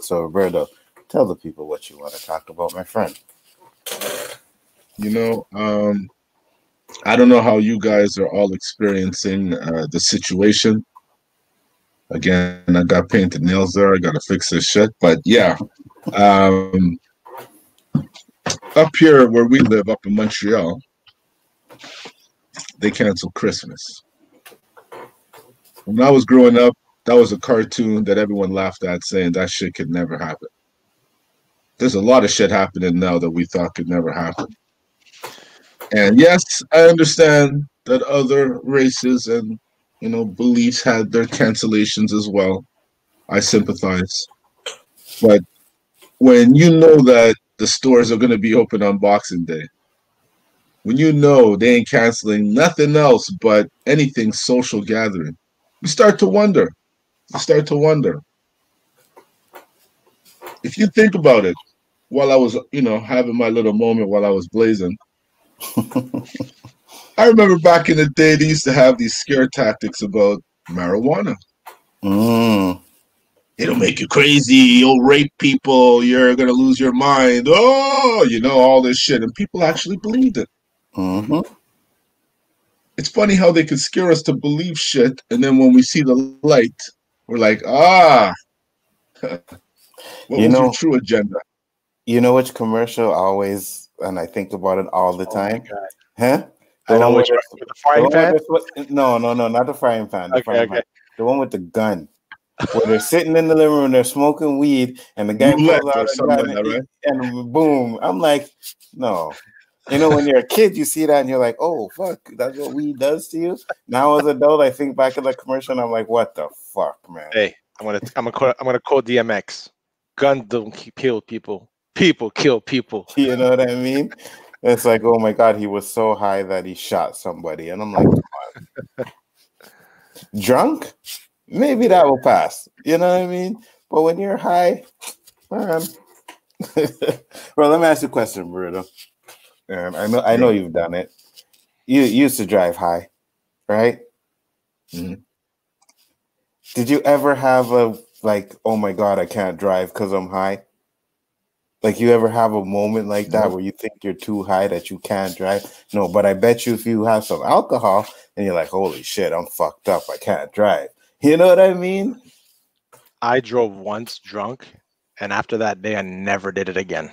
So, Roberto, tell the people what you want to talk about, my friend. You know, I don't know how you guys are all experiencing the situation. Again, I got painted nails there. I got to fix this shit. But yeah, um, up here where we live, up in Montreal, they canceled Christmas. When I was growing up, that was a cartoon that everyone laughed at, saying that shit could never happen. There's a lot of shit happening now that we thought could never happen. And yes, I understand that other races and beliefs had their cancellations as well. I sympathize. But when you know that the stores are going to be open on Boxing Day, when you know they ain't canceling nothing else but anything social gathering, you start to wonder. You start to wonder. If you think about it, while I was, having my little moment while I was blazing, I remember back in the day, they used to have these scare tactics about marijuana. It'll make you crazy. You'll rape people. You're going to lose your mind. Oh, all this shit. And people actually believed it. It's funny how they could scare us to believe shit. And then when we see the light, we're like, what was your true agenda? You know which commercial always, and I think about it all the time? Huh? I know which one. The frying pan? No, not the frying pan. Okay. The one with the gun. Where they're sitting in the living room, they're smoking weed, and the guy pulls out a gun, right? And boom. I'm like, no. When you're a kid, you see that and you're like, oh, fuck, that's what weed does to you? Now as an adult, I think back at the commercial and I'm like, what the fuck, man? Hey, I'm gonna quote DMX. Guns don't kill people. People kill people. You know what I mean? It's like, oh my God, he was so high that he shot somebody. And I'm like, come on. Drunk? Maybe that will pass. You know what I mean? But when you're high, man. Well, let me ask you a question, Bruno. I know you've done it. You used to drive high, right? Mm-hmm. Did you ever have oh my God, I can't drive because I'm high? Like, you ever have a moment like that where you think you're too high that you can't drive? No, but I bet you if you have some alcohol and you're like, holy shit, I'm fucked up, I can't drive. You know what I mean? I drove once drunk, and after that day, I never did it again.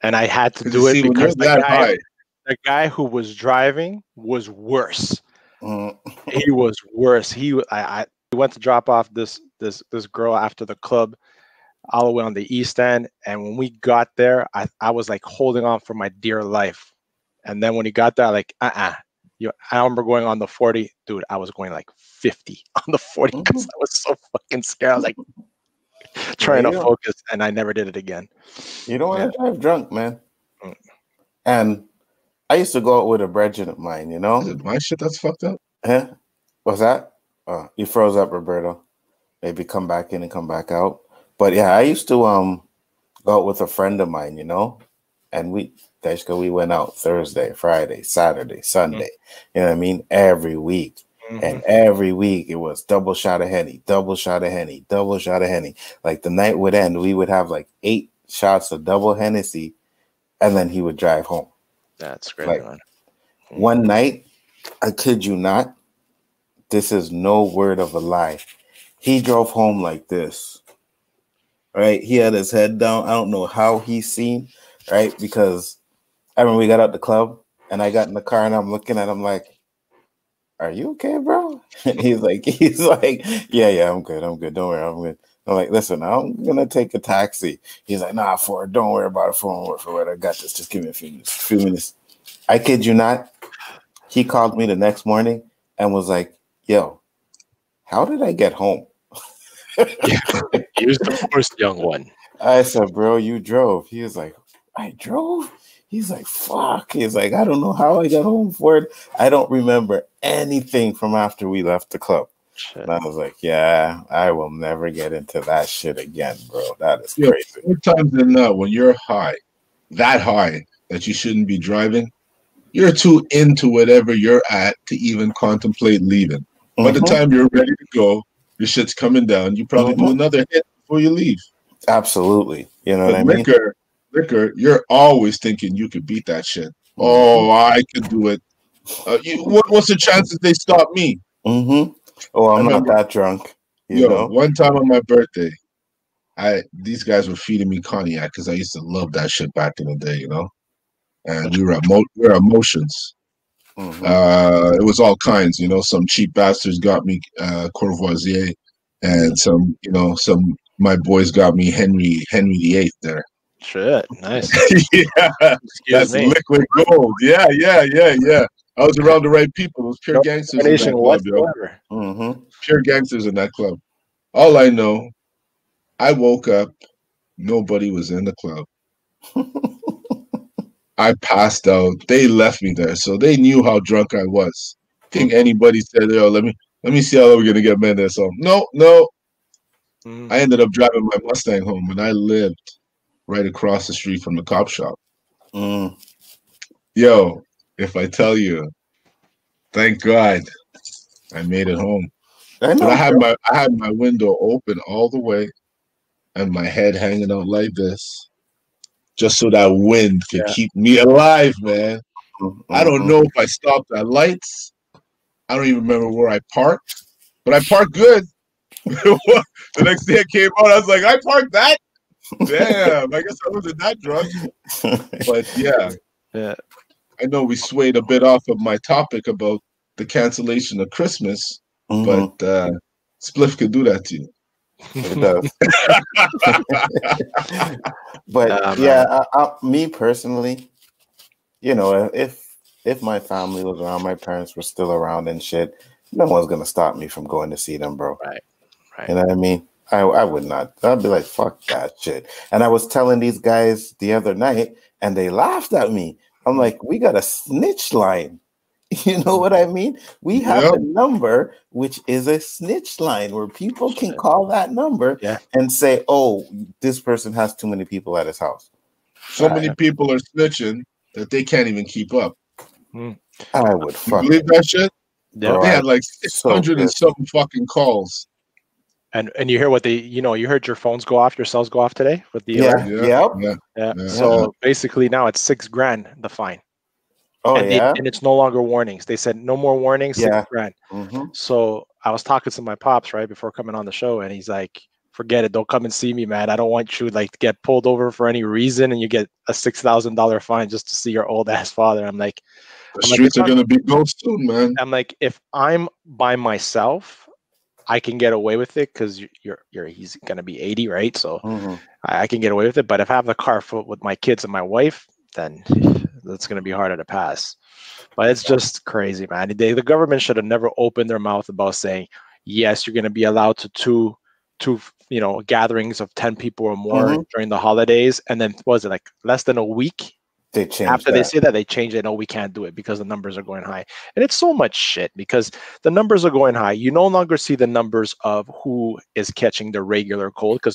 And I had to do it because the guy who was driving was worse. He was worse. He went to drop off this girl after the club, all the way on the East End, and when we got there, I was like holding on for my dear life. And then when he got there, like I remember going on the 40, dude. I was going like 50 on the 40 because I was so fucking scared. I was like trying to focus, and I never did it again. You don't want to drive drunk, man. And I used to go out with a brethren of mine, Is it my shit that's fucked up? Huh? What's that? Oh, you froze up, Roberto. Maybe come back in and come back out. But yeah, I used to go out with a friend of mine, and we went out Thursday, Friday, Saturday, Sunday. You know what I mean? Every week. And every week it was double shot of Henny, double shot of Henny, double shot of Henny. Like the night would end, we would have like 8 shots of double Hennessy, and then he would drive home. That's great. Like, one night, I kid you not, this is no word of a lie. He drove home like this. Right, he had his head down. I don't know how he's seen, right? Because I remember we got out the club and I got in the car and I'm looking at him like, "Are you okay, bro?" And he's like, "Yeah, I'm good. Don't worry, I'm good." I'm like, "Listen, I'm gonna take a taxi." He's like, "Nah, Ford, don't worry about it. Ford, I got this. Just give me a few minutes. I kid you not. He called me the next morning and was like, "Yo, how did I get home?" He was the first young one. I said, "Bro, you drove." He was like, "I drove?" He's like, "Fuck." He's like, "I don't know how I got home for it. I don't remember anything from after we left the club." Shit. And I was like, "Yeah, I will never get into that shit again, bro. That is crazy." More times than not, when you're high, that high that you shouldn't be driving, you're too into whatever you're at to even contemplate leaving. By the time you're ready to go, your shit's coming down. You probably do another hit before you leave. Absolutely. You know what I mean? Liquor, you're always thinking you could beat that shit. Oh, I could do it. What's the chances they stop me? Mm-hmm. Oh, I'm not that drunk. You know? One time on my birthday, these guys were feeding me cognac because I used to love that shit back in the day, you know. And we were emotions. Mm-hmm. It was all kinds, you know. Some cheap bastards got me Courvoisier, and some my boys got me Henry VIII there. Shit, nice. Yeah, that's liquid gold. Yeah. I was around the right people. It was pure gangsters in that club, yo. Mm-hmm. Pure gangsters in that club. All I know, I woke up, nobody was in the club. I passed out. They left me there, so they knew how drunk I was. Think anybody said, "Yo, let me see how we're gonna get Mendes home." No. I ended up driving my Mustang home, and I lived right across the street from the cop shop. Yo, if I tell you, thank God I made it home. But I had my window open all the way and my head hanging out like this, just so that wind could keep me alive, man. I don't know if I stopped at lights. I don't even remember where I parked, but I parked good. The next day I came out, I was like, I parked that? Damn, I guess I wasn't that drunk. But yeah. I know we swayed a bit off of my topic about the cancellation of Christmas, but Spliff could do that to you. It does. But me personally, you know, if my family was around, my parents were still around and shit, no one's gonna stop me from going to see them, bro. Right. You know what I mean? I would not. I'd be like, fuck that shit. And I was telling these guys the other night, and they laughed at me. I'm like, we got a snitch line. You know what I mean? We have a number, which is a snitch line where people can call that number and say, oh, this person has too many people at his house. So many people are snitching that they can't even keep up. I would fuck. You believe that shit? Yeah. They had like 600 and something fucking calls. And you hear what you heard your phones go off, your cells go off today with the alert? So basically now it's $6,000 the fine. Oh, and it's no longer warnings. They said no more warnings, $6,000. So I was talking to my pops right before coming on the show, and he's like, forget it, don't come and see me, man. I don't want you like to get pulled over for any reason and you get a $6,000 fine just to see your old ass father. I'm like, the streets are gonna be ghost soon, man. I'm like, if I'm by myself, I can get away with it because he's gonna be 80, right? So I can get away with it. But if I have the car with my kids and my wife, then that's gonna be harder to pass. But it's just crazy, man. The government should have never opened their mouth about saying, yes, you're gonna be allowed to two gatherings of 10 people or more during the holidays, and then was it like less than a week they changed after they say that, they change it. No, we can't do it because the numbers are going high. And it's so much shit because the numbers are going high. You no longer see the numbers of who is catching the regular cold because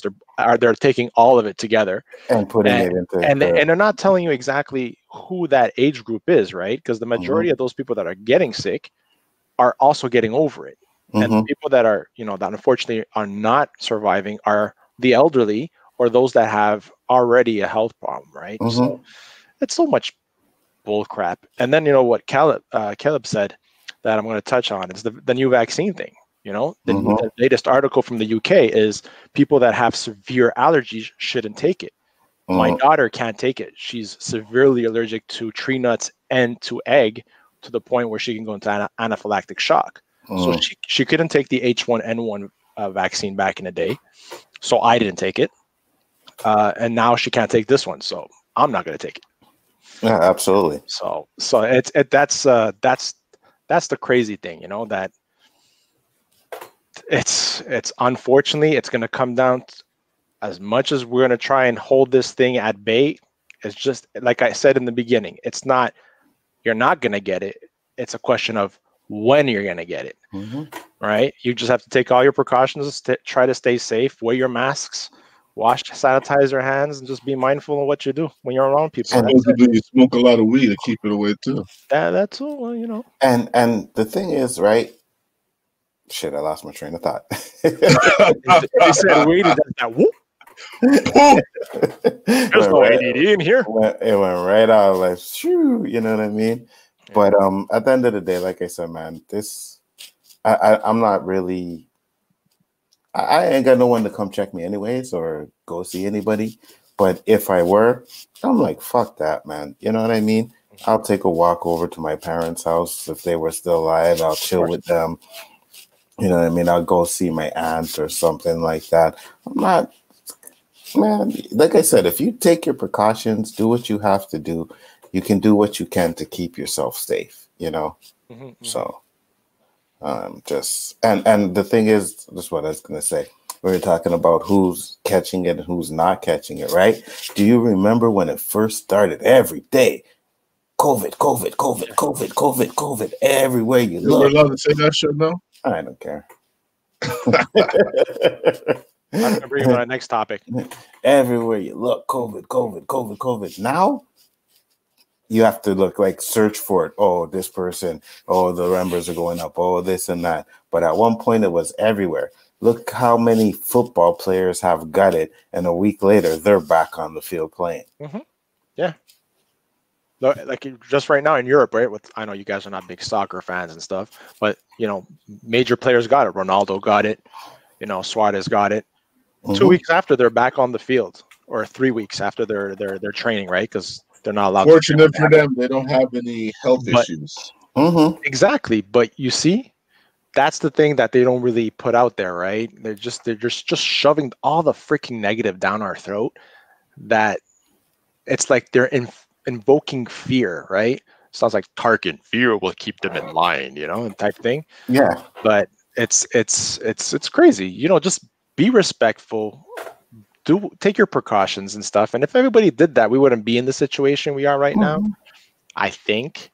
they're taking all of it together and putting it into and they're not telling you exactly who that age group is, right? Because the majority of those people that are getting sick are also getting over it. And the people that are, that unfortunately are not surviving are the elderly or those that have already a health problem, right? So it's so much bull crap. And then, what Caleb said that I'm going to touch on is the new vaccine thing. The latest article from the UK is people that have severe allergies shouldn't take it. My daughter can't take it. She's severely allergic to tree nuts and to egg to the point where she can go into anaphylactic shock. So she couldn't take the H1N1 vaccine back in the day. So I didn't take it. And now she can't take this one. So I'm not going to take it. Yeah, absolutely. So that's the crazy thing, that it's unfortunately it's going to come down to, as much as we're going to try and hold this thing at bay, it's just like I said in the beginning, it's not, you're not going to get it. It's a question of when you're going to get it, right? You just have to take all your precautions, try to stay safe, wear your masks, sanitize your hands, and just be mindful of what you do when you're around people. And you smoke a lot of weed to keep it away too. That's all, And the thing is, right? Shit, I lost my train of thought. You said weed, that whoop. There's no ADD in here. It went right out like, shoo, you know what I mean? Yeah. But at the end of the day, like I said, man, I'm not really. I ain't got no one to come check me anyways or go see anybody. But if I were, I'm like, fuck that, man. You know what I mean? I'll take a walk over to my parents' house if they were still alive. I'll chill with them. You know what I mean? I'll go see my aunt or something like that. I'm not, man, like I said, if you take your precautions, do what you have to do, you can do what you can to keep yourself safe, you know? So. And the thing is, that's what I was going to say. We were talking about who's catching it and who's not catching it, right? Do you remember when it first started? Every day, COVID, everywhere you look. We're allowed to say that shit now? I don't care. I'm going to bring you to our next topic. Everywhere you look, COVID. Now, you have to look like search for it. Oh, this person. Oh, the numbers are going up. Oh, this and that. But at one point, it was everywhere. Look how many football players have got it, and a week later, they're back on the field playing. Yeah. Like just right now in Europe, right? I know you guys are not big soccer fans and stuff, but you know, major players got it. Ronaldo got it. You know, Suarez got it. 2 weeks after, they're back on the field, or 3 weeks after their training, right? Because they're not allowed. Fortunate for them, they don't have any health issues. Exactly, but you see, that's the thing that they don't really put out there, right? They're just shoving all the freaking negative down our throat. That it's like they're invoking fear, right? Sounds like Tarkin. Fear will keep them in line, you know, type thing. Yeah, but it's crazy. You know, just be respectful. Take your precautions and stuff. And if everybody did that, we wouldn't be in the situation we are right now, I think.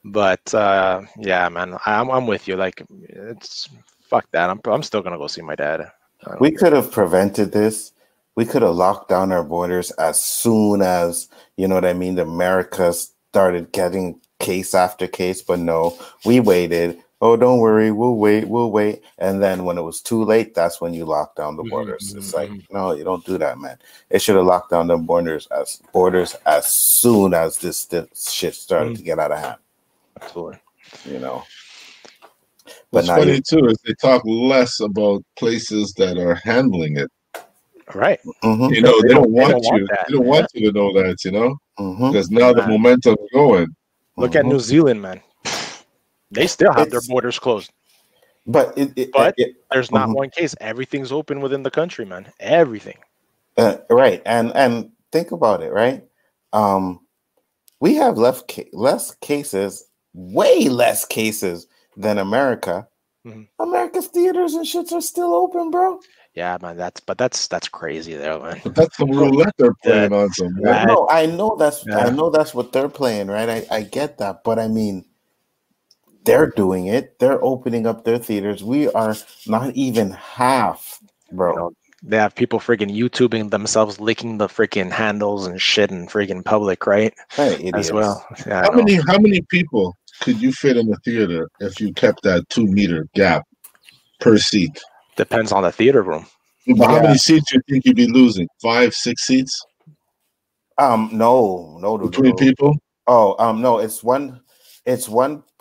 But yeah, man, I'm with you. Like, it's fuck that. I'm still gonna go see my dad. We could have prevented this. We could have locked down our borders as soon as, you know what I mean, America started getting case after case. But no, we waited. Oh, don't worry, we'll wait. And then when it was too late, that's when you lock down the borders. It's like, no, you don't do that, man. It should have locked down the borders as soon as this shit started to get out of hand. Absolutely. You know. What's funny too is they talk less about places that are handling it. Right. You know, they don't want you. They don't want you to know that, you know, because now the momentum's going. Look at New Zealand, man. They still have their borders closed. But there's not one case. Everything's open within the country, man. Everything. Right. And think about it, right? We have less cases, way less cases than America. America's theaters and shits are still open, bro. Yeah, man. That's crazy, though, man. But that's some roulette they're playing on some. No, I know that's what they're playing, right? I get that, but I mean, they're doing it. They're opening up their theaters. We are not even half, bro. You know, they have people freaking YouTubing themselves, licking the freaking handles and shit in freaking public, right? Hey, as well. Yeah, how many people could you fit in the theater if you kept that 2 meter gap per seat? Depends on the theater room. But how many seats do you think you'd be losing? 5, 6 seats? No. Between people? Oh, no, it's one.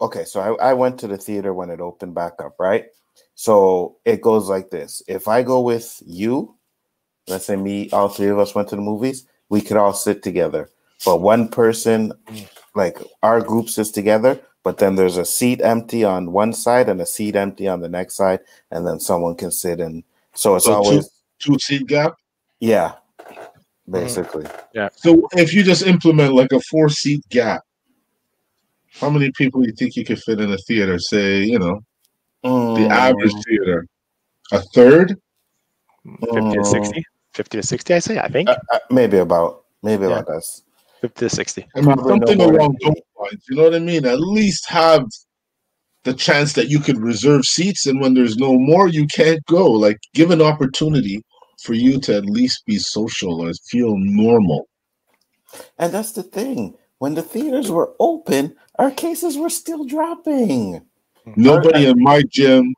Okay, so I went to the theater when it opened back up, right? So it goes like this. If I go with you, let's say me, all three of us went to the movies, we could all sit together. But one person, like our group sits together, but then there's a seat empty on one side and a seat empty on the next side, and then someone can sit in. So it's always 2-seat gap? Yeah, basically. Yeah. So if you just implement like a 4-seat gap, how many people do you think you could fit in a theater? Say, you know, the average theater, a third? 50 to 60? 50 to 60, I think. Maybe about that. 50 to 60. I mean, something along those lines. You know what I mean? At least have the chance that you could reserve seats, and when there's no more, you can't go. Like, give an opportunity for you to at least be social or feel normal. And that's the thing. When the theaters were open, our cases were still dropping. Nobody in my gym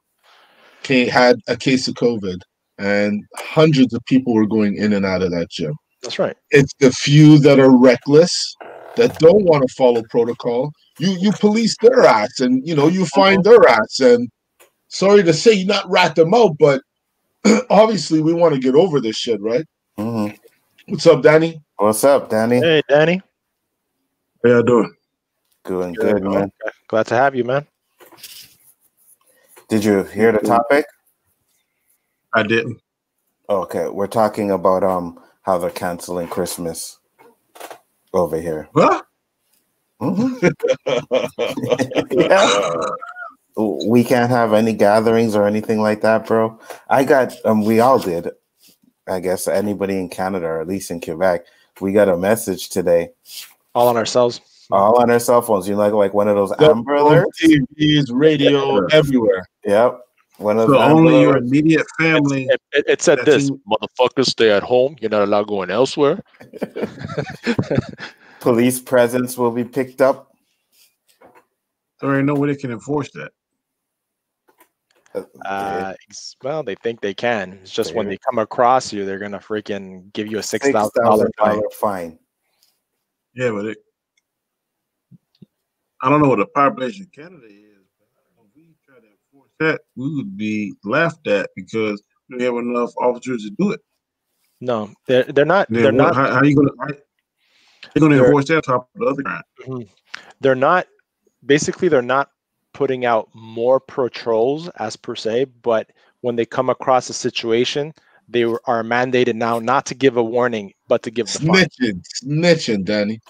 had a case of COVID. and hundreds of people were going in and out of that gym. That's right. It's the few that are reckless, that don't want to follow protocol. You police their ass, and you find their ass. And sorry to say, you not rat them out, but obviously we want to get over this shit, right? Mm-hmm. What's up, Danny? What's up, Danny? Hey, Danny. How y'all doing? Doing good, man. Okay. Glad to have you, man. Did you hear the topic? I didn't. Okay, we're talking about how they're canceling Christmas over here. What? Mm-hmm. Yeah. We can't have any gatherings or anything like that, bro. I got we all did. I guess anybody in Canada, or at least in Quebec, we got a message today. All on ourselves. All on our cell phones. You like one of those Amber alerts? TVs, radio, everywhere. Yep. One of so those only your alerts. immediate family. It said this: motherfuckers, stay at home. You're not allowed going elsewhere. Police presence will be picked up. So I know where they can enforce that. Well, they think they can. It's just when they come across you, they're gonna freaking give you a $6,000 fine. Yeah, but I don't know what the population of Canada is. But if we try to enforce that, we would be laughed at because we don't have enough officers to do it. No, they're not. They're not. How are you gonna enforce that top of the other crime? They're not. Basically, they're not putting out more patrols as per se, but when they come across a situation, they are mandated now not to give a warning, but to give the fine. Snitching, Danny.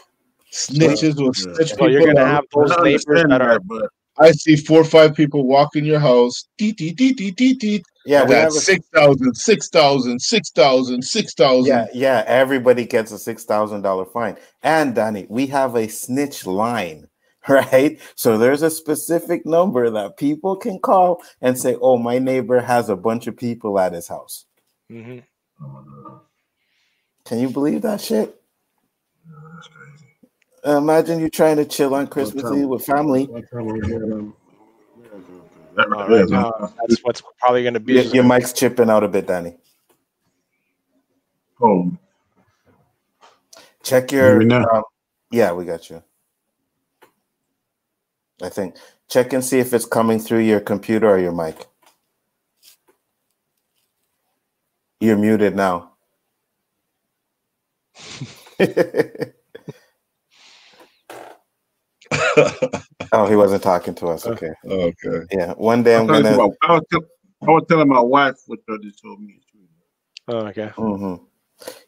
Snitches will snitch So you're gonna have those neighbors that are. But I see 4 or 5 people walk in your house. Yeah, that's 6,000, 6,000, 6,000, 6,000. Yeah. Everybody gets a $6,000 fine. And Danny, we have a snitch line. Right, so there's a specific number that people can call and say, "Oh, my neighbor has a bunch of people at his house." Mm-hmm. Can you believe that shit? That's crazy. Imagine you trying to chill on Christmas Eve with family. Right now, that's what's probably going to be. Your mic's chipping out a bit, Danny. Oh, check your. Yeah, we got you. I think check and see if it's coming through your computer or your mic. You're muted now. Oh, he wasn't talking to us. Okay. Okay. Yeah. One day I was telling my wife what they told me. Oh, okay. Mm-hmm.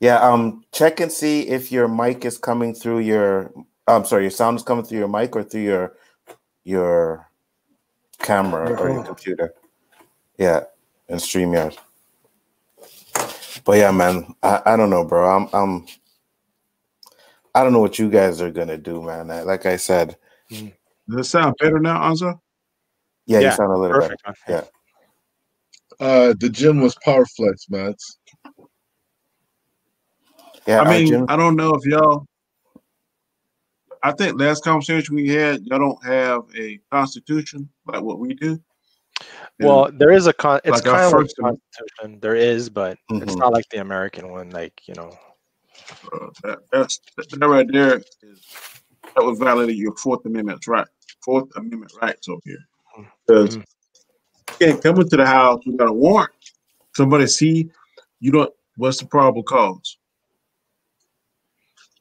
Yeah. Check and see if your mic is coming through your. I'm sorry. Your sound is coming through your mic or through your camera or your computer. Yeah, and StreamYard. But yeah, man, I don't know, bro. I don't know what you guys are gonna do, man. Like I said. Does it sound better now, Anza? Yeah, you sound a little better. Yeah. The gym was PowerFlex, man. Yeah, I mean, I don't know if y'all. I think last conversation we had, y'all don't have a constitution like what we do. Well, there is a it's like kind of like a constitution. There is, but it's not like the American one. Like that right there that would violate your Fourth Amendment rights over here. Because you can't come into the house without a warrant. Somebody see you don't. What's the probable cause?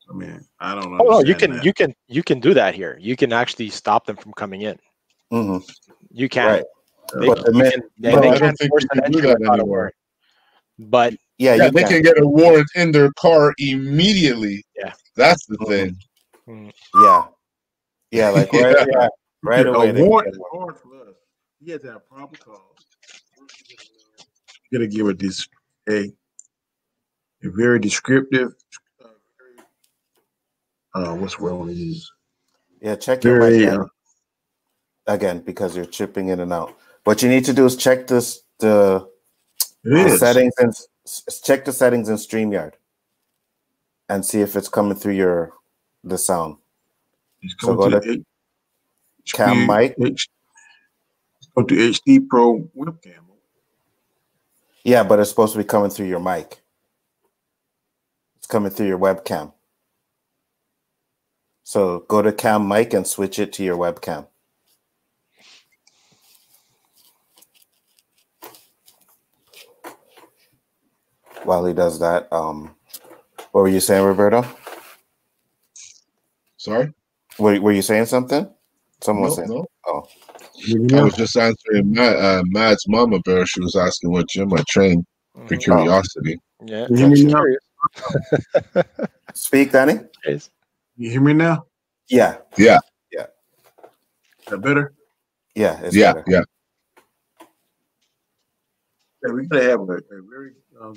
I mean, I don't know. Oh, you can do that here. You can actually stop them from coming in. Mm-hmm. You can. Right. They can't force an entry without a warrant. But they can get a warrant in their car immediately. Yeah, that's the thing. Yeah, like right away. A warrant for us. You have to have probable cause. You gotta give it this a very descriptive. What's wrong with these? Yeah, check your mic again because you're chipping in and out. What you need to do is check the settings and check the settings in StreamYard and see if it's coming through the sound. So go to cam mic. Go to HD Pro webcam. Yeah, but it's supposed to be coming through your mic. It's coming through your webcam. So go to cam mic and switch it to your webcam. While he does that, what were you saying, Roberto? Sorry? Were you saying something? Someone No, said, no. Oh. I was just answering Mad's mama bear. She was asking what gym I trained for curiosity. Oh. Yeah, you hear me now? Speak, Danny. You hear me now? Yeah. Yeah. Yeah. Is that better? Yeah, it's yeah, better. yeah. Yeah, we gotta have a very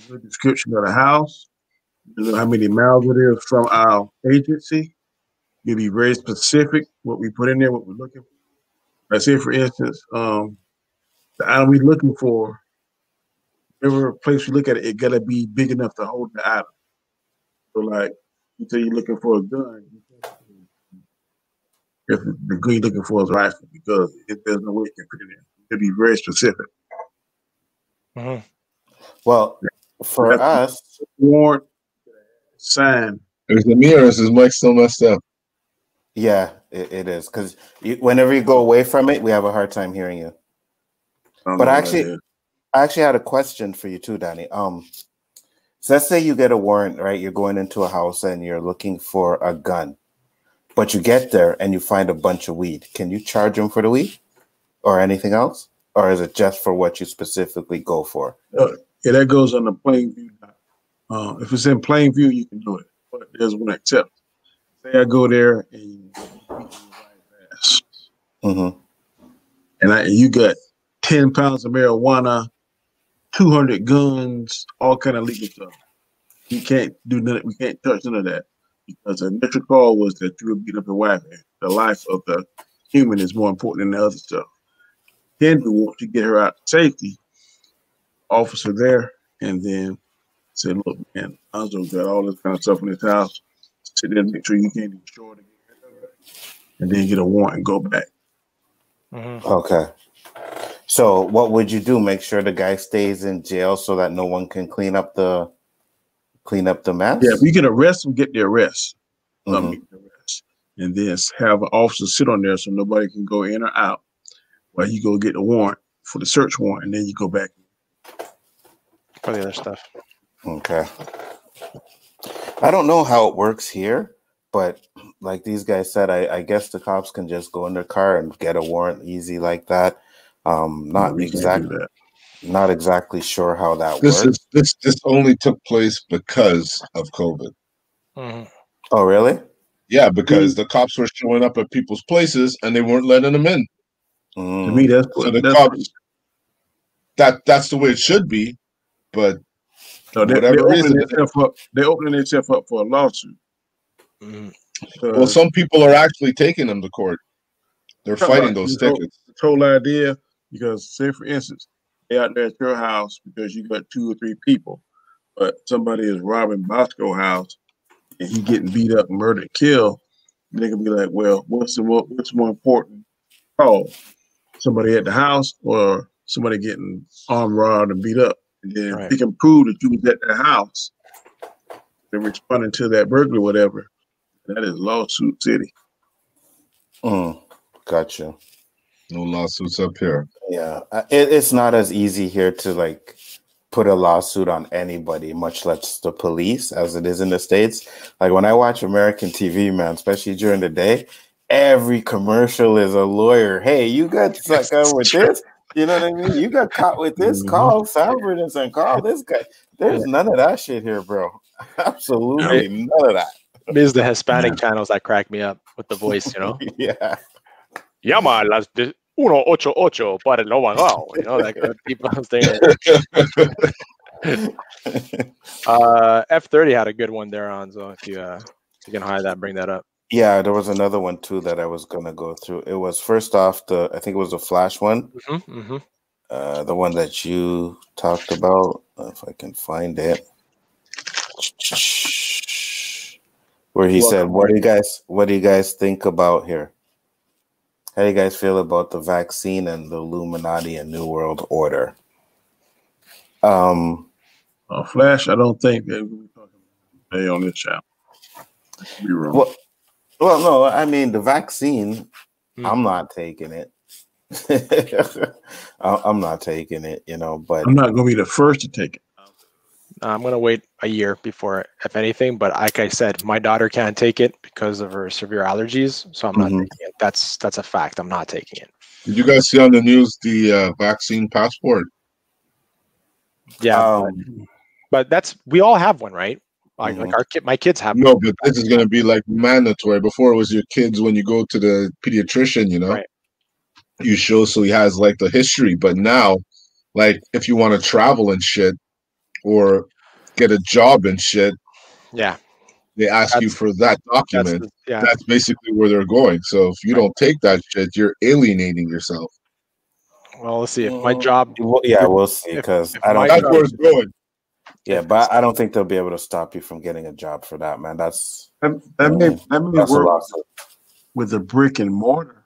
good description of the house. You know how many miles it is from our agency. You be very specific what we put in there, what we're looking for. Let's say, for instance, the item we're looking for, whatever place we look at it, it gotta be big enough to hold the item. So, like, you say you're looking for a gun, if the gun you're looking for is a rifle, because if there's no way you can put it in, you gotta be very specific. Mm-hmm. Well, for us, warrant sign. There's the mirrors. His mic's still messed up. Yeah, it is, because whenever you go away from it, we have a hard time hearing you. But I actually had a question for you too, Danny. So let's say you get a warrant, right? You're going into a house and you're looking for a gun, but you get there and you find a bunch of weed. Can you charge them for the weed or anything else? Or is it just for what you specifically go for? Yeah, that goes on the plain view. If it's in plain view, you can do it. But there's one exception. Say I go there and you beat your wife's ass. Mm-hmm. And you got 10 pounds of marijuana, 200 guns, all kind of legal stuff. We can't do none. We can't touch none of that because the initial call was that you would beat up your wife. The life of the human is more important than the other stuff. Then we want to get her out to safety. Officer there, and then said, "Look, man, Anzo got all this kind of stuff in his house. Sit there and make sure you can't destroy it, and then get a warrant and go back." Mm-hmm. Okay. So what would you do? Make sure the guy stays in jail so that no one can clean up the mess? Yeah, if we can arrest him, get the arrest. Mm-hmm. Get the arrest. And then have an officer sit on there so nobody can go in or out while you go get the warrant for the search warrant, and then you go back. For the other stuff. Okay. I don't know how it works here, but like these guys said, I guess the cops can just go in their car and get a warrant easy like that. Not exactly sure how that works. This only took place because of COVID. Mm-hmm. Oh, really? Yeah, because the cops were showing up at people's places and they weren't letting them in. To me, that's cops. That's the way it should be, but no, they're opening themselves up for a lawsuit. Mm-hmm. Well, some people are actually taking them to court. They're fighting those tickets. The whole idea, because say for instance, they're out there at your house because you got 2 or 3 people, but somebody is robbing Basco house and he getting beat up, murdered, killed. They can be like, well, what's more important call? Somebody at the house or somebody getting armed, robbed, and beat up? And then if they can prove that you was at the house, they're responding to that burglary, whatever. That is lawsuit city. Gotcha. No lawsuits up here. Yeah, it's not as easy here to like put a lawsuit on anybody, much less the police, as it is in the States. Like when I watch American TV, man, especially during the day, every commercial is a lawyer. Hey, you got stuck with this. You know what I mean? You got caught with this. Call Salvador and call this guy. There's none of that shit here, bro. Absolutely none of that. These are the Hispanic channels that crack me up with the voice, you know? Yeah. Llama las 188 para el abogado. You know, that people there. F30 had a good one there on, so if you can hide that, bring that up. Yeah, there was another one too that I was gonna go through. It was first off I think it was the Flash one. The one that you talked about. If I can find it. Where he said, what do you guys think about here? How do you guys feel about the vaccine and the Illuminati and New World Order? Flash, I don't think they will be talking today on this channel. Be wrong. Well, no, I mean the vaccine. I'm not taking it. I'm not taking it, but I'm not going to be the first to take it. I'm going to wait a year before, if anything. But like I said, my daughter can't take it because of her severe allergies, so I'm not taking it. That's a fact. I'm not taking it. Did you guys see on the news the vaccine passport? Yeah, but we all have one, right? Like my kids have. No, but this is going to be like mandatory. Before it was your kids when you go to the pediatrician, Right. You show so he has like the history. But now, like if you want to travel and shit or get a job and shit, they ask you for that document. That's basically where they're going. So if you don't take that shit, you're alienating yourself. Well, let's see if my job. We'll see because that's where it's going. Yeah, but I don't think they'll be able to stop you from getting a job for that, man. That may work with the brick and mortar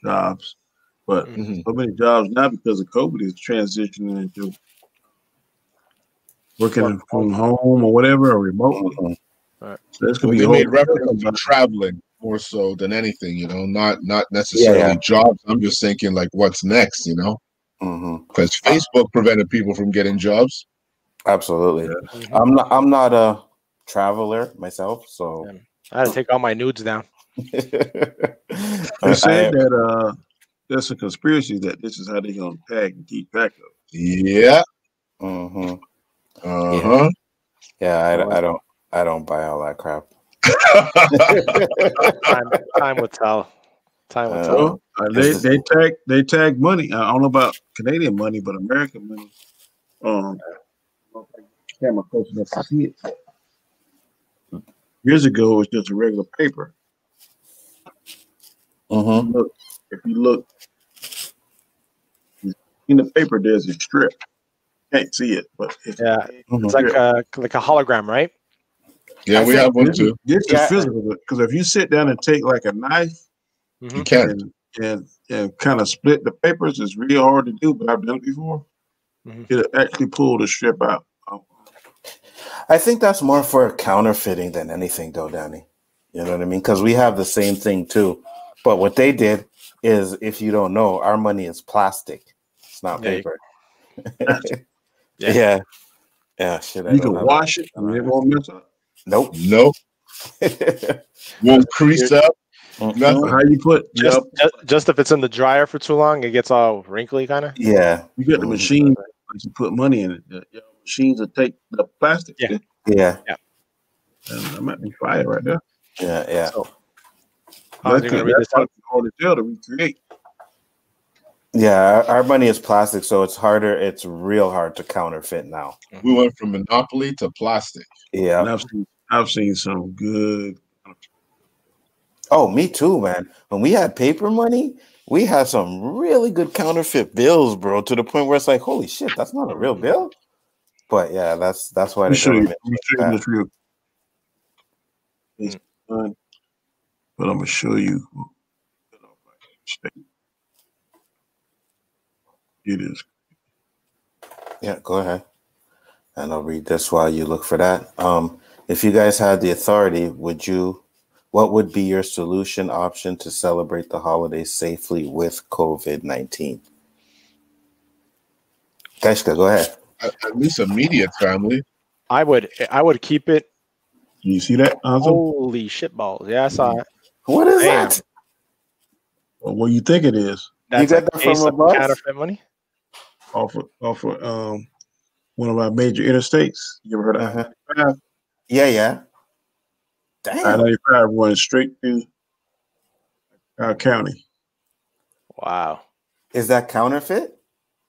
jobs, but so many jobs now because of COVID is transitioning into working from home or whatever or remotely. So they made reference to traveling more so than anything, not necessarily jobs. I'm just thinking like what's next, because Facebook prevented people from getting jobs. Absolutely. I'm not a traveler myself, so I had to take all my nudes down. They said that there's a conspiracy that this is how they're gonna tag and keep track of. Yeah. I don't buy all that crap. Time will tell. Time will tell. They tag money. I don't know about Canadian money, but American money. Camera close enough to see it. Years ago, it was just a regular paper. If you look in the paper, there's a strip. Can't see it, but it's like a hologram, right? Yeah, we have one too. This is physical because if you sit down and take like a knife, you can't and kind of split the papers, it's real hard to do. But I've done it before. It'll actually pull the strip out. I think that's more for counterfeiting than anything, though, Danny. You know what I mean? Because we have the same thing too. But what they did is, if you don't know, our money is plastic. It's not paper. Yeah. Shit, you can wash it and it won't mess up. Nope. Won't crease up. Nothing. How you put just if it's in the dryer for too long, it gets all wrinkly, kind of. Yeah. You get the machine to put money in it. The machines that take the plastic. Yeah. And that might be fire right there. Yeah. So, that's hard to tell to recreate. Yeah, our money is plastic, so it's harder. It's real hard to counterfeit now. We went from monopoly to plastic. Yeah, and I've seen some good. Oh, me too, man. When we had paper money, we had some really good counterfeit bills, bro. To the point where it's like, holy shit, that's not a real bill. But yeah, that's why the government. But I'm gonna show you. It is. Yeah, go ahead. And I'll read this while you look for that. If you guys had the authority, what would be your solution option to celebrate the holidays safely with COVID-19? Keshka, go ahead. At least immediate family. I would keep it. You see that? Holy shit balls. Yeah, I saw it. What is that? Well, what do you think it is? That's you got that from a bus? Counterfeit money? Off of one of our major interstates. You ever heard of I-95? Yeah. Damn. I-95 running straight through our county. Wow. Is that counterfeit?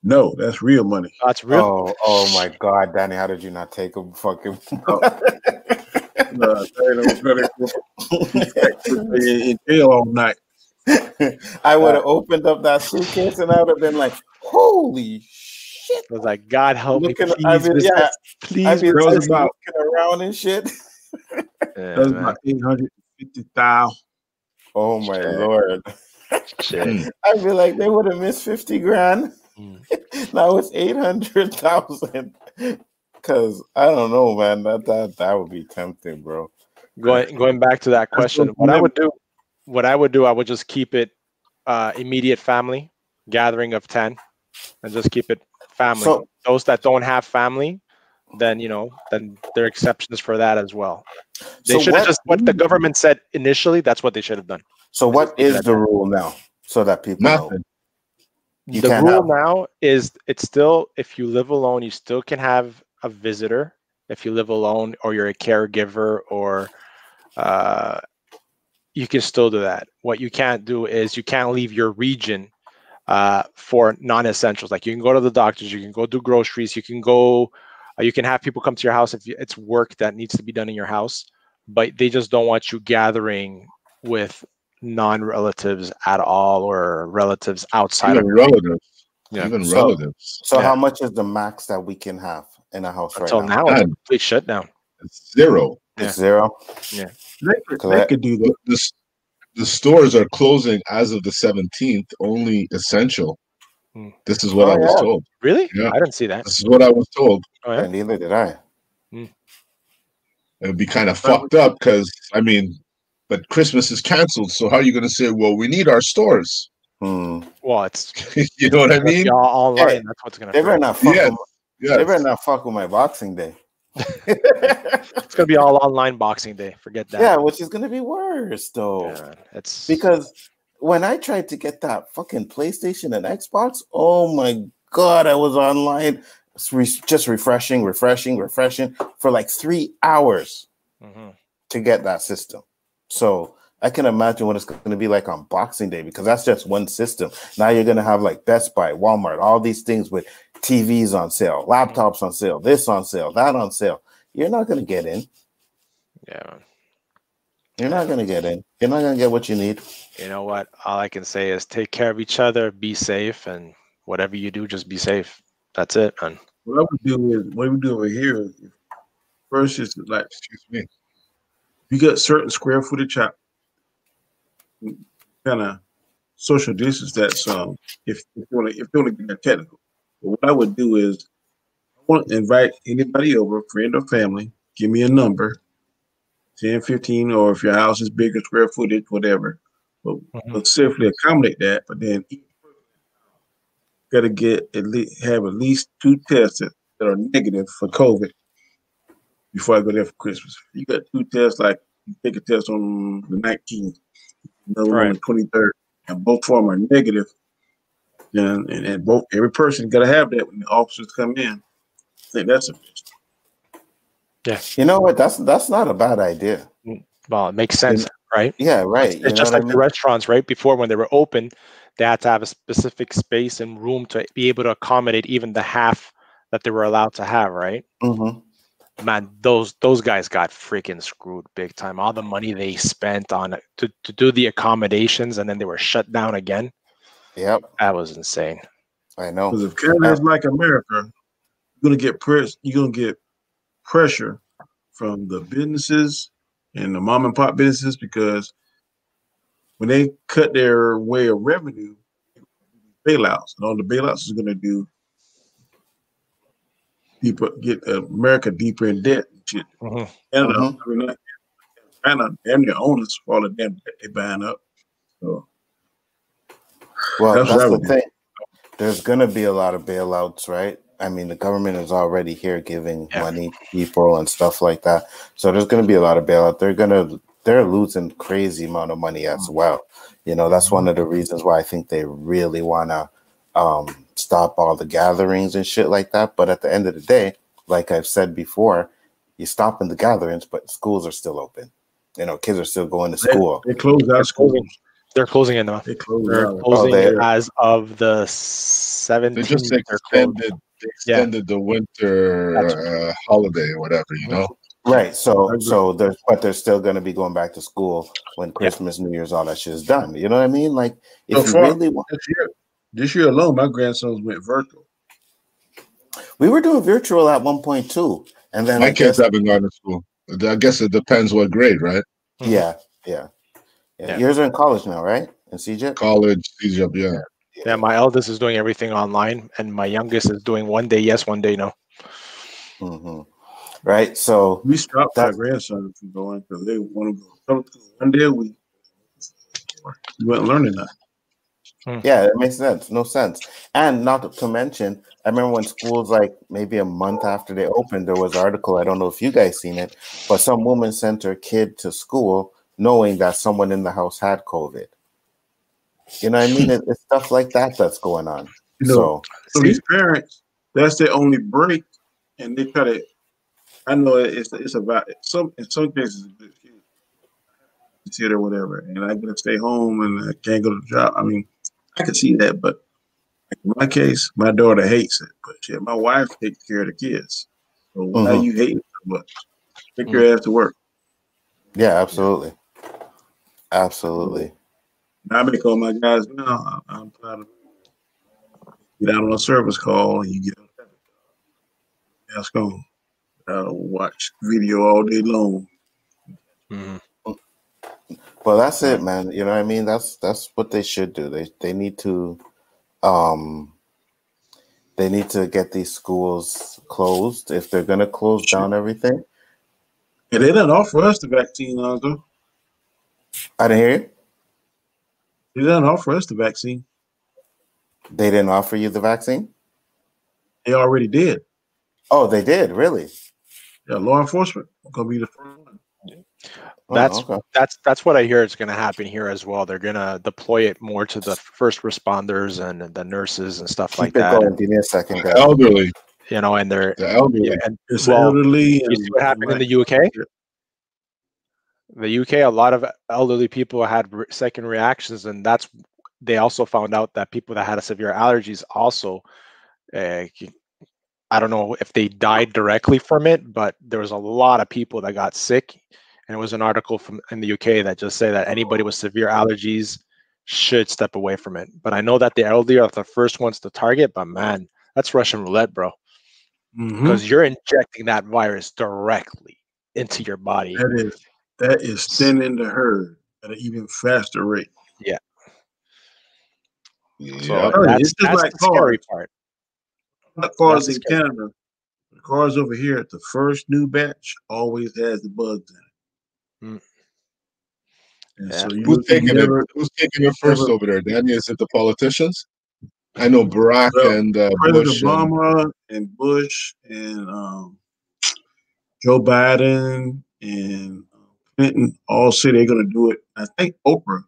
No, that's real money. That's real. Oh my God, Danny, how did you not take a fucking? In jail all night. I would have opened up that suitcase and I would have been like, "Holy shit!" I was like, "God help me, please." Please, I'd be looking around and shit. That was about 850,000. Oh my Lord! I'd be like, they would have missed 50 grand. Now it's 800,000. Because I don't know, man. That would be tempting, bro. Going back to that question, what I would do, I would just keep it immediate family gathering of 10, and just keep it family. So, those that don't have family, then then there are exceptions for that as well. They should have just what the government said initially. That's what they should have done. So what is the rule now, so that people know? The rule now is it's still, if you live alone, you still can have a visitor if you live alone or you're a caregiver, or you can still do that. What you can't do is you can't leave your region for non-essentials. Like you can go to the doctors, you can go do groceries, you can go, you can have people come to your house if it's work that needs to be done in your house, but they just don't want you gathering with non-relatives at all, or relatives outside even of relatives. Yeah. Even relatives. So how much is the max that we can have in a house until right now? It's a complete shutdown. It's zero. It's zero. Yeah. They could do that. The stores are closing as of the 17th, only essential. This is what I was told. Really? Yeah. I didn't see that. This is what I was told. Oh, yeah? Neither did I. It would be kind of fucked up because, but Christmas is canceled. So how are you going to say, well, we need our stores? Well, it's you know what I mean? All online. Hey, that's what's going to happen. They better not fuck yes. They better not fuck with my Boxing Day. It's gonna be all online Boxing Day. Forget that. Yeah, which is gonna be worse though. Yeah, it's because when I tried to get that fucking PlayStation and Xbox, oh my god, I was online just refreshing for like 3 hours to get that system. So I can imagine what it's going to be like on Boxing Day, because that's just one system. Now you're going to have like Best Buy, Walmart, all these things with TVs on sale, laptops on sale, this on sale, that on sale. You're not going to get in. Yeah. You're not going to get in. You're not going to get what you need. You know what? All I can say is take care of each other, be safe, and whatever you do, just be safe. That's it, man. What we do over here is, first is like, excuse me, you got certain square footage kind of social distance. That's if you want to get technical. But what I would do is I want to invite anybody over, friend or family. Give me a number, 10, 15, or if your house is bigger, square footage, whatever. But we'll safely accommodate that. But then each person got to have at least 2 tests that are negative for COVID before I go there for Christmas. You got 2 tests, like you take a test on the 19th, another one on the 23rd, and both of them are negative. And every person got to have that when the officers come in. I think that's a bitch. Yeah. You know what? That's not a bad idea. Well, it makes sense, right? Yeah, right. It's just like the restaurants, right? Before, when they were open, they had to have a specific space and room to be able to accommodate even the half that they were allowed to have, right? Man, those guys got freaking screwed big time. All the money they spent on it to do the accommodations, and then they were shut down again. Yep, that was insane. I know. Because if Canada is like America, you're gonna get pressure from the businesses and the mom and pop businesses, because when they cut their way of revenue, bailouts, and all the bailouts is gonna do get America deeper in debt. Canada, China, damn near owners for all the damn debt they buying up. So, well, that's the thing. There's gonna be a lot of bailouts, right? I mean, the government is already here giving money to people and stuff like that. So there's gonna be a lot of bailout. They're losing crazy amount of money as well. You know, that's one of the reasons why I think they really wanna stop all the gatherings and shit like that. But at the end of the day, like I've said before, you're stopping the gatherings, but schools are still open. You know, kids are still going to school. They closed out schools. They're closing it now. They're closing it as of the 17th. They just extended the winter holiday or whatever, you know. Right. So they're still going to be going back to school when Christmas, New Year's, all that shit is done. You know what I mean? Like, if you really want. This year alone, my grandsons went virtual. We were doing virtual at one point too, and then my kids haven't gone to school. I guess it depends what grade, right? Yeah. Yours are in college now, right? In CJ? College, CJ, Yeah, my eldest is doing everything online, and my youngest is doing one day yes, one day no. Right. So we stopped my grandson from going because they want to go one day a week. You weren't learning that. Yeah, it makes sense. No sense. And not to mention, I remember when schools, like maybe a month after they opened, there was an article. I don't know if you guys seen it, but some woman sent her kid to school knowing that someone in the house had COVID. You know what I mean? It's stuff like that that's going on. You know, so these parents, that's their only break, and they try to. I know it's about some in some cases it's here or whatever, and I gotta stay home and I can't go to the job. I mean, I can see that, but in my case, my daughter hates it, but shit, my wife takes care of the kids. So why you hating so much? Take your ass to work. Yeah, absolutely. Absolutely. Now I make all my guys now. I'm proud of get out on a service call and you get on that's gone. Watch video all day long. Well, that's it, man. You know what I mean? That's what they should do. They need to get these schools closed if they're gonna close down everything. Yeah, they didn't offer us the vaccine, Uncle. I didn't hear you. They didn't offer us the vaccine. They didn't offer you the vaccine? They already did. Oh, they did, really? Yeah, law enforcement gonna be the first one. That's what I hear is going to happen here as well. They're going to deploy it more to the first responders and the nurses and stuff like that. Going. Give me a second, guys. Elderly, you know, and they're the elderly. Yeah, and, it's elderly. You see what happened in the UK? The UK, a lot of elderly people had second reactions, and they also found out that people that had severe allergies also. I don't know if they died directly from it, but there was a lot of people that got sick. And it was an article in the UK that just said that anybody with severe allergies should step away from it. But I know that the elderly are the first ones to target, but man, that's Russian roulette, bro. Because you're injecting that virus directly into your body. That is thinning the herd at an even faster rate. Yeah. So that's like the scary part. Not cars in Canada. The cars over here, the first new batch always has the bugs in it. And so who's taking it first over there, Danny? Is it the politicians? I know Barack and President Bush Obama and Bush and Joe Biden and Clinton all say they're going to do it. I think Oprah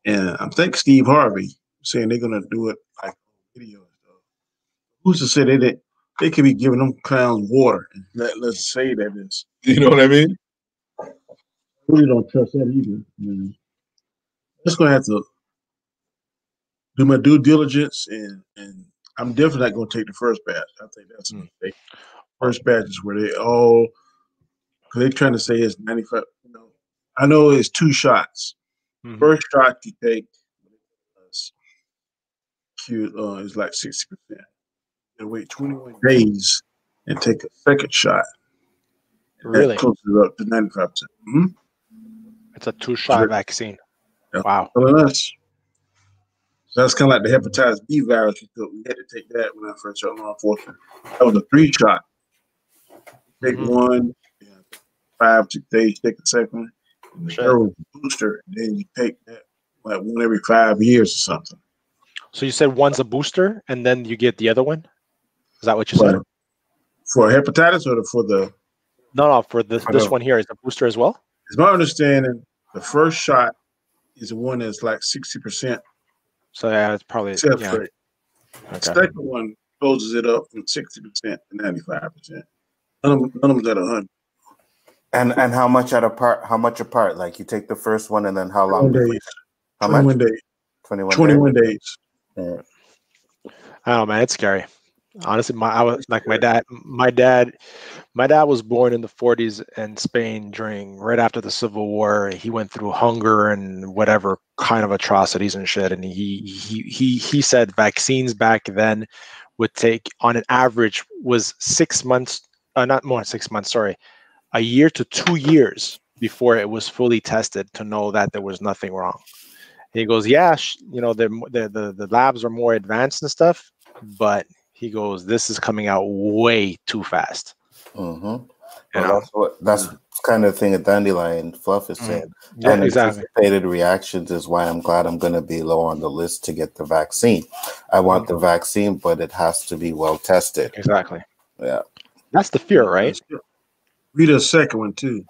and I think Steve Harvey saying they're going to do it like video and stuff. Who's to say they could be giving them clowns water? Let's say that is. You know what I mean? I really don't trust that either. I'm just going to have to do my due diligence, and I'm definitely not going to take the first batch. I think that's a mistake. First batch is where they all, because they're trying to say it's 95. I know it's 2 shots. First shot you take is like 60%. You wait 21 days and take a second shot. Really? That closes it up to 95%. It's a 2-shot vaccine. Wow. So that's kind of like the hepatitis B virus. We had to take that when I first started law enforcement. That was a 3-shot. Take one, 5, 6 days, take the second one. And the third was a booster, and then you take that like one every 5 years or something. So you said one's a booster, and then you get the other one? Is that what you said? For hepatitis or for the? No, for this one here is a booster as well? It's my understanding the first shot is the one that's like 60%. So yeah, it's probably The second one closes it up from 60% to 95%. None of them's at 100. And how much apart? How much apart? Like you take the first one, and then how long? 21 days. How 21 much? days. 21 days. I don't know, man. It's scary. Honestly, my dad was born in the 40s in Spain right after the Civil War. He went through hunger and whatever kind of atrocities and shit. And he said vaccines back then would take, on an average, was 6 months, not more than 6 months, sorry, a year to 2 years before it was fully tested to know that there was nothing wrong. He goes, yeah, the labs are more advanced and stuff, but he goes, this is coming out way too fast. Mm-hmm. Well, that's kind of thing that Dandelion Fluff is saying. Yeah, exactly. Anticipated reactions is why I'm glad I'm going to be low on the list to get the vaccine. I want the vaccine, but it has to be well tested. Exactly. Yeah. That's the fear, right? Read a second one too.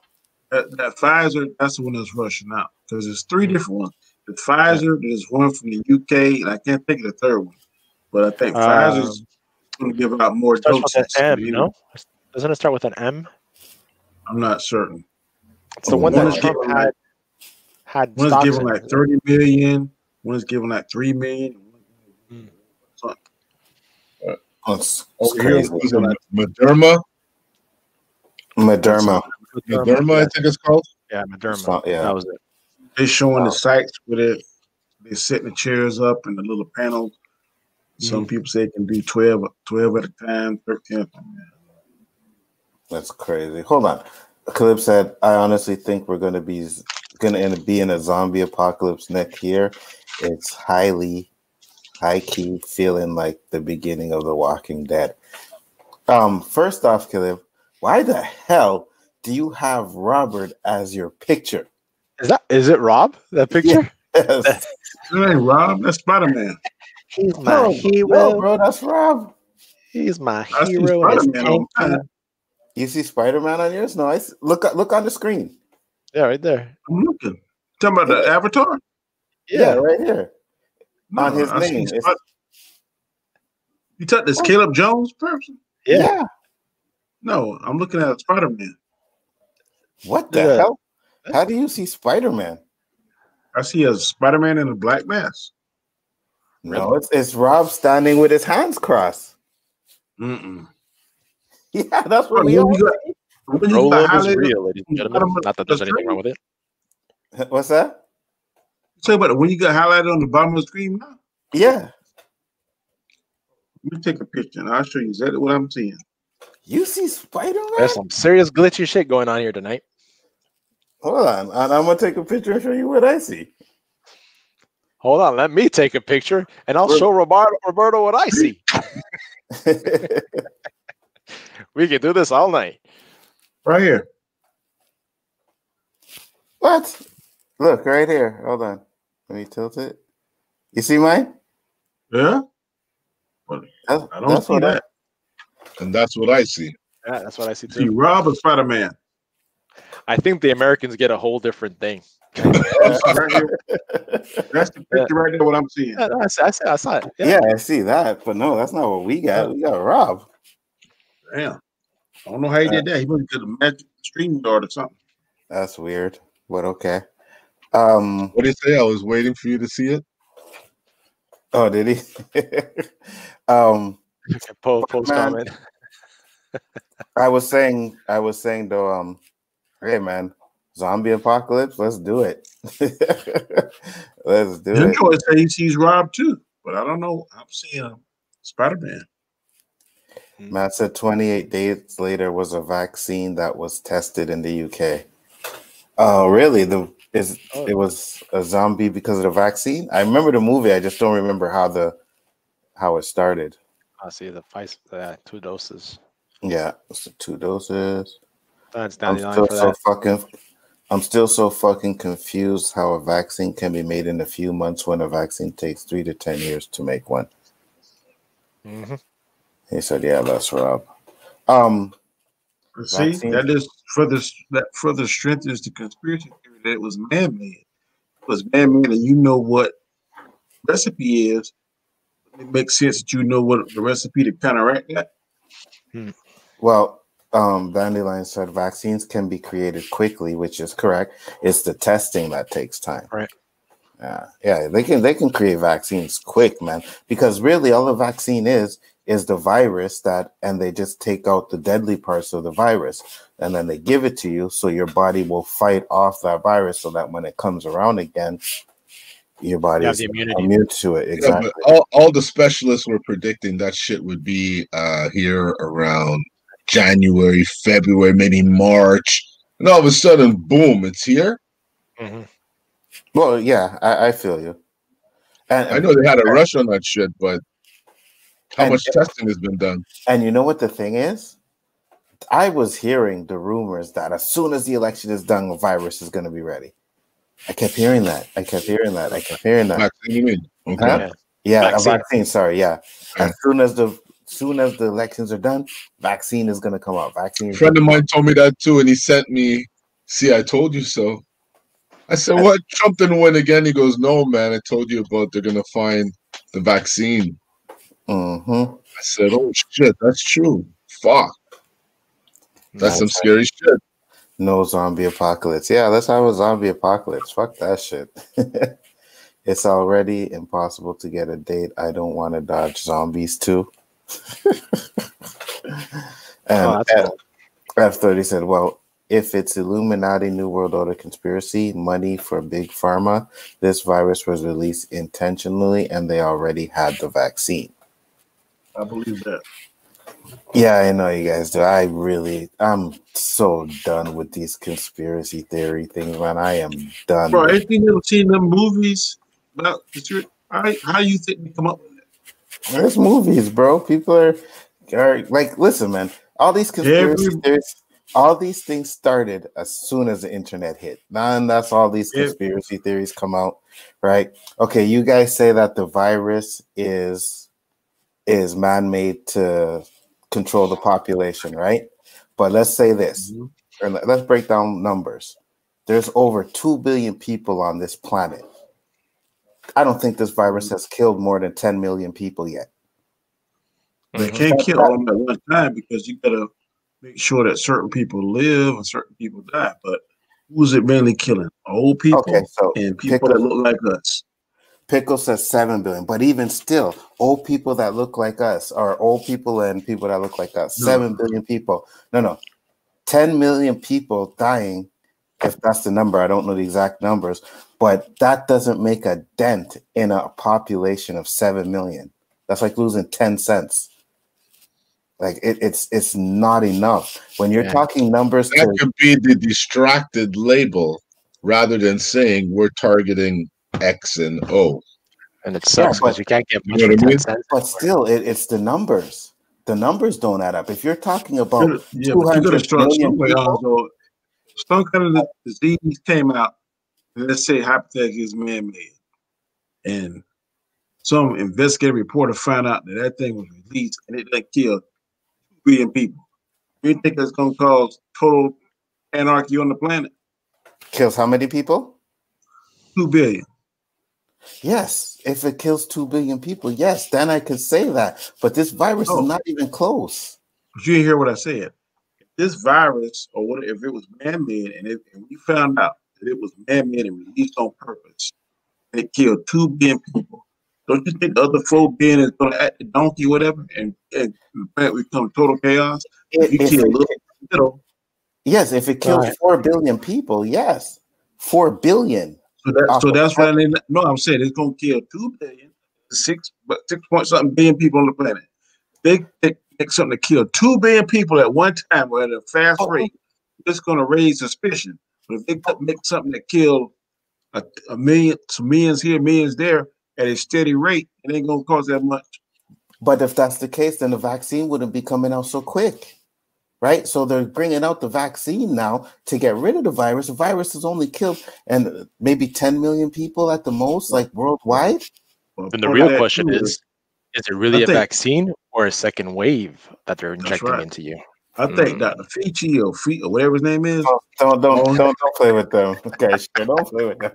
That Pfizer, that's the one that's rushing out because there's three different ones. The Pfizer, there's one from the UK, and I can't think of the third one, but I think Pfizer's going to give out more doses. Starts with an M, no? Doesn't it start with an M? I'm not certain. It's the one that Trump had. One is giving like 30 million. One is giving like 3 million. That's crazy. Moderna, I think it's called. Yeah, Moderna. Yeah, that was it. They're showing the sites with it. They're setting the chairs up in the little panel. Some people say it can do 12 at a time, 13 at a time. That's crazy. Hold on. Caleb said, I honestly think we're going to be in a zombie apocalypse next year. It's high key feeling like the beginning of The Walking Dead. First off, Caleb, why the hell do you have Robert as your picture? Is it Rob, that picture? Yes. That ain't Rob, that's Spider-Man. He's my hero. No, bro, that's Rob. He's my I hero. See Spider-Man you see Spider-Man on yours? No, look on the screen. Yeah, right there. I'm looking. Talking about the Avatar? Yeah, right here. No, on his name. You took this Caleb Jones person? Yeah. No, I'm looking at Spider-Man. What the hell? How do you see Spider-Man? I see a Spider-Man in a black mask. No, it's Rob standing with his hands crossed. Mm-mm. Yeah, that's what we all see. Rolo is real, ladies and gentlemen. Not that there's anything wrong with it. What's that? Say about it when you got highlighted on the bottom of the screen now? Yeah. Let me take a picture and I'll show you exactly what I'm seeing. You see Spider-Man? There's some serious glitchy shit going on here tonight. Hold on. I'm going to take a picture and show you what I see. Hold on. Let me take a picture and I'll show Roberto what I see. We can do this all night. Right here. What? Look, right here. Hold on. Let me tilt it. You see mine? Yeah. I don't see that. And that's what I see. Yeah, that's what I see too. See Rob or Spider-Man? I think the Americans get a whole different thing. Right here. That's the picture right there, what I'm seeing. Yeah, I saw it. Yeah, I see that. But no, that's not what we got. We got Rob. Damn. I don't know how he did that. He must have a magic stream guard or something. That's weird, but okay. What did he say? I was waiting for you to see it. Oh, did he? Post comment. I was saying though, hey man, zombie apocalypse, let's do it. Let's do it. Joy said he sees Rob too, but I don't know. I'm seeing Spider-Man. Matt said 28 days later was a vaccine that was tested in the UK. Oh, really? It was a zombie because of the vaccine? I remember the movie. I just don't remember how it started. I see the 2 doses. Yeah, it's the 2 doses. That's I'm still so fucking confused how a vaccine can be made in a few months when a vaccine takes 3 to 10 years to make one. Mm-hmm. He said, "Yeah, that's Rob." See, that is further strengthens the conspiracy theory that it was man-made. It was man-made, and you know what recipe is. It makes sense that you know what the recipe to counteract that. Well, Dandelion said vaccines can be created quickly, which is correct. It's the testing that takes time. Right. Yeah, they can create vaccines quick, man. Because really, all the vaccine is the virus and they just take out the deadly parts of the virus, and then they give it to you, so your body will fight off that virus, so that when it comes around again, your body is immune to it. Exactly. Yeah, but all the specialists were predicting that shit would be here around January, February, maybe March, and all of a sudden, boom, it's here. Mm-hmm. Well, yeah, I feel you. And I know they had a rush on that shit, but how much testing has been done? And you know what the thing is? I was hearing the rumors that as soon as the election is done, the virus is going to be ready. I kept hearing that. Vaccine, you mean? Okay. Huh? Yeah, a vaccine. Sorry, yeah. Okay. As soon as the elections are done, vaccine is going to come out. Vaccine. A friend of mine told me that too, and he sent me. See, I told you so. I said, "What? Trump didn't win again?" He goes, "No, man. I told you about. They're going to find the vaccine." Mm-hmm. I said, "Oh shit, that's true. Fuck, that's some scary shit." No zombie apocalypse. Yeah, let's have a zombie apocalypse. Fuck that shit. It's already impossible to get a date. I don't want to dodge zombies too. And F30 said, well, if it's Illuminati New World Order conspiracy, money for big pharma, this virus was released intentionally and they already had the vaccine. I believe that. Yeah, I know you guys do. I'm so done with these conspiracy theory things, man. I am done. Bro, anything you ever seen them movies about conspiracy? How you think they come up with it? There's movies, bro. People are like, listen, man. All these conspiracy theories, all these things started as soon as the internet hit. And that's all these conspiracy theories come out, right? Okay, you guys say that the virus is man-made to control the population, right? But let's say this, or let's break down numbers. There's over 2 billion people on this planet. I don't think this virus has killed more than 10 million people yet. They can't kill all of them at one time because you gotta make sure that certain people live and certain people die. But who's it mainly killing? Old people and people that look like us. Pickle says 7 billion, but even still, old people that look like us, or old people and people that look like us, 7 billion people. No, 10 million people dying, if that's the number. I don't know the exact numbers, but that doesn't make a dent in a population of 7 million. That's like losing 10 cents. Like it's not enough. When you're talking numbers, that could be the distracted label rather than saying we're targeting X and O. And it sucks because you can't get much for 10 cents. But still, it's the numbers. The numbers don't add up. If you're talking about 200 million people, some kind of disease came out, and let's say hypothetically is man-made, and some investigative reporter found out that thing was released and it like killed 2 billion people. Do you think that's going to cause total anarchy on the planet? Kills how many people? 2 billion. Yes, if it kills 2 billion people, yes, then I could say that. But this virus is not even close. But you didn't hear what I said. If this virus, or what if it was man-made, and we found out that it was man-made and released on purpose, and it killed 2 billion people, don't you think the other 4 billion is going to act the donkey, whatever, and the planet become total chaos? If you kill little. Yes, if it kills 4 billion people, yes, 4 billion. So that's what I mean. No, I'm saying it's going to kill 2 billion, 6 point something billion people on the planet. They make something to kill 2 billion people at one time or at a fast rate. It's going to raise suspicion. But if they make something that kill a million, some millions here, millions there at a steady rate, it ain't going to cause that much. But if that's the case, then the vaccine wouldn't be coming out so quick. Right, so they're bringing out the vaccine now to get rid of the virus. The virus has only killed and maybe 10 million people at the most, like worldwide. Then the real question is it really a vaccine or a second wave that they're injecting into you? I think Dr. Fauci or whatever his name is. Don't play with them. Okay, sure, don't play with them.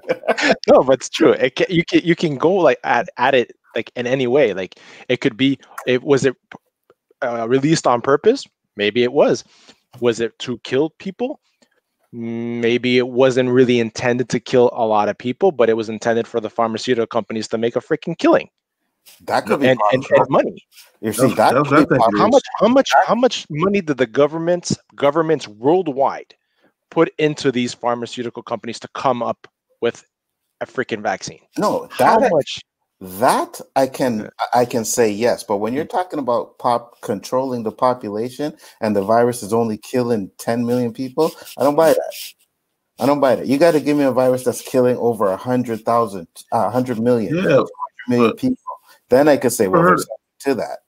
No, but it's true. You can go like at it like in any way. Like it could be. Was it released on purpose? Maybe it was. Was it to kill people? Maybe it wasn't really intended to kill a lot of people, but it was intended for the pharmaceutical companies to make a freaking killing. That could be and money. You see, how much money did the governments worldwide put into these pharmaceutical companies to come up with a freaking vaccine? No, that I can say yes, but when you're talking about controlling the population and the virus is only killing 10 million people, I don't buy that. I don't buy that. You got to give me a virus that's killing over 100,000, 100 million, Yeah, 100 million people. Then I could say, well, there's something to that.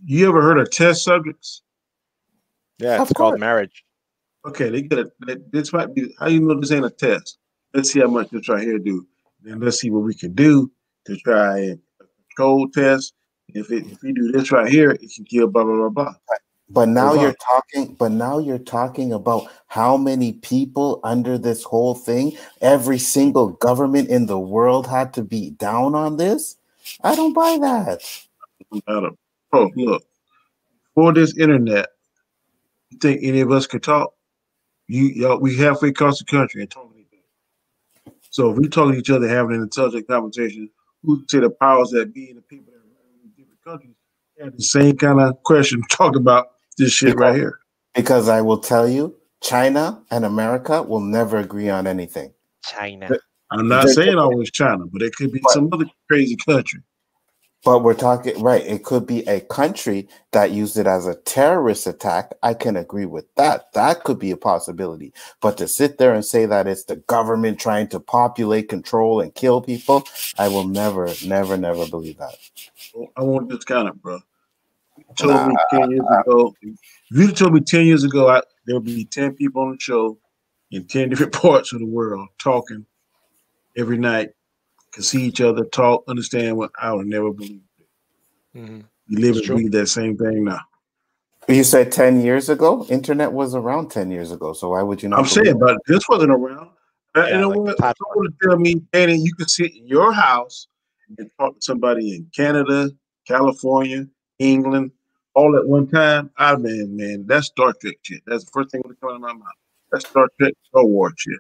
You ever heard of test subjects? Yeah, it's called marriage. Okay, they get it. This might be how you know this ain't a test. Let's see how much this right here do. Then let's see what we can do to try a control test. If we do this right here, it can kill blah blah blah blah. But now you're talking. But now you're talking about how many people under this whole thing. Every single government in the world had to be down on this. I don't buy that. Oh, look, for this internet, you think any of us could talk? We halfway across the country and talking to each other. So if we talk to each other, having an intelligent conversation, who say the powers that be and the people that are in different countries have the same kind of question talk about this shit right here? Because I will tell you, China and America will never agree on anything. China. I'm not saying always China, but it could be some other crazy country. But we're talking, right, it could be a country that used it as a terrorist attack. I can agree with that. That could be a possibility. But to sit there and say that it's the government trying to populate, control, and kill people, I will never believe that. I won't discount it, bro. You told me 10 years ago, if you told me 10 years ago there would be 10 people on the show in 10 different parts of the world talking every night, can see each other, talk, understand what I would never believe it. Mm-hmm. You live and breathe that same thing now. You said 10 years ago? Internet was around 10 years ago, so why would you not? I'm saying, but this wasn't around. Yeah, you know what? Someone tell me, Danny, you can sit in your house and talk to somebody in Canada, California, England, all at one time. Man, that's Star Trek shit. That's the first thing that comes out of my mouth. That's Star Trek, Star Wars shit.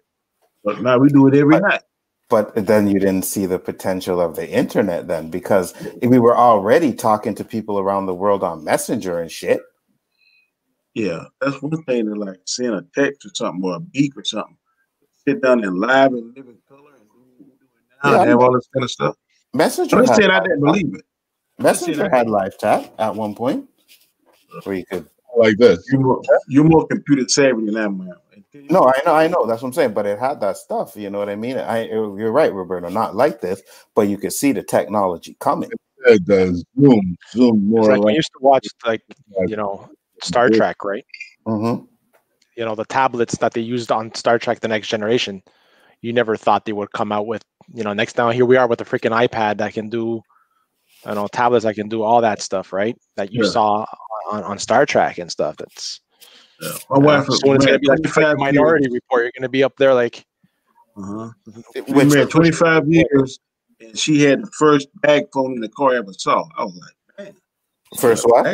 But now we do it every night. But then you didn't see the potential of the internet then, because we were already talking to people around the world on Messenger and shit. Yeah, that's one thing to like send a text or something or a beep or something. Sit down and live and live in color and do it now and have all this kind of stuff. Messenger I didn't believe it. Messenger had live chat at one point where you could like this. You're more computer savvy than that, man. No, I know. That's what I'm saying. But it had that stuff. You know what I mean? You're right, Roberto. Not like this, but you could see the technology coming. It does zoom more. It's like we used to watch, like, you know, Star Trek, right? Mm-hmm. You know, the tablets that they used on Star Trek: The Next Generation. You never thought they would come out with, you know, next now here we are with the freaking iPad that can do, I don't know, tablets that can do all that stuff, right? That you saw on Star Trek and stuff. That's my wife. So it's gonna be like the Minority Report. You're gonna be up there like. We married 25 years, and she had the first bag phone in the car I ever saw. I was like, man. First what?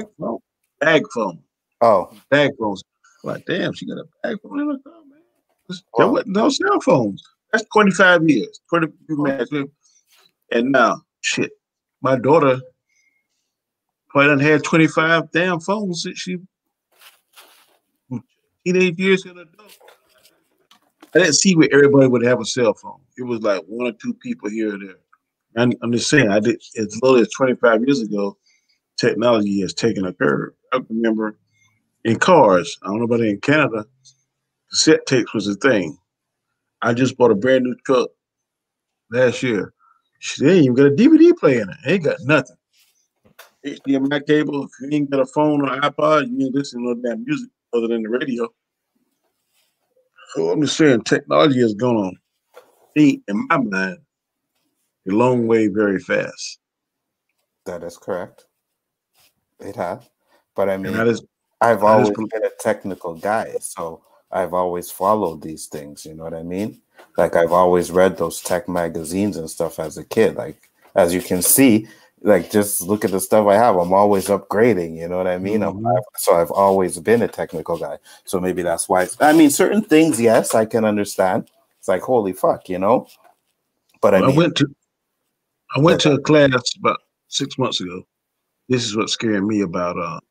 Bag phone. Oh, bag phones. I'm like, damn, she got a bag phone in her car, man. There wasn't no cell phones. That's 25 years. 20 and now, shit, my daughter probably done had 25 damn phones since she teenage years and adult. I didn't see where everybody would have a cell phone. It was like one or two people here or there. I'm just saying, as little as 25 years ago, technology has taken a curve. I remember in cars, I don't know about it in Canada, cassette tapes was a thing. I just bought a brand new truck last year. She ain't even got a DVD player in it. Ain't got nothing. HDMI cable. If you ain't got a phone or iPod, you ain't listening to no damn music other than the radio. So I'm just saying, technology has gone on, in my mind, a long way very fast. That is correct. It has. But I mean, I've always been a technical guy, so I've always followed these things. You know what I mean? Like I've always read those tech magazines and stuff as a kid. Like as you can see, like just look at the stuff I have. I'm always upgrading. You know what I mean? Mm-hmm. So I've always been a technical guy. So maybe that's why. I mean, certain things, yes, I can understand. It's like holy fuck, you know. But I mean, I went to a class about 6 months ago. This is what's scaring me about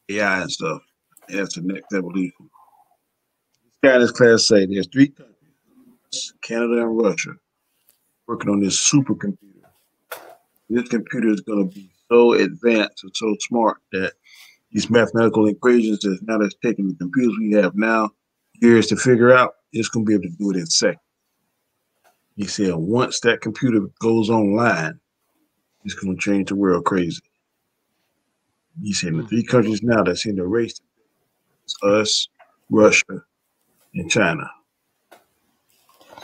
AI and stuff. That's the next evolution. This guy in this class say there's 3 countries, Canada and Russia, working on this supercomputer. This computer is going to be so advanced and so smart that these mathematical equations that now that's taking the computers we have now years to figure out, it's going to be able to do it in seconds. He said once that computer goes online, it's going to change the world crazy. He said the 3 countries now that's in the race, it's us, Russia, and China.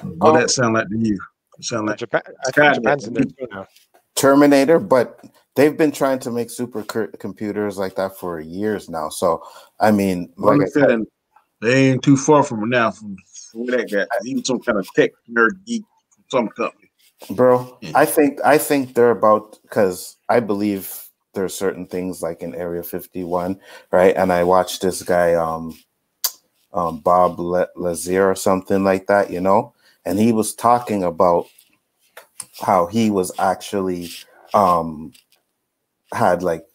So what that sound like to you? It sound like Japan. I think Japan's in there too now. Terminator, but they've been trying to make supercomputers like that for years now. So I mean, like I said, they ain't too far from now from that guy. He was some kind of tech nerd geek from some company. Bro, I think they're about, because I believe there are certain things like in Area 51, right? And I watched this guy, Bob Lazar or something like that, you know, and he was talking about how he was actually had, like,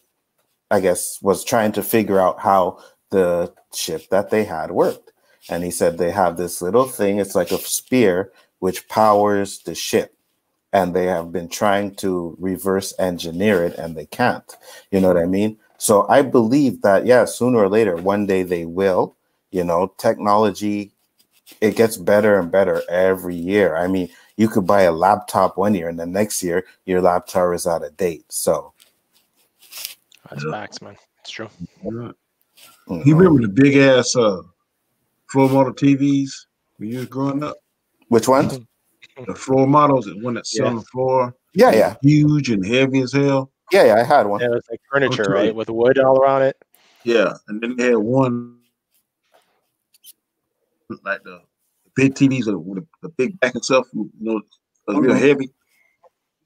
I guess was trying to figure out how the ship that they had worked. And he said they have this little thing, it's like a spear which powers the ship. And they have been trying to reverse engineer it, and they can't. You know what I mean? So I believe that, yeah, sooner or later, one day they will. You know, technology, it gets better and better every year. I mean, you could buy a laptop one year, and the next year, your laptop is out of date. So that's facts, man. It's true. You remember the big ass floor model TVs when you was growing up? Which ones? The floor models, the one that's on the floor. Yeah. Huge and heavy as hell. Yeah, I had one. Yeah, it was like furniture, right? With wood all around it. Yeah. And then they had one like the big TVs with the big back and stuff, you know, real heavy.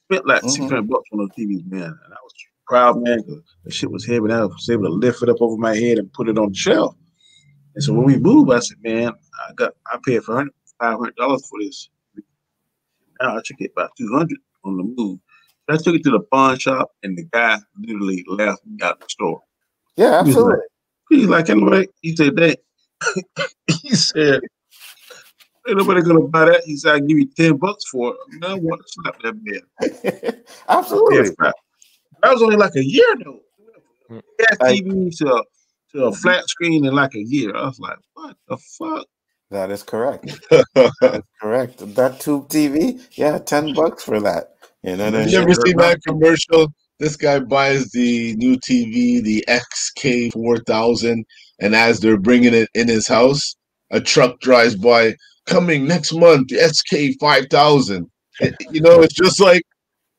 Spent like $600 on those TVs, man. And I was proud, man, because the shit was heavy. And I was able to lift it up over my head and put it on the shelf. And so when we moved, I said, man, I paid for $500 for this. Now I took it about $200 on the move. I took it to the pawn shop, and the guy literally laughed me out the store. Yeah, absolutely. He's like, anyway, he said that. He said, ain't nobody gonna buy that. He said, I'll give you $10 for it. I want to slap that man. Absolutely. That was only like a year though. Gas TV to a flat screen in like a year. I was like, what the fuck? That is correct. That is correct. That tube TV, yeah, $10 for that. You know what I mean? You ever seen that commercial? This guy buys the new TV, the XK4000, and as they're bringing it in his house, a truck drives by. Coming next month, the SK5000. You know, it's just like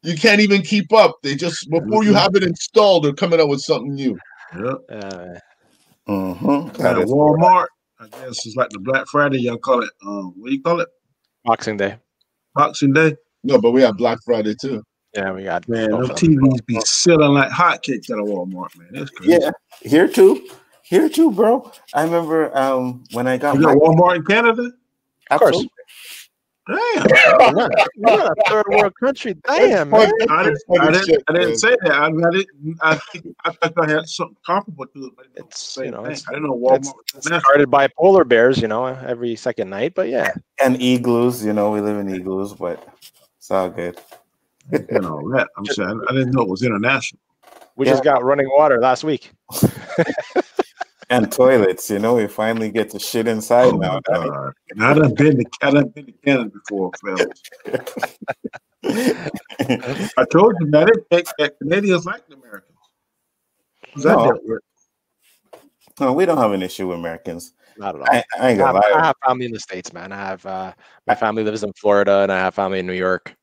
you can't even keep up. They just before you have it installed, they're coming out with something new. Yep. Walmart, I guess it's like the Black Friday. Y'all call it what do you call it? Boxing Day. Boxing Day. No, but we have Black Friday too. Yeah, we got. Man, those TVs be selling like hotcakes at a Walmart, man. That's crazy. Yeah, here too, bro. I remember when I got Walmart in Canada. Of course. Damn. We're not a third world country. Damn, man. I didn't say that. I thought I had something comparable to it. But it's, I didn't know Walmart was guarded by polar bears, you know, every second night. But yeah. And igloos, you know, we live in igloos, but it's all good. And all that. I'm saying I didn't know it was international. We just got running water last week. And toilets, you know, we finally get to shit inside now. I done been to Canada before, fellas. I told you that it takes that Canadians like the Americans. No, we don't have an issue with Americans. Not at all. I ain't gonna lie. I have family in the States, man. I have my family lives in Florida, and I have family in New York.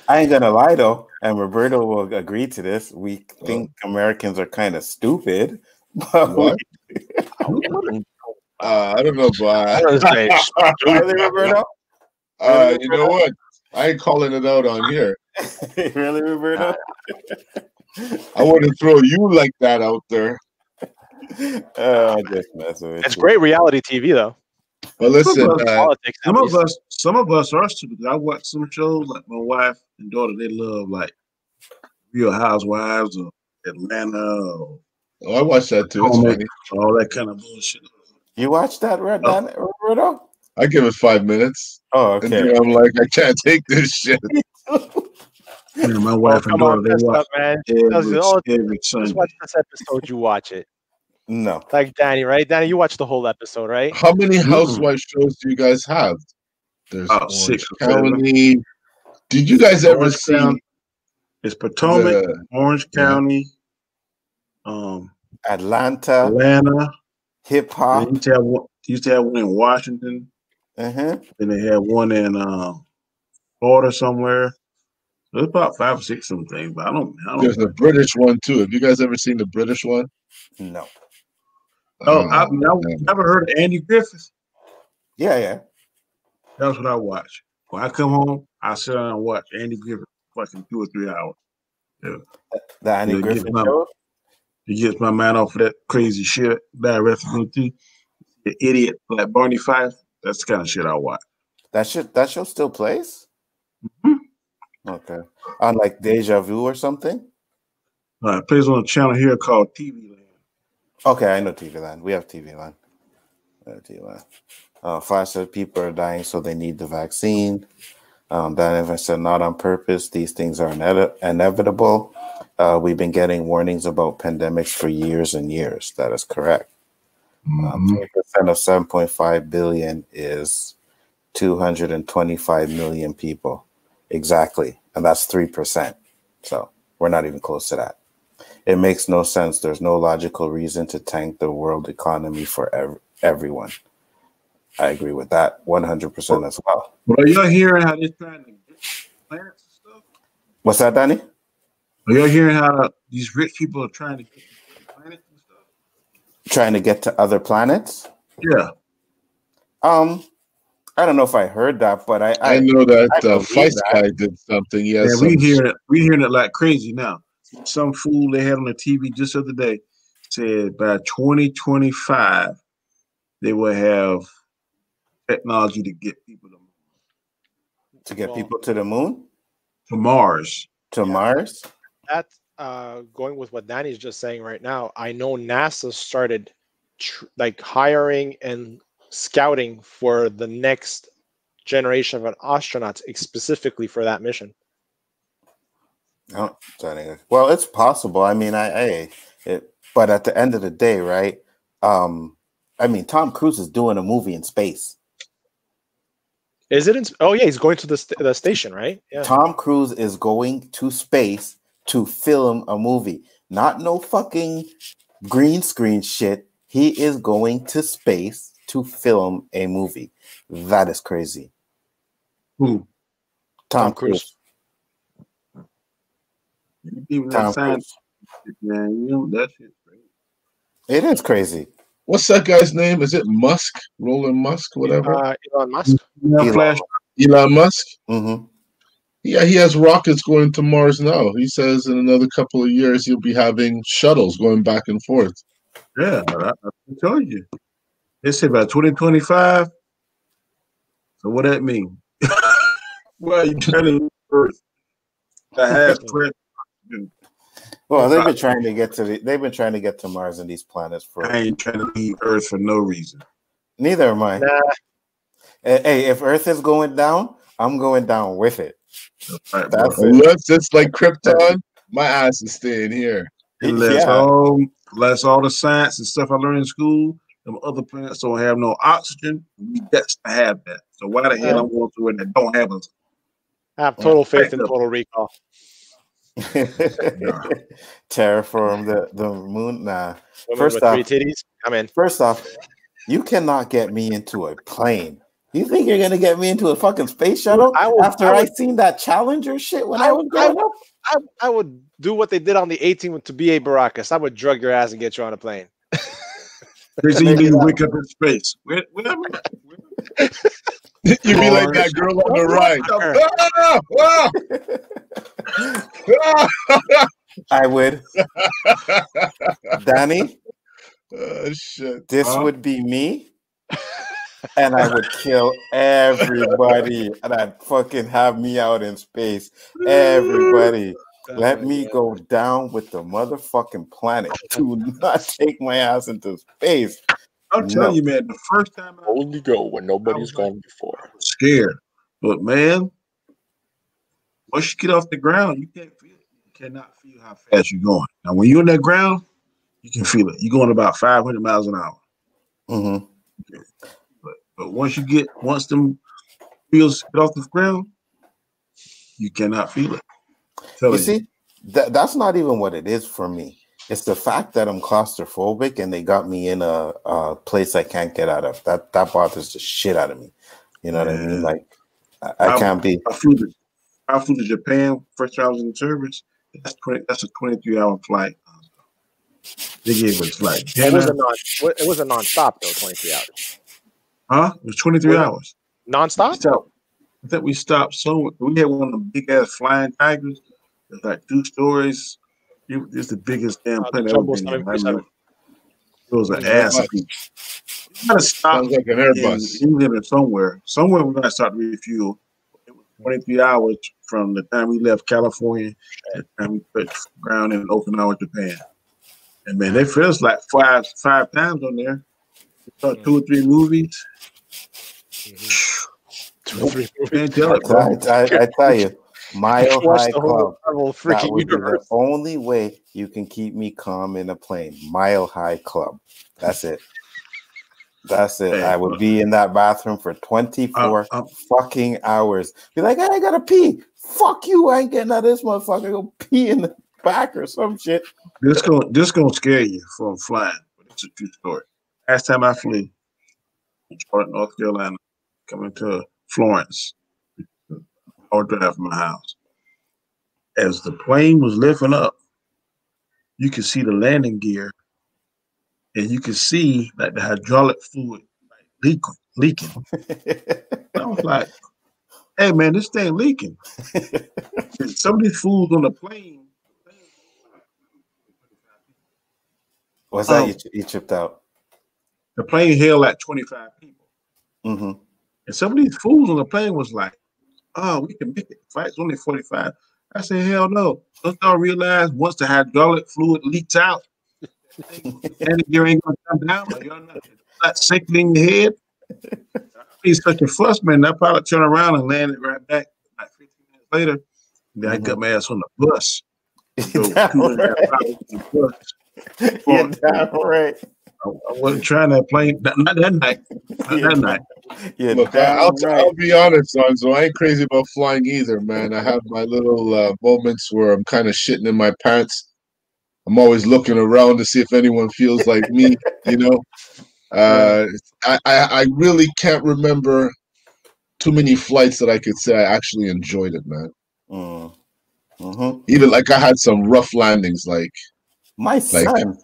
I ain't gonna lie though, and Roberto will agree to this. We think Americans are kind of stupid. But I don't know, but really, Roberto? You know what? I ain't calling it out on here. Really, Roberto? I wouldn't throw you like that out there. Just messing with it's great reality TV though. Well, listen, some of us are stupid. I watch some shows like my wife and daughter. They love like Real Housewives of Atlanta. Oh, I watch that too. It's funny. All that kind of bullshit. You watch that, Roberto? I give it 5 minutes. Oh, okay. And then I'm like, I can't take this shit. My wife and daughter, they watch man. every Just watch this episode. You watch it. No. Like Danny, right? Danny, you watched the whole episode, right? How many housewife shows do you guys have? There's Orange 6 County. Did you guys ever see? It's Potomac, Orange County, Atlanta, hip hop. Used to have one in Washington. Then they had one in Florida somewhere. So it's about 5 or 6 of them things, but I don't. There's the British one too. Have you guys ever seen the British one? No. I've never heard of Andy Griffith. Yeah. That's what I watch. When I come home, I sit down and watch Andy Griffith fucking 2 or 3 hours. Yeah. The Andy Griffith show? It gets my mind off of that crazy shit. Bad reference to the idiot like Barney Fife. That's the kind of shit I watch. That show still plays? Mm-hmm. Okay. On like Deja Vu or something? It plays on a channel here called TV Land. Okay, I know TV Land. We have TV Land. 5 said people are dying, so they need the vaccine. That if I said not on purpose, these things are inevitable. We've been getting warnings about pandemics for years and years. That is correct. 3% of 7.5 billion is 225 million people. Exactly. And that's 3%. So we're not even close to that. It makes no sense. There's no logical reason to tank the world economy for everyone. I agree with that 100% as well. But are y'all hearing how they're trying to get planets and stuff? What's that, Danny? Are y'all hearing how these rich people are trying to get to planets and stuff? Trying to get to other planets? Yeah. I don't know if I heard that, but I know that Feist guy did something. Yeah, we hearing it like crazy now. Some fool they had on the TV just the other day said by 2025 they will have technology to get people people to the moon, to Mars, Mars. That's going with what Danny's just saying right now. I know NASA started hiring and scouting for the next generation of astronauts specifically for that mission. Oh, well, it's possible. I mean, but at the end of the day, right? I mean, Tom Cruise is doing a movie in space. Is it? Oh, yeah, he's going to the station, right? Yeah. Tom Cruise is going to space to film a movie, not no fucking green screen shit. He is going to space to film a movie. That is crazy. Who? Tom Cruise. Tom Cruise. Man, that shit's crazy. It is crazy. What's that guy's name? Is it Musk? Roland Musk, whatever? Elon Musk. Elon Musk? Mm-hmm. Yeah, he has rockets going to Mars now. He says in another couple of years he'll be having shuttles going back and forth. Yeah, I told you. They said by 2025. So what that mean? Well, you trying to leave Earth? Well, they've been trying to get to Mars and these planets for. I ain't trying to leave Earth for no reason. Neither am I. Nah. Hey, if Earth is going down, I'm going down with it. Right, unless it's like Krypton, my ass is staying here. Unless all the science and stuff I learned in school, them other planets don't have no oxygen, we got to have that. So why the hell I'm going to it that don't have us? I have total faith in Total Recall. Terraform the moon. Nah. First off, 3 titties. I'm in. First off, you cannot get me into a plane. You think you're gonna get me into a fucking space shuttle after I seen that Challenger shit when I was growing up? I would do what they did on the 18 to B.A. Baracus. I would drug your ass and get you on a plane. They say you need to wake up in space. Where you be like that girl on the right. I would. Danny, shit. This would be me. And I would kill everybody. And I'd fucking have me out in space. Everybody. Let me go down with the motherfucking planet. Do not take my ass into space. I'm telling you, man, the first time I only go when nobody's gone before. I was scared. But man, once you get off the ground, you cannot feel how fast you're going. Now when you're in that ground, you can feel it. You're going about 500 miles an hour. Mm-hmm. Okay. But once them wheels get off the ground, you cannot feel it. You see, that's not even what it is for me. It's the fact that I'm claustrophobic and they got me in a place I can't get out of. That bothers the shit out of me. You know what I mean? Like I can't be. I flew to Japan first time I was in service. That's a 23-hour flight. They gave us like dinner. It was a non-stop though, 23 hours. Huh? It was 23 hours. Non-stop? I think we stopped somewhere. We had one of the big ass flying tigers. It's like 2 stories. It's the biggest damn plane I've ever been in. I remember. It was an ass beat. You gotta stop. Sounds like an Airbus. In somewhere. Somewhere we're gonna start to refuel. It was 23 hours from the time we left California to the time we touched ground in Okinawa, Japan. And man, they feels like five times on there. We saw 2 or 3 movies. 2 or 3 movies. Can't tell it, bro. I tell you, Mile High Club. That would be universe. the only way you can keep me calm in a plane. Mile High Club. That's it. That's it. Hey, I would be in that bathroom for 24 fucking hours. Be like, hey, I gotta pee. Fuck you! I ain't getting out of this motherfucker. Go pee in the back or some shit. This gonna scare you from flying. But it's a true story. Last time I flew in Charlotte, North Carolina, coming to Florence, or drive from my house. As the plane was lifting up, you could see the landing gear, and you could see like the hydraulic fluid leaking. I was like, "Hey man, this thing leaking." Some of these fools on the plane. What's that? You tripped out. The plane held like 25 people, and some of these fools on the plane was like, "Oh, we can make it. The flight's only 45." I said, "Hell no! Don't y'all realize once the hydraulic fluid leaks out, and gear ain't gonna come down, or y'all not sinking in your head?" He's such a fuss, man. That pilot turned around and landed right back. Like 15 minutes later, then I got my ass on the bus. You're damn right. I wasn't trying to plane. Not that night. Not that night. Look, I'll be honest, son. So I ain't crazy about flying either, man. I have my little moments where I'm kind of shitting in my pants. I'm always looking around to see if anyone feels like me, you know. I really can't remember too many flights that I could say I actually enjoyed it, man. Even like I had some rough landings, like my son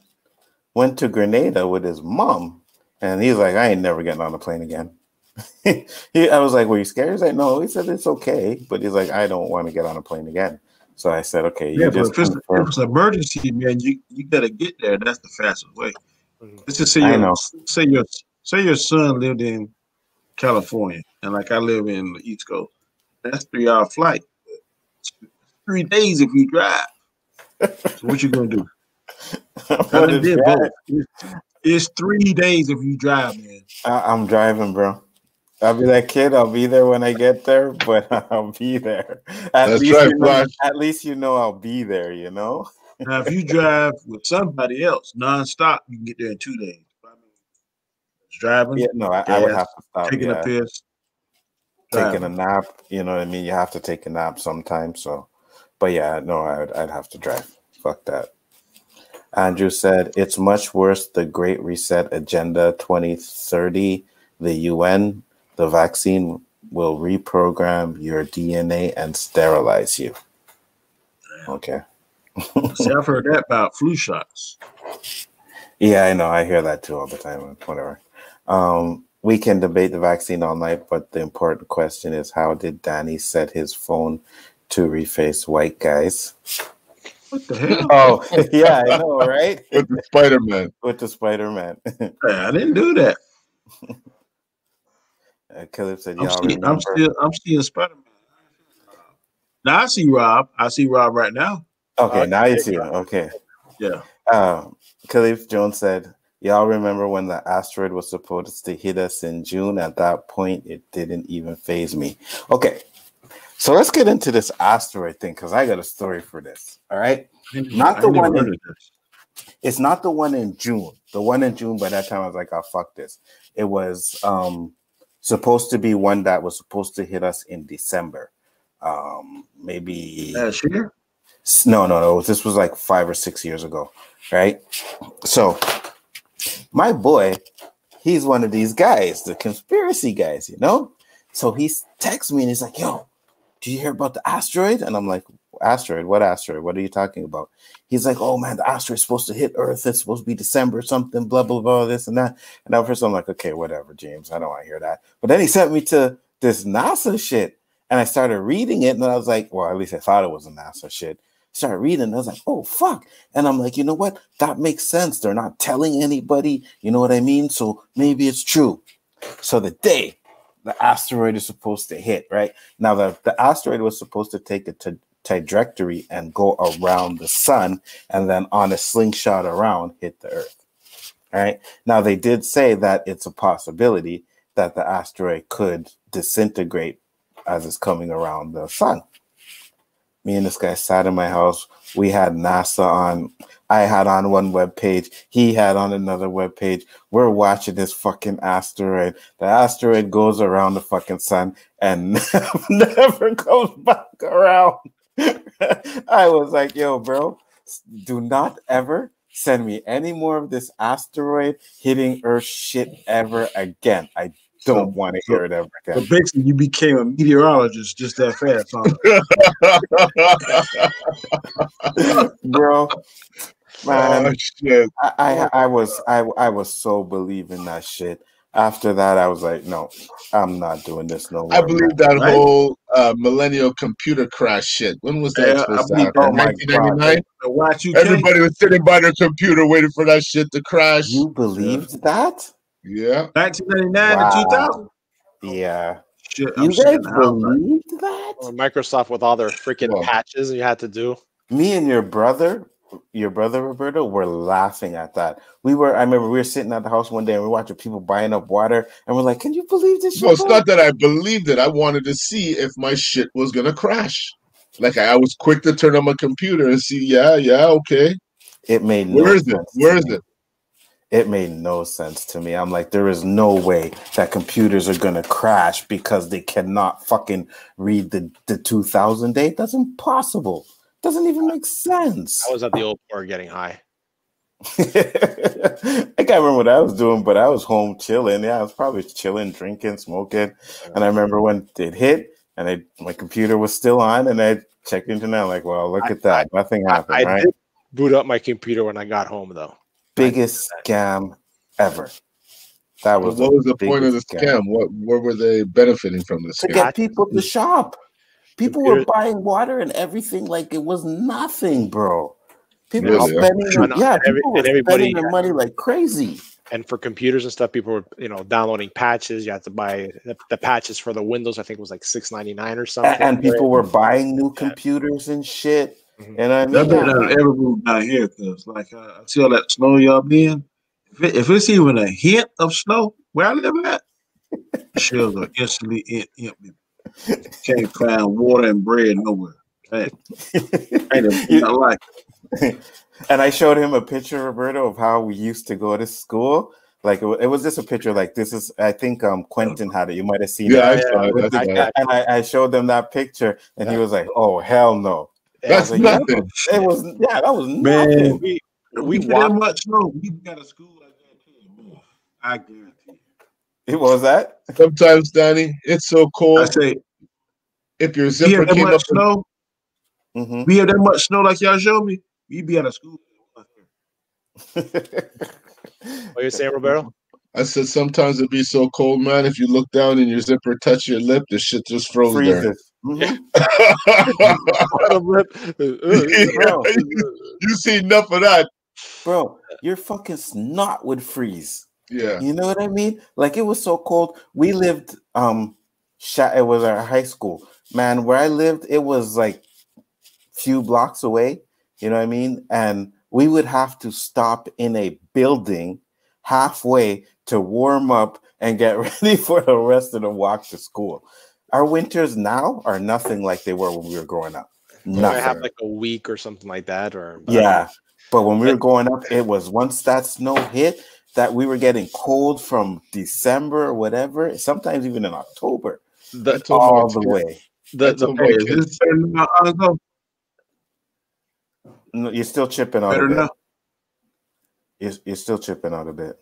went to Grenada with his mom, and he's like, I ain't never getting on a plane again. I was like, were you scared? He's like, no. He said it's okay, but he's like, I don't want to get on a plane again. So I said, okay. Yeah, but if it's an emergency, man, you gotta get there. That's the fastest way. Let's just say your son lived in California, and like I live in the East Coast. That's 3-hour flight. 3 days if you drive. So what you gonna do? It's 3 days if you drive, man. I'm driving, bro. I'll be that kid. I'll be there when I get there, but I'll be there. At least you know I'll be there, you know? Now, if you drive with somebody else nonstop, you can get there in 2 days. Driving. Yeah, no, I would have to stop. Taking a piss. Taking a nap. You know what I mean? You have to take a nap sometimes. So, but yeah, no, I'd have to drive. Fuck that. Andrew said, it's much worse. The Great Reset Agenda 2030, the UN, the vaccine will reprogram your DNA and sterilize you. Okay. See, I've heard that about flu shots. Yeah, I know. I hear that too all the time. Whatever. We can debate the vaccine all night, but the important question is, how did Danny set his phone to reface white guys? What the hell? Oh, yeah, I know, right? With the Spider-Man. With the Spider-Man. I didn't do that. Caleb said, I'm seeing Spider-Man. Now I see Rob. I see Rob right now. Okay, now you see him. Okay. Yeah. Caleb Jones said, y'all remember when the asteroid was supposed to hit us in June? At that point, it didn't even faze me. Okay. So let's get into this asteroid thing, because I got a story for this. All right. Not the one It's not the one in June. The one in June, by that time, I was like, oh, fuck this. It was supposed to be one that was supposed to hit us in December. Maybe last year? No. This was like 5 or 6 years ago, right? So my boy, he's one of these guys, the conspiracy guys, you know? So he texts me and he's like, yo, did you hear about the asteroid? And I'm like, asteroid? What asteroid? What are you talking about? He's like, oh man, the asteroid's supposed to hit Earth. It's supposed to be December something, blah, blah, blah, this and that. And at first I'm like, okay, whatever, James. I don't want to hear that. But then he sent me to this NASA shit. And I started reading it. And I was like, well, at least I thought it was a NASA shit. Started reading. And I was like, oh, fuck. And I'm like, you know what? That makes sense. They're not telling anybody. You know what I mean? So maybe it's true. So the day the asteroid is supposed to hit, right? Now, the asteroid was supposed to take a trajectory and go around the sun and then on a slingshot around hit the Earth, right? Now, they did say that it's a possibility that the asteroid could disintegrate as it's coming around the sun. Me and this guy sat in my house. We had NASA on. I had on one webpage. He had on another webpage. We're watching this fucking asteroid. The asteroid goes around the fucking sun and never comes back around. I was like, yo, bro, do not ever send me any more of this asteroid hitting Earth shit ever again. I don't want to hear it ever again. So basically, you became a meteorologist just that fast, huh? Bro, man, oh, shit. I was so believing that shit. After that, I was like, no, I'm not doing this no more. I believe that whole millennial computer crash shit. When was that supposed to happen? Oh my 1999? Everybody was sitting by their computer waiting for that shit to crash. You believed that? Yeah. 1999 to 2000? Yeah. Shit, you guys believed that? Or Microsoft with all their freaking patches you had to do. Me and your brother Roberto, were laughing at that. I remember we were sitting at the house one day and we were watching people buying up water and we're like, can you believe this shit? No, it's not that I believed it. I wanted to see if my shit was gonna crash. Like I was quick to turn on my computer and see, yeah, okay. It made no sense. Where is it? It made no sense to me. I'm like, there is no way that computers are going to crash because they cannot fucking read the 2000 date. That's impossible. Doesn't even make sense. I was at the old port getting high. I can't remember what I was doing, but I was home chilling. Yeah, I was probably chilling, drinking, smoking. And I remember when it hit and my computer was still on and I checked into it. Like, well, look at that. Nothing happened, I right? did boot up my computer when I got home, though. Biggest scam ever. That was what was the point of the scam? What were they benefiting from this? To get people to shop. People were buying water and everything like it was nothing, bro. People were spending spending their money like crazy. And for computers and stuff, people were downloading patches. You had to buy the patches for the Windows. I think it was like $6.99 or something. And people were buying new computers and shit. Mm-hmm. And I mean, that better ever move down here because, like, I see all that snow y'all being. If it's even a hint of snow where I live at, shelves are instantly empty. Can't find water and bread nowhere. Right? Not like it. And I showed him a picture, Roberto, of how we used to go to school. Like it was just a picture. Like this is, I think Quentin had it. You might have seen it. I saw it. And I showed them that picture, and he was like, "Oh hell no." That's like, nothing. That was nothing. Man, we walked much snow. We got a school like that too. I guarantee you. What was that? Sometimes, Danny, it's so cold. I say, if your zipper came up snow, we have that much snow like y'all showed me. We be out of school. What you saying, Roberto? I said sometimes it'd be so cold, man. If you look down and your zipper touch your lip, the shit just froze there. You see enough of that, bro. Your fucking snot would freeze. Yeah, you know what I mean. Like it was so cold. We lived. It was our high school, man. Where I lived, it was like few blocks away. You know what I mean? And we would have to stop in a building halfway to warm up and get ready for the rest of the walk to school. Our winters now are nothing like they were when we were growing up. Nothing. I have like a week or something like that, or yeah. But when we were going up, it was once that snow hit that we were getting cold from December or whatever, sometimes even in October. All the way. No, you're still chipping out a bit. You're still chipping out a bit.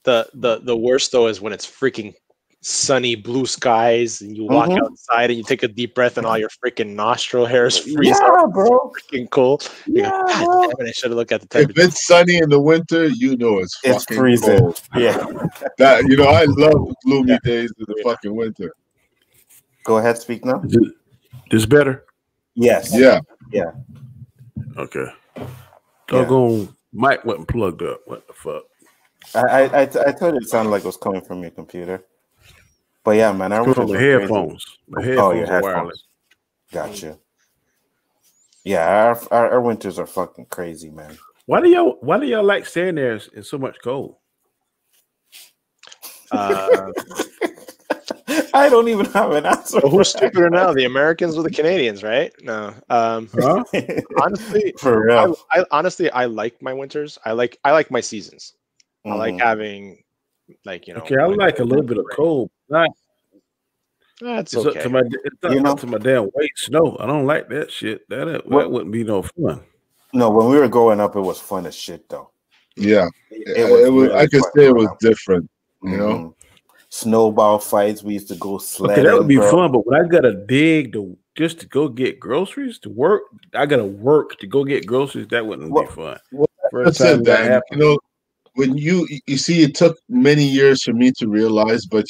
The worst though is when it's freaking sunny blue skies and you walk outside and you take a deep breath and all your freaking nostril hairs freeze out. Bro. Freaking cold. You go, God damn it, I should have looked at the temperature. If it's sunny in the winter, you know it's fucking freezing. Cold. Yeah. That I love gloomy days in the fucking winter. Go ahead, speak now. This better? Yes. Yeah. Yeah. Okay. Doggone mic wasn't plugged up. What the fuck? I told you it sounded like it was coming from your computer. But yeah, man, I from my headphones. My headphones are wireless. Gotcha. Yeah, our winters are fucking crazy, man. Why do y'all like staying there in so much cold? I don't even have an answer. Well, who's stupider now, the Americans or the Canadians, right? No. Honestly, for real. I like my winters. I like my seasons. I like having Okay, I like a little bit of cold. That's okay. To my damn weight snow. I don't like that shit. That wouldn't be no fun. No, when we were growing up, it was fun as shit though. Yeah, it was. Really I could say it was different. You know, snowball fights. We used to go sledding. Okay, that would be fun. But when I gotta dig just to go get groceries to work, I gotta work to go get groceries. That wouldn't be fun. Well, first time that happened. When you see, it took many years for me to realize, but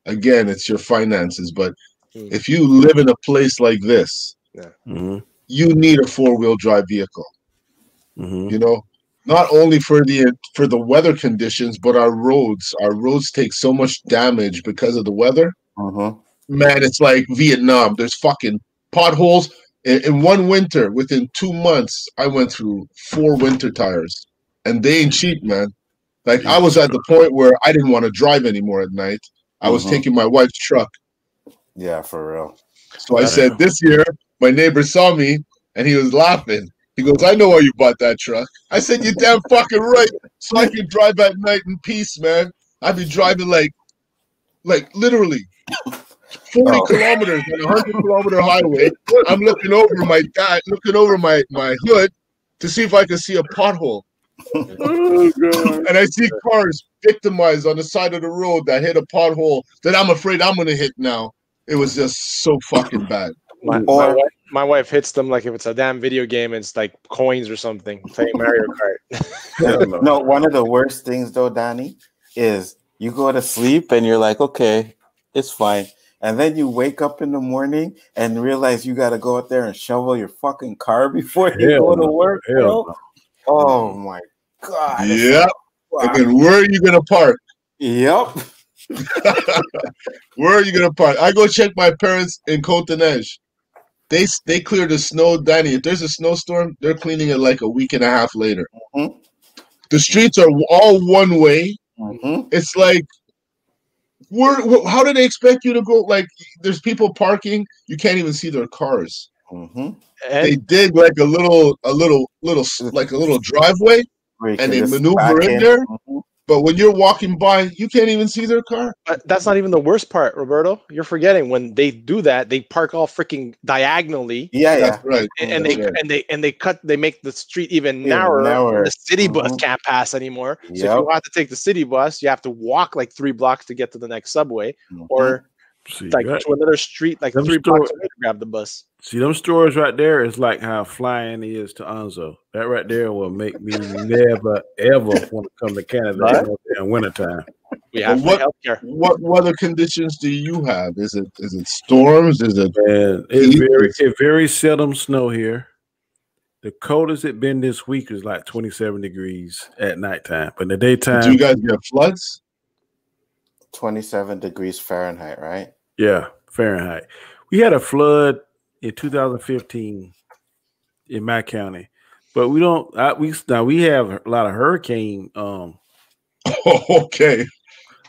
again, it's your finances. But if you live in a place like this, you need a 4-wheel drive vehicle. Not only for the weather conditions, but our roads take so much damage because of the weather. Man, it's like Vietnam. There's fucking potholes. In one winter, within 2 months, I went through 4 winter tires. And they ain't cheap, man. Like, I was at the point where I didn't want to drive anymore at night. I was taking my wife's truck. Yeah, for real. So I said, this year, my neighbor saw me, and he was laughing. He goes, I know why you bought that truck. I said, you're damn fucking right. So I can drive at night in peace, man. I'd be driving like literally 40 kilometers on a 100-kilometer highway. I'm looking over my hood to see if I can see a pothole. Oh, God. And I see cars victimized on the side of the road that hit a pothole that I'm afraid I'm going to hit now. It was just so fucking bad. My wife hits them like if it's a damn video game and it's like coins or something, playing Mario Kart. No, one of the worst things though, Danny, is you go to sleep and you're like, okay, it's fine. And then you wake up in the morning and realize you got to go out there and shovel your fucking car before you go to work, bro. Oh my God. Yep. And then where are you gonna park? Yep. Where are you gonna park? I go check my parents in Cotoneige. They clear the snow, Danny. If there's a snowstorm, they're cleaning it like a week and a half later. The streets are all one way. It's like, how do they expect you to go? Like, there's people parking, you can't even see their cars. They dig like a little driveway, and they maneuver in there. But when you're walking by, you can't even see their car. But that's not even the worst part, Roberto. You're forgetting when they do that, they park all freaking diagonally. Yeah, that's right. And they make the street even narrower. The city bus can't pass anymore. So if you have to take the city bus, you have to walk like 3 blocks to get to the next subway, or to another street like 3 blocks away to grab the bus. See, them stores right there is like how flying is to Anzo. That right there will make me never, ever want to come to Canada in wintertime. We have healthcare. What weather conditions do you have? Is it storms? Is it? It very seldom snow here. The coldest it been this week is like 27 degrees at nighttime. But in the daytime, do you guys get floods? 27 degrees Fahrenheit, right? Yeah, Fahrenheit. We had a flood in 2015 in my county, but we don't. We have a lot of hurricane. Okay.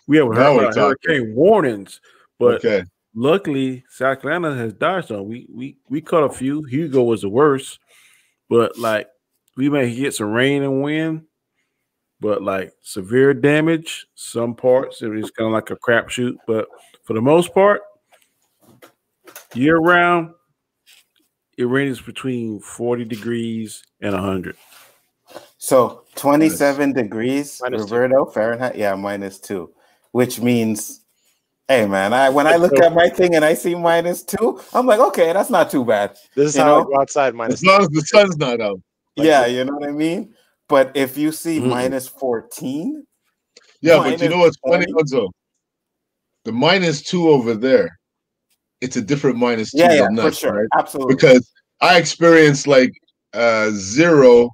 We have a lot of hurricane warnings, but luckily South Carolina has dodged on. We caught a few. Hugo was the worst, but like we may get some rain and wind, but like severe damage, some parts it's kind of like a crapshoot. But for the most part, year round, it ranges between 40 degrees and 100. So 27 degrees, Roberto, Fahrenheit. Yeah, -2, which means, hey man, when I look at my thing and I see -2, I'm like, okay, that's not too bad. This is how I go outside -2. As long as the sun's not out. Like, yeah, you know what I mean? But if you see -14, yeah, but you know what's funny, Gonzo? The -2 over there, it's a different -2 than for us, sure. right? Absolutely. Because I experienced like 0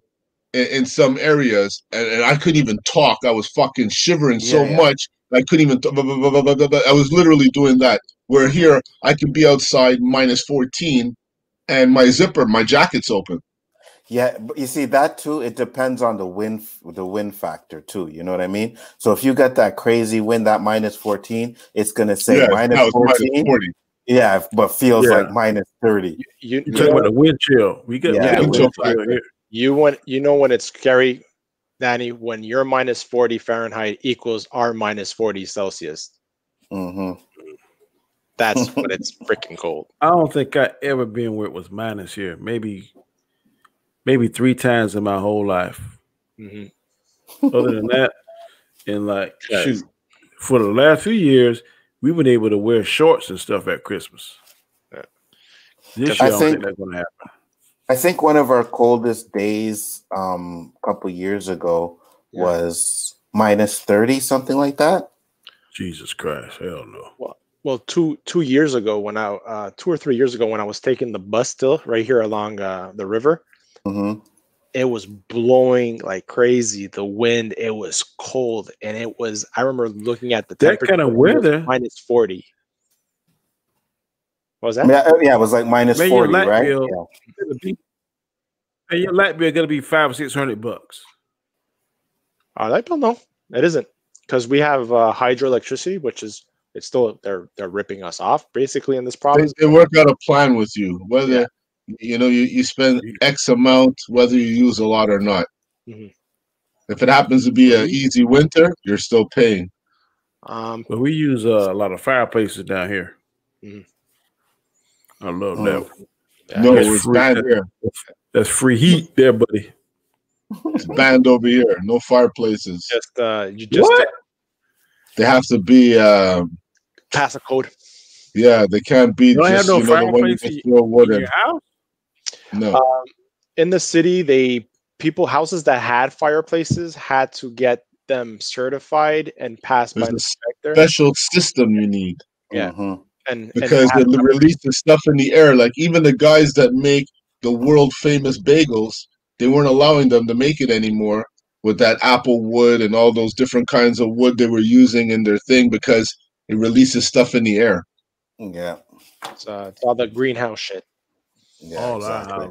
in some areas, and I couldn't even talk. I was fucking shivering so much. I couldn't even. I was literally doing that. Where here, I could be outside -14, and my jacket's open. Yeah, but you see that too. It depends on the wind factor too. You know what I mean? So if you get that crazy wind, that -14, it's gonna say -14. -40. Yeah, but feels like -30. You talking about the wind chill? We get wind chill here. You know when it's scary, Danny, when your -40 Fahrenheit equals our -40 Celsius. Mm-hmm. That's when it's freaking cold. I don't think I ever been where it was minus here. Maybe 3 times in my whole life. Mm-hmm. Other than that, and like shoot, for the last few years, we've been able to wear shorts and stuff at Christmas. Yeah. This year, I don't think that's going to happen. I think one of our coldest days a couple years ago was -30, something like that. Jesus Christ, hell no. Well, 2 years ago when 2 or 3 years ago when I was taking the bus still right here along the river, it was blowing like crazy. The wind, it was cold, and it was. I remember looking at the temperature. That kind of weather, -40. What was that? Yeah, it was like -40, right? And your light bill gonna be $500 or $600. Light bill, no, it isn't, because we have hydroelectricity, which is it's still they're ripping us off basically in this province. They work out a plan with you, whether you spend X amount, whether you use a lot or not. If it happens to be an easy winter, you're still paying. But we use a lot of fireplaces down here. I love that. No, it's banned here. That's free heat there, buddy. It's banned over here. No fireplaces. What? They have to be pass a code. Yeah, they can't be you just no the one you just throw wood in. Your house? No. In the city, houses that had fireplaces had to get them certified and passed by the inspector. Special system you need. Yeah. Because they release the stuff in the air. Like even the guys that make the world famous bagels, they weren't allowing them to make it anymore with that apple wood and all those different kinds of wood they were using in their thing because it releases stuff in the air. Yeah. It's all the greenhouse shit. Yeah, exactly.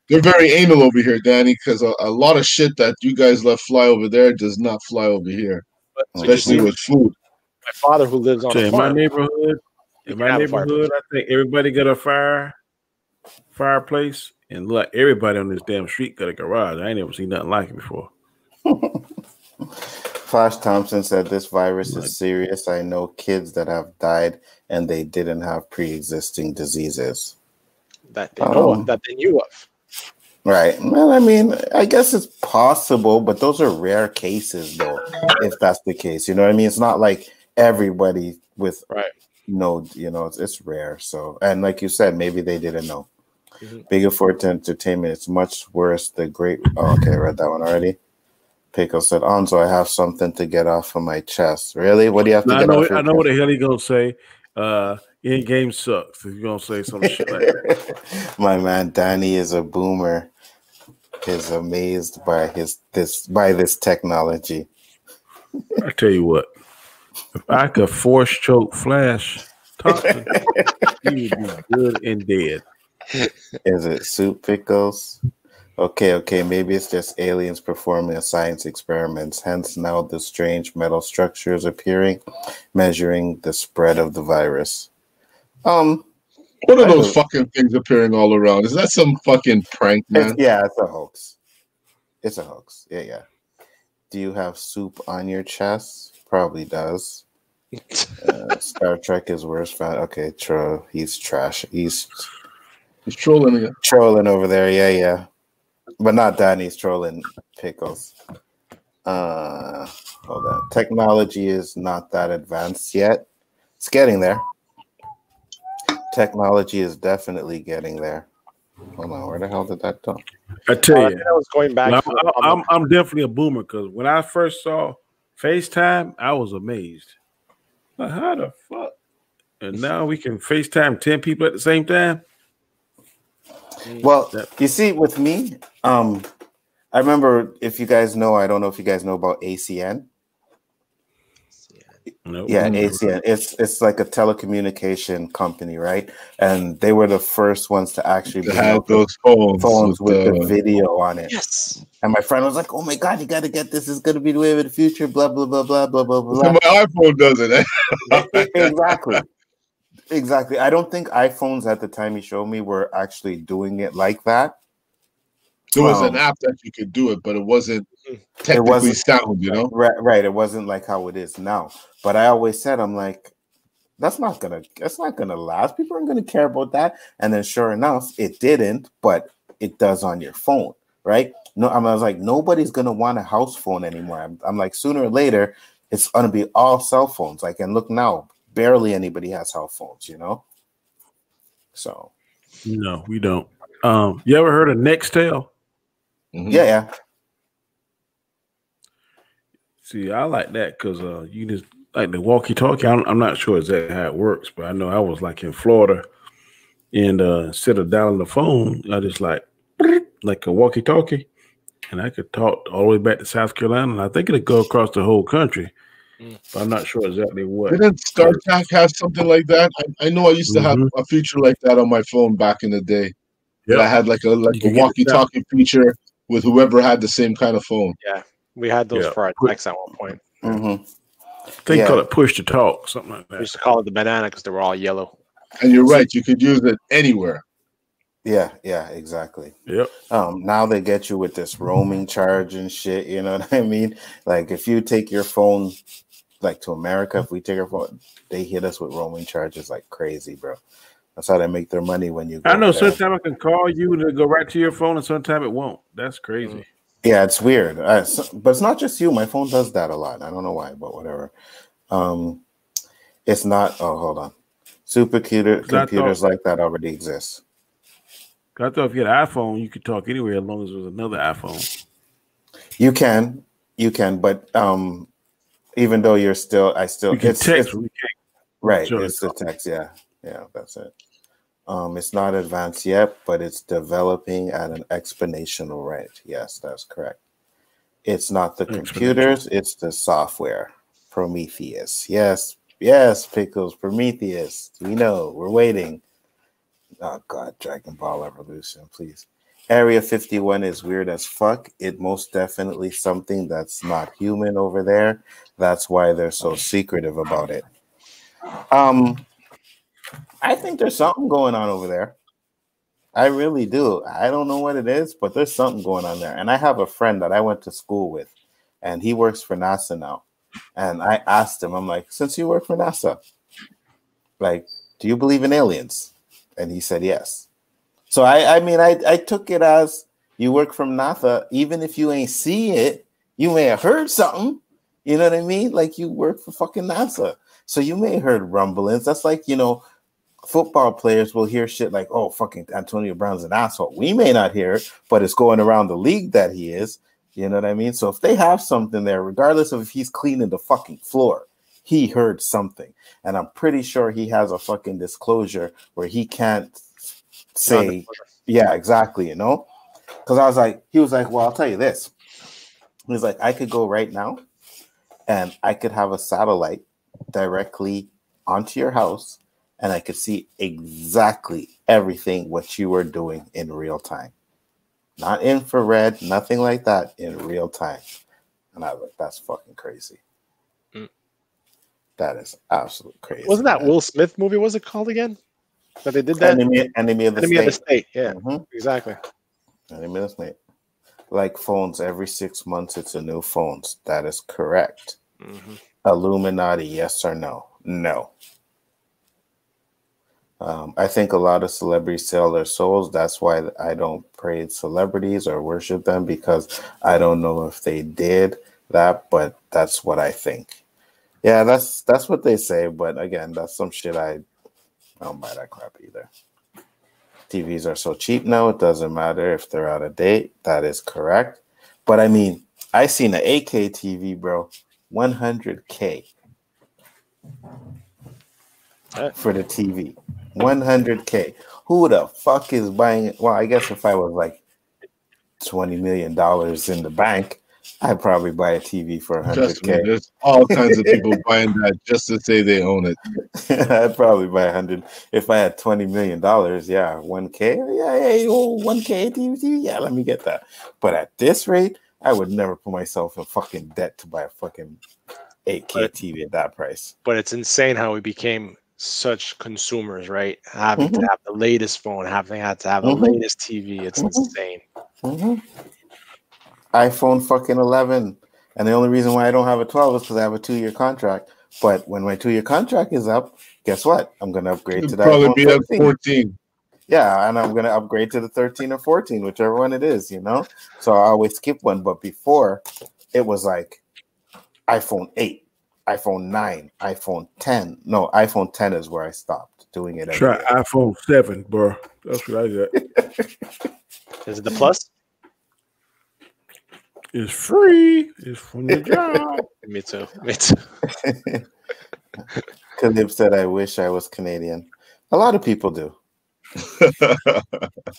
They're very anal over here, Danny, because a lot of shit that you guys let fly over there does not fly over here, especially with food. My father, who lives on a farm. In my neighborhood, I think everybody got a fireplace, and look, everybody on this damn street got a garage. I ain't never seen nothing like it before. Flash Thompson said this virus is serious. I know kids that have died and they didn't have pre-existing diseases. That they know that they knew of. Right. Well, I mean, I guess it's possible, but those are rare cases, though, if that's the case. You know what I mean? It's not like everybody with it's rare. So, and like you said, maybe they didn't know. Bigger for entertainment, it's much worse. The great. Oh, okay, I read that one already. Pickle said, Onzo, I have something to get off of my chest. Really? What do you have to get off your I know what the hell he's going to say. In game sucks. He's going to say some shit like that. My man, Danny is a boomer. Is amazed by this technology. I tell you what. If I could force choke Flash Thompson, he would be good and dead. Is it soup pickles? Okay, maybe it's just aliens performing a science experiments, hence now the strange metal structures appearing, measuring the spread of the virus. What are those fucking things appearing all around? Is that some fucking prank, man? It's a hoax. It's a hoax. Yeah. Do you have soup on your chest? Probably does. Star Trek is worse. Okay, he's trash. He's trolling again. Trolling over there. Yeah. But not that. He's trolling Pickles. Hold on. Technology is not that advanced yet. It's getting there. Technology is definitely getting there. Hold on. Where the hell did that go? I tell you, I was going back. I'm definitely a boomer because when I first saw FaceTime, I was amazed. Like, how the fuck? And now we can FaceTime 10 people at the same time. Well, you see, with me, I remember, if you guys know, I don't know if you guys know about ACN. Nope. Yeah, ACN. It's like a telecommunication company, right? And they were the first ones to actually have those phones with the video on it. Yes. And my friend was like, "Oh my god, you got to get this! It's going to be the way of the future." Blah blah blah blah blah blah blah. So my iPhone does it. Exactly. I don't think iPhones at the time he showed me were actually doing it like that. There was an app that you could do it, but it wasn't technically sound, you know? Right. It wasn't like how it is now. But I always said, I'm like, that's not gonna last. People aren't gonna care about that. And then sure enough, it didn't, but it does on your phone, right? No, I was like, nobody's gonna want a house phone anymore. I'm like, sooner or later, it's gonna be all cell phones. Like, and look now, barely anybody has cell phones, you know? So no, we don't. You ever heard of Nextel? Mm-hmm. Yeah. See, I like that because you just like the walkie-talkie. I'm not sure exactly how it works, but I know I was like in Florida, and instead of dialing the phone, I just like a walkie-talkie, and I could talk all the way back to South Carolina, and I think it'd go across the whole country. But I'm not sure exactly what. Didn't StarTAC have something like that? I know I used to have a feature like that on my phone back in the day. Yeah, I had like a walkie-talkie feature with whoever had the same kind of phone. Yeah, we had those for our text at one point. Mm-hmm. They call it push to talk, something like that. We used to call it the banana because they were all yellow. And you're right, you could use it anywhere. Yeah, exactly. Yep. Now they get you with this roaming charge and shit. You know what I mean? Like if you take your phone, like to America, if we take our phone, they hit us with roaming charges like crazy, bro. That's how they make their money when you go. I know sometimes I can call you and it'll go right to your phone, and sometimes it won't. That's crazy. Yeah, it's weird. But it's not just you. My phone does that a lot. I don't know why, but whatever. It's not. Oh, hold on. Computers like that already exist. I thought if you had an iPhone, you could talk anywhere as long as there's another iPhone. You can, but even though you can text. Right, it's the text. Yeah, that's it. It's not advanced yet, but it's developing at an exponential rate. Yes, that's correct. It's not the computers, it's the software. Prometheus. Yes, Pickles, Prometheus. We know, we're waiting. Oh God, Dragon Ball Evolution, please. Area 51 is weird as fuck. It most definitely something that's not human over there. That's why they're so secretive about it. I think there's something going on over there. I really do. I don't know what it is, but there's something going on there. And I have a friend that I went to school with, and he works for NASA now. And I asked him, I'm like, since you work for NASA, like, do you believe in aliens? And he said yes. So I took it as you work from NASA, even if you ain't see it, you may have heard something. You know what I mean? Like you work for fucking NASA. So you may have heard rumblings. That's like, football players will hear shit like, oh, fucking Antonio Brown's an asshole. We may not hear it, but it's going around the league that he is. You know what I mean? So if they have something there, regardless of if he's cleaning the fucking floor, he heard something. And I'm pretty sure he has a fucking disclosure where he can't say, yeah, exactly, Because he was like, well, I'll tell you this. He's like, I could go right now and I could have a satellite directly onto your house and I could see exactly everything what you were doing in real time. Not infrared, nothing like that, in real time. And I was like, that's fucking crazy. That is absolutely crazy. Wasn't that Will Smith movie? What was it called again? But they did that? Enemy of the State. Yeah, exactly. Enemy of the State. like phones, every 6 months it's a new phone. That is correct. Mm-hmm. Illuminati, yes or no? No. I think a lot of celebrities sell their souls. That's why I don't praise celebrities or worship them, because I don't know if they did that, but that's what I think. Yeah, that's what they say. But again, that's some shit I don't buy that crap either. TVs are so cheap now, it doesn't matter if they're out of date. That is correct. But I mean, I seen an 8K TV, bro, 100K for the TV. 100K. Who the fuck is buying it? Well, I guess if I was like $20 million in the bank, I'd probably buy a TV for 100K. There's all kinds of people buying that just to say they own it. I'd probably buy 100 if I had $20 million. Yeah, 1K. Yeah, 1K TV. Yeah, let me get that. But at this rate, I would never put myself in fucking debt to buy a fucking 8K TV at that price. But it's insane how we became such consumers, right? Having to have the latest phone, having had to have the latest TV. It's insane. iPhone fucking 11. And the only reason why I don't have a 12 is because I have a 2-year contract. But when my 2-year contract is up, guess what? I'm going to upgrade to that. Probably be at 14. Yeah, and I'm going to upgrade to the 13 or 14, whichever one it is, you know? So I always skip one. But before, it was like iPhone 8, iPhone 9, iPhone 10. No, iPhone 10 is where I stopped doing it. Try iPhone 7, bro. That's what I got. Is it the Plus? It's free. It's from the job. Me too. Me too. Khalib said, I wish I was Canadian. A lot of people do.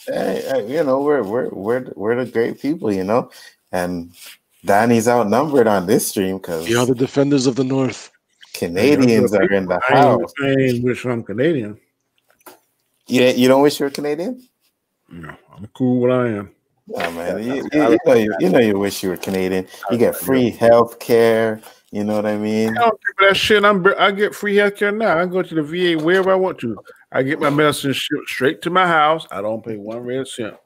You know, we're the great people, you know, and Danny's outnumbered on this stream because we are the defenders of the North. Canadians are in the house. I ain't wish I'm Canadian. Yeah, you don't wish you were Canadian? No, I'm cool what I am. Oh, man, you know you wish you were Canadian. You get free health care. You know what I mean? I don't give that shit. I get free health care now. I go to the VA wherever I want to. I get my medicine shipped straight to my house. I don't pay 1 red cent.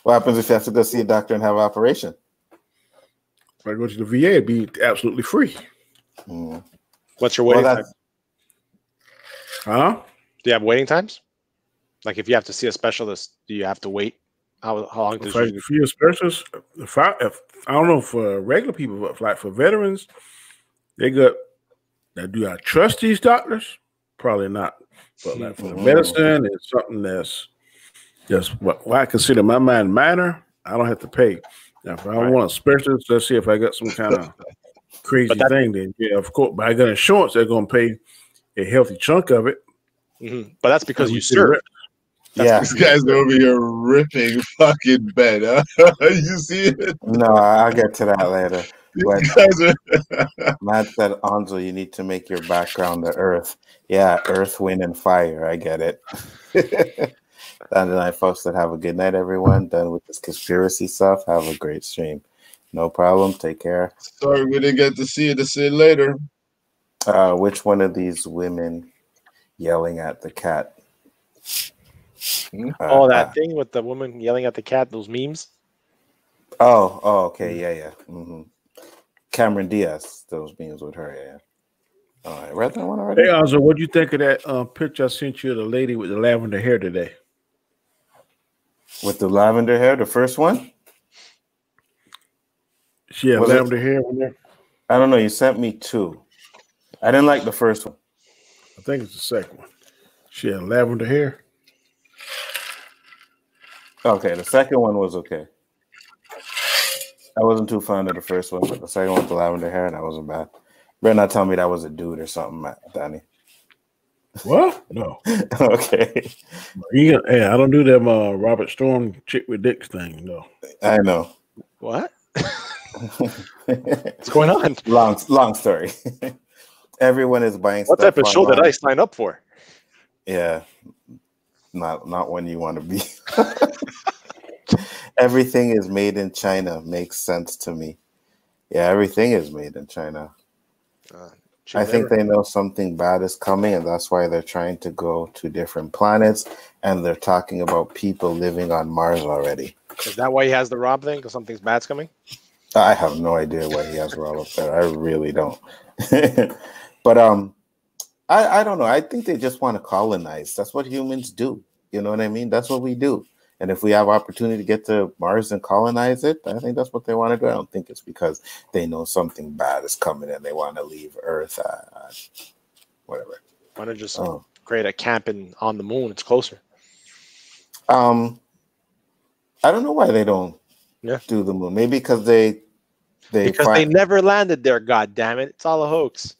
What happens if you have to go see a doctor and have an operation? If I go to the VA, it'd be absolutely free. What's your waiting time? Huh? Do you have waiting times? Like if you have to see a specialist, do you have to wait? How long does it see a specialist? If I don't know, for regular people, but like for veterans, they got. Now, do I trust these doctors? Probably not. But like for the medicine, it's something that's just what I consider my mind minor. I don't have to pay. Now, if I want a specialist, let's see if I got some kind of crazy thing. Then yeah, of course. But I got insurance; they're going to pay a healthy chunk of it. But that's because you serve. This guy's over here ripping fucking bed. Huh? You see it? No, I'll get to that later. Matt said, Anzo, you need to make your background the earth. Yeah, earth, wind, and fire. I get it. And then I folks that have a good night, everyone. Done with this conspiracy stuff. Have a great stream. No problem. Take care. Sorry we didn't get to see you to see it later. Which one of these women yelling at the cat? That thing with the woman yelling at the cat, those memes. Oh, okay, yeah. Cameron Diaz, those memes with her, yeah. Oh, I read that one already. Hey, Anzo, what do you think of that picture I sent you of the lady with the lavender hair today? With the lavender hair, the first one? She had lavender hair on there? I don't know. You sent me 2. I didn't like the first one. I think it's the second one. She had lavender hair. Okay, the second one was okay. I wasn't too fond of the first one, but the second one with the lavender hair, that wasn't bad. Better not tell me that was a dude or something, Danny. What? No. Okay. Hey, I don't do that Robert Storm chick with dicks thing, no. I know. What? What's going on? Long story. Everyone is buying what stuff type of show did I sign up for? Yeah. Not when you want to be. Everything is made in China. Makes sense to me. Yeah, everything is made in China. I think they know something bad is coming, and that's why they're trying to go to different planets, and they're talking about people living on Mars already. Is that why he has the Rob thing? Because something's bad's coming? I have no idea why he has Rob up there. I really don't. But I don't know. I think they just want to colonize. That's what humans do. You know what I mean? That's what we do. And if we have opportunity to get to Mars and colonize it, I think that's what they want to do. I don't think it's because they know something bad is coming and they want to leave Earth. Whatever. Why not just create a camp on the moon? It's closer. I don't know why they don't do the moon. Maybe because they never landed there. God damn it! It's all a hoax.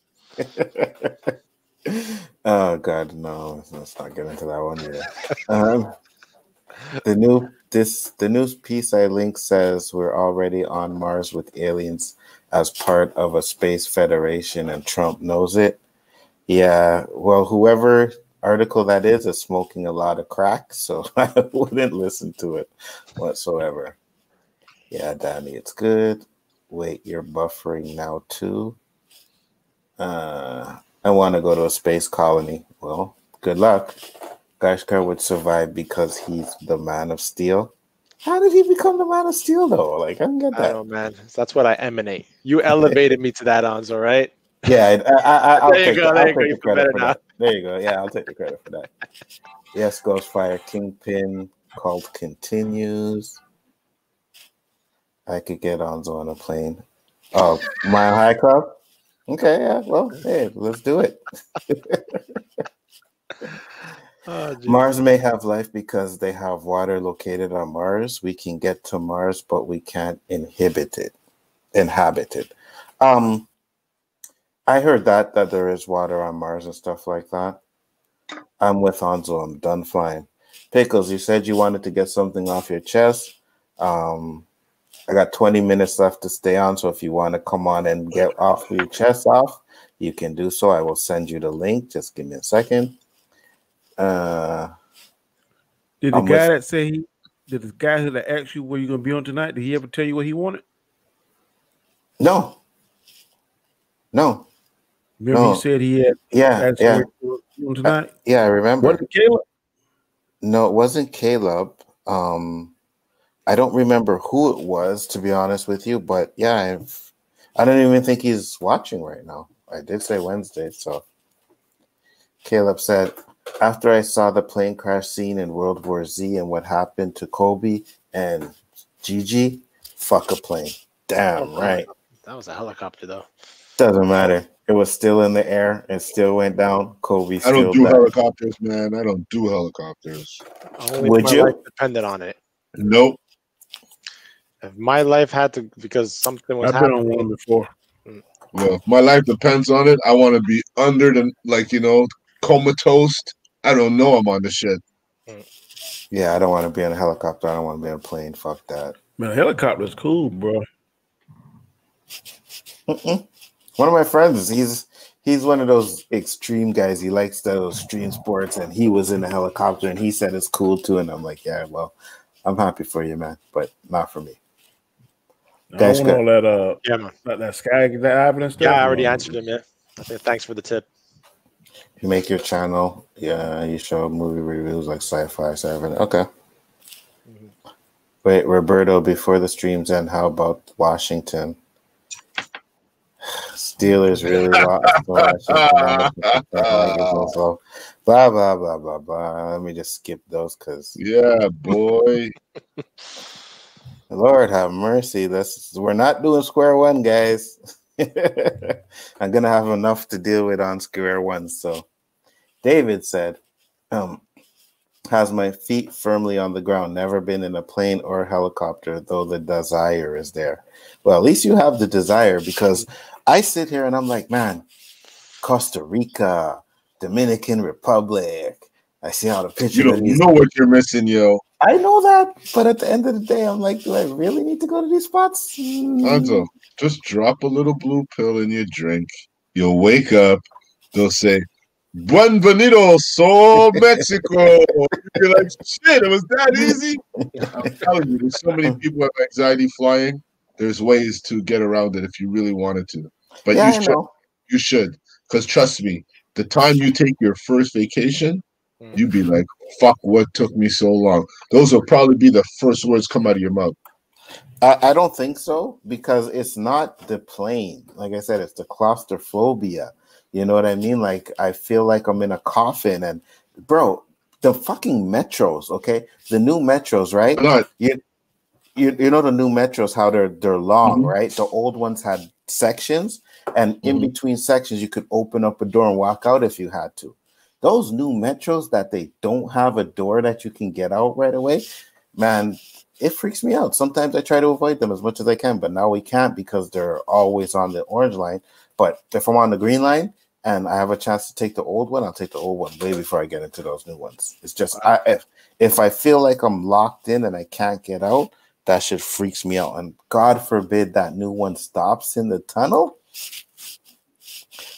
Oh God, no! Let's not get into that one yet. The news piece I linked says we're already on Mars with aliens as part of a space federation, and Trump knows it. Yeah, well, whoever article that is smoking a lot of crack, so I wouldn't listen to it whatsoever. Yeah, Danny, it's good. Wait, you're buffering now too. I want to go to a space colony. Well, good luck. Gashkar would survive because he's the Man of Steel. How did he become the Man of Steel, though? Like, I don't get that. I don't know, man. That's what I emanate. You elevated me to that, Anzo, right? Yeah, I'll take the credit for that. There you go. Yeah, I'll take the credit for that. Yes, Ghostfire Kingpin cult continues. I could get Anzo on a plane. Oh, Mile High Club? Okay, yeah, well, hey, let's do it. Mars may have life because they have water located on Mars. We can get to Mars, but we can't inhabit it. I heard that there is water on Mars and stuff like that. I'm with Anzo. I'm done flying. Pickles, you said you wanted to get something off your chest. I got 20 minutes left to stay on, so if you want to come on and get off your chest off, you can do so. I will send you the link. Just give me a second. Did the guy who asked you where you're gonna be on tonight, did he ever tell you what he wanted? No. Remember he said he had on tonight? I remember. Was it Caleb? No, it wasn't Caleb. I don't remember who it was, to be honest with you, but yeah, I don't even think he's watching right now. I did say Wednesday, so Caleb said, after I saw the plane crash scene in World War Z and what happened to Kobe and Gigi, fuck a plane. Damn right. That was a helicopter, though. Doesn't matter. It was still in the air and still went down. Kobe still I don't do helicopters, man. I don't do helicopters. Would you? Life depended on it. Nope. If my life had to, because something was happening. I've been on one before. Well, if my life depends on it, I want to be under the, comatose. I don't know I'm on the shit. Yeah, I don't want to be in a helicopter. I don't want to be in a plane. Fuck that. Man, a helicopter's cool, bro. One of my friends, he's one of those extreme guys. He likes those extreme sports, and he was in a helicopter, and he said it's cool too. And I'm like, yeah, well, I'm happy for you, man, but not for me. I want all that, man. that skydiving and stuff. Yeah, I already answered him. Yeah, I said thanks for the tip. You make your channel, you show movie reviews like Sci-Fi 7. Okay. Mm-hmm. Wait, Roberto, before the streams end, how about Washington? Steelers really lost. Blah, blah, blah, blah, blah. Let me just skip those because. Yeah, boy. Lord have mercy. We're not doing square one, guys. I'm going to have enough to deal with on square one. So David said, has my feet firmly on the ground, never been in a plane or a helicopter, though the desire is there. Well, at least you have the desire, because I sit here and I'm like, man, Costa Rica, Dominican Republic. I see all the pictures. You don't know what you're missing, yo. I know that, but at the end of the day, I'm like, do I really need to go to these spots? Anzo, just drop a little blue pill in your drink. You'll wake up. They'll say, Bienvenido, Sol Mexico. You're like, shit, it was that easy? I'm telling you, there's so many people have anxiety flying. There's ways to get around it if you really wanted to. But you should. Because trust me, the time you take your first vacation, you'd be like, fuck, what took me so long? Those will probably be the first words come out of your mouth. I don't think so, because it's not the plane. Like I said, it's the claustrophobia. You know what I mean? Like, I feel like I'm in a coffin. And bro, the fucking metros, okay? The new metros, right? You know the new metros, how they're long, right? The old ones had sections, and in between sections you could open up a door and walk out if you had to. Those new metros that they don't have a door that you can get out right away, man, it freaks me out. Sometimes I try to avoid them as much as I can, but now we can't because they're always on the orange line. But if I'm on the green line and I have a chance to take the old one, I'll take the old one way before I get into those new ones. It's just if I feel like I'm locked in and I can't get out, that shit freaks me out. And God forbid that new one stops in the tunnel,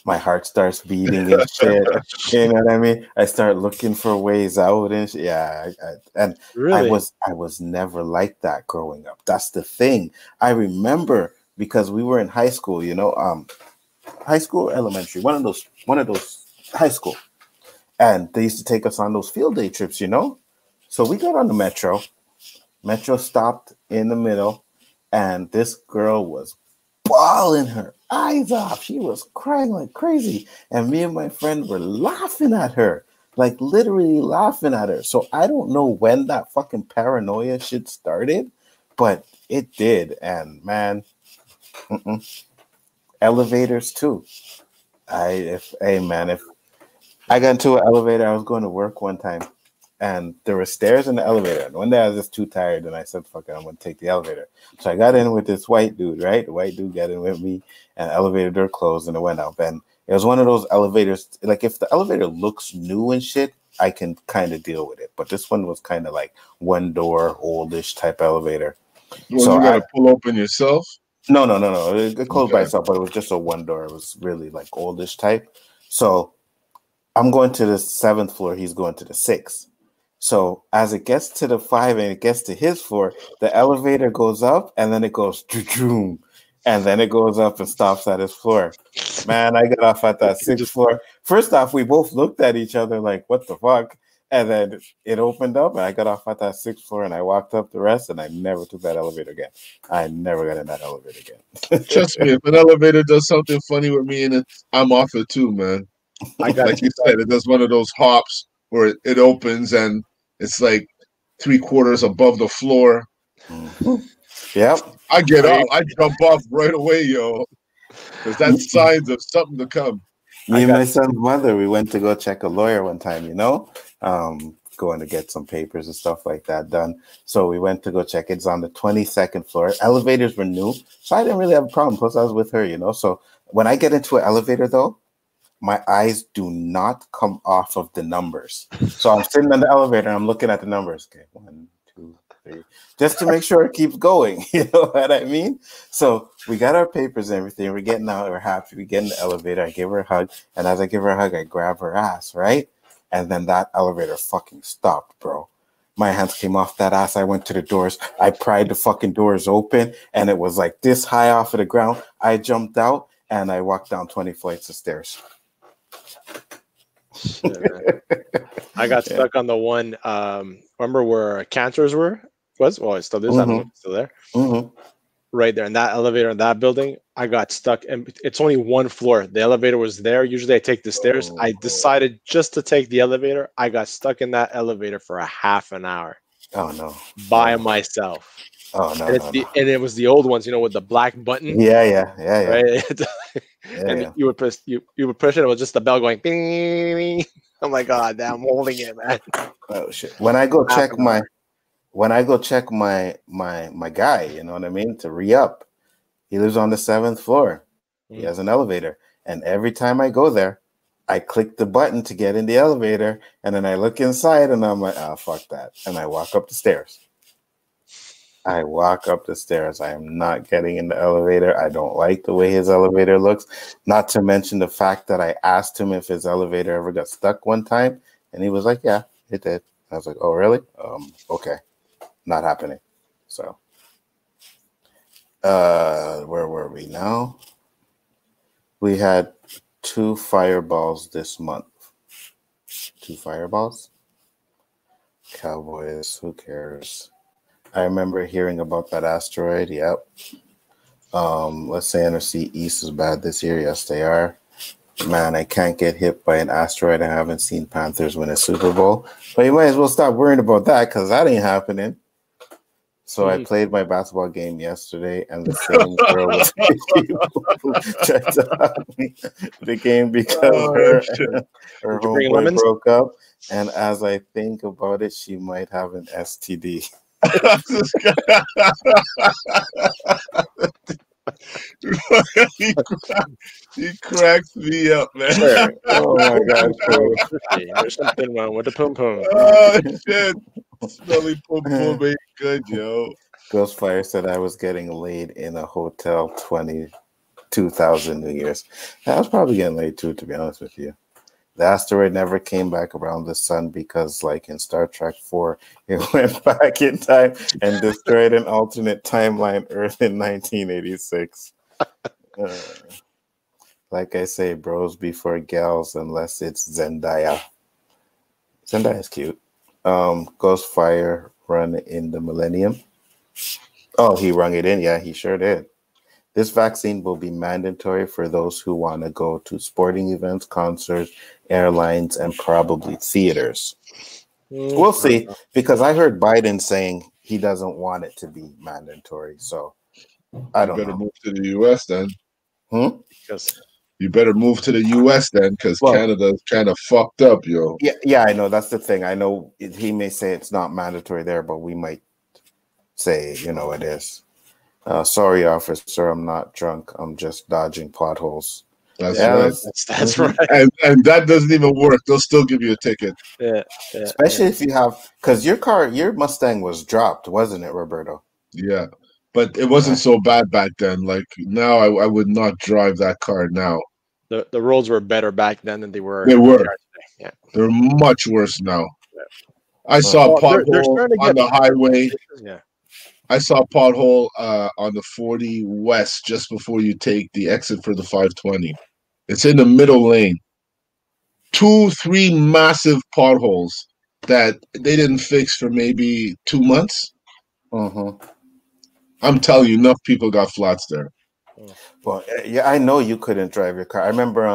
my heart starts beating and shit. You know what I mean? I start looking for ways out and shit. Yeah, really? I was never like that growing up. That's the thing. I remember because we were in high school, you know, high school or elementary, one of those high school, and they used to take us on those field day trips, you know. So we got on the metro. Metro stopped in the middle, and this girl was bawling her eyes off. She was crying like crazy. And me and my friend were laughing at her, like literally laughing at her. So I don't know when that fucking paranoia shit started, but it did. And man, elevators too. If I got into an elevator, I was going to work one time, and there were stairs in the elevator. And one day I was just too tired, and I said, fuck it, I'm going to take the elevator. So I got in with this white dude, right? The white dude got in with me, and the elevator door closed, and it went up. And it was one of those elevators, like if the elevator looks new and shit, I can kind of deal with it. But this one was kind of like one door, oldish type elevator. Well, so you got to pull open yourself? No. It closed by itself, but it was just a one door. It was really like oldish type. So I'm going to the 7th floor. He's going to the 6th. So as it gets to the 5 and it gets to his floor, the elevator goes up and then it goes and then it goes up and stops at his floor. Man, I got off at that 6th floor. First off, we both looked at each other like, what the fuck? And then it opened up and I got off at that 6th floor and I walked up the rest and I never took that elevator again. I never got in that elevator again. Trust me, if an elevator does something funny with me in it, I'm off it too, man. Like you said, it does one of those hops where it opens and it's like 3/4 above the floor. Yep. I get off. I jump off right away, yo. Because that's signs of something to come. Me and my son's mother, we went to go check a lawyer one time, you know, going to get some papers and stuff like that done. So we went to go check. It's on the 22nd floor. Elevators were new, so I didn't really have a problem. Plus, I was with her, you know. So when I get into an elevator, though, my eyes do not come off of the numbers. So I'm sitting in the elevator and I'm looking at the numbers. Okay, 1, 2, 3, just to make sure it keeps going. You know what I mean? So we got our papers and everything. We're getting out. We're happy. We get in the elevator. I give her a hug. And as I give her a hug, I grab her ass, right? And then that elevator fucking stopped, bro. My hands came off that ass. I went to the doors. I pried the fucking doors open. And it was like this high off of the ground. I jumped out and I walked down 20 flights of stairs. Shit, I got stuck on the one. Remember where cancers was? Well, it still is. I don't know if it's still there. Right there in that elevator in that building, I got stuck, and it's only one floor. The elevator was there. Usually, I take the stairs. I decided just to take the elevator. I got stuck in that elevator for a half an hour. Oh no! By myself. Oh no! And it was the old ones, you know, with the black button. Yeah. Right. You would push you would push it. It was just the bell going. Bing, bing. I'm like, God damn, I'm holding it, man. Oh shit! When I go check my guy, you know what I mean, to re-up, he lives on the 7th floor. He has an elevator, and every time I go there, I click the button to get in the elevator, and then I look inside, and I'm like, oh fuck that, and I walk up the stairs. I am not getting in the elevator. I don't like the way his elevator looks. Not to mention the fact that I asked him if his elevator ever got stuck one time, and he was like, yeah, it did. I was like, oh, really? Okay. Not happening. So, where were we now? We had 2 fireballs this month. 2 fireballs? Cowboys, who cares? I remember hearing about that asteroid. Yep. Let's say NFC East is bad this year. Yes, they are. Man, I can't get hit by an asteroid. I haven't seen Panthers win a Super Bowl. But you might as well stop worrying about that because that ain't happening. So I played my basketball game yesterday, and the same girl was tried to help me the game because her homeboy broke up. And as I think about it, she might have an STD. he cracks me up, man. Sure. Oh my God, there's something wrong with the pum pum. Oh shit, smelly pum pum ain't good, yo. Ghostfire said I was getting laid in a hotel 2000 New Year's. I was probably getting laid too, to be honest with you. The asteroid never came back around the sun because, like in Star Trek 4, it went back in time and destroyed an alternate timeline Earth in 1986. Like I say, bros before gals, unless it's Zendaya. Zendaya's cute. Ghostfire run in the millennium. Oh, he rung it in. Yeah, he sure did. This vaccine will be mandatory for those who want to go to sporting events, concerts, airlines, and probably theaters. We'll see, because I heard Biden saying he doesn't want it to be mandatory. So I don't know. You better move to the U.S. then. Because you better move to the U.S. then, because Canada's kind of fucked up, yo. Yeah, I know. That's the thing. I know he may say it's not mandatory there, but we might say, it is. Sorry, officer, I'm not drunk. I'm just dodging potholes. That's right. That's right. And that doesn't even work. They'll still give you a ticket. Yeah. Especially if you have, because your Mustang was dropped, wasn't it, Roberto? Yeah, but it wasn't so bad back then. Like now, I would not drive that car now. The roads were better back then than they were. They were. Yeah. They're much worse now. Yeah. I saw a pothole on the highway. Yeah. I saw a pothole on the 40 West just before you take the exit for the 520. It's in the middle lane. 2-3 massive potholes that they didn't fix for maybe 2 months. I'm telling you, enough people got flats there. Well, yeah, I know you couldn't drive your car. I remember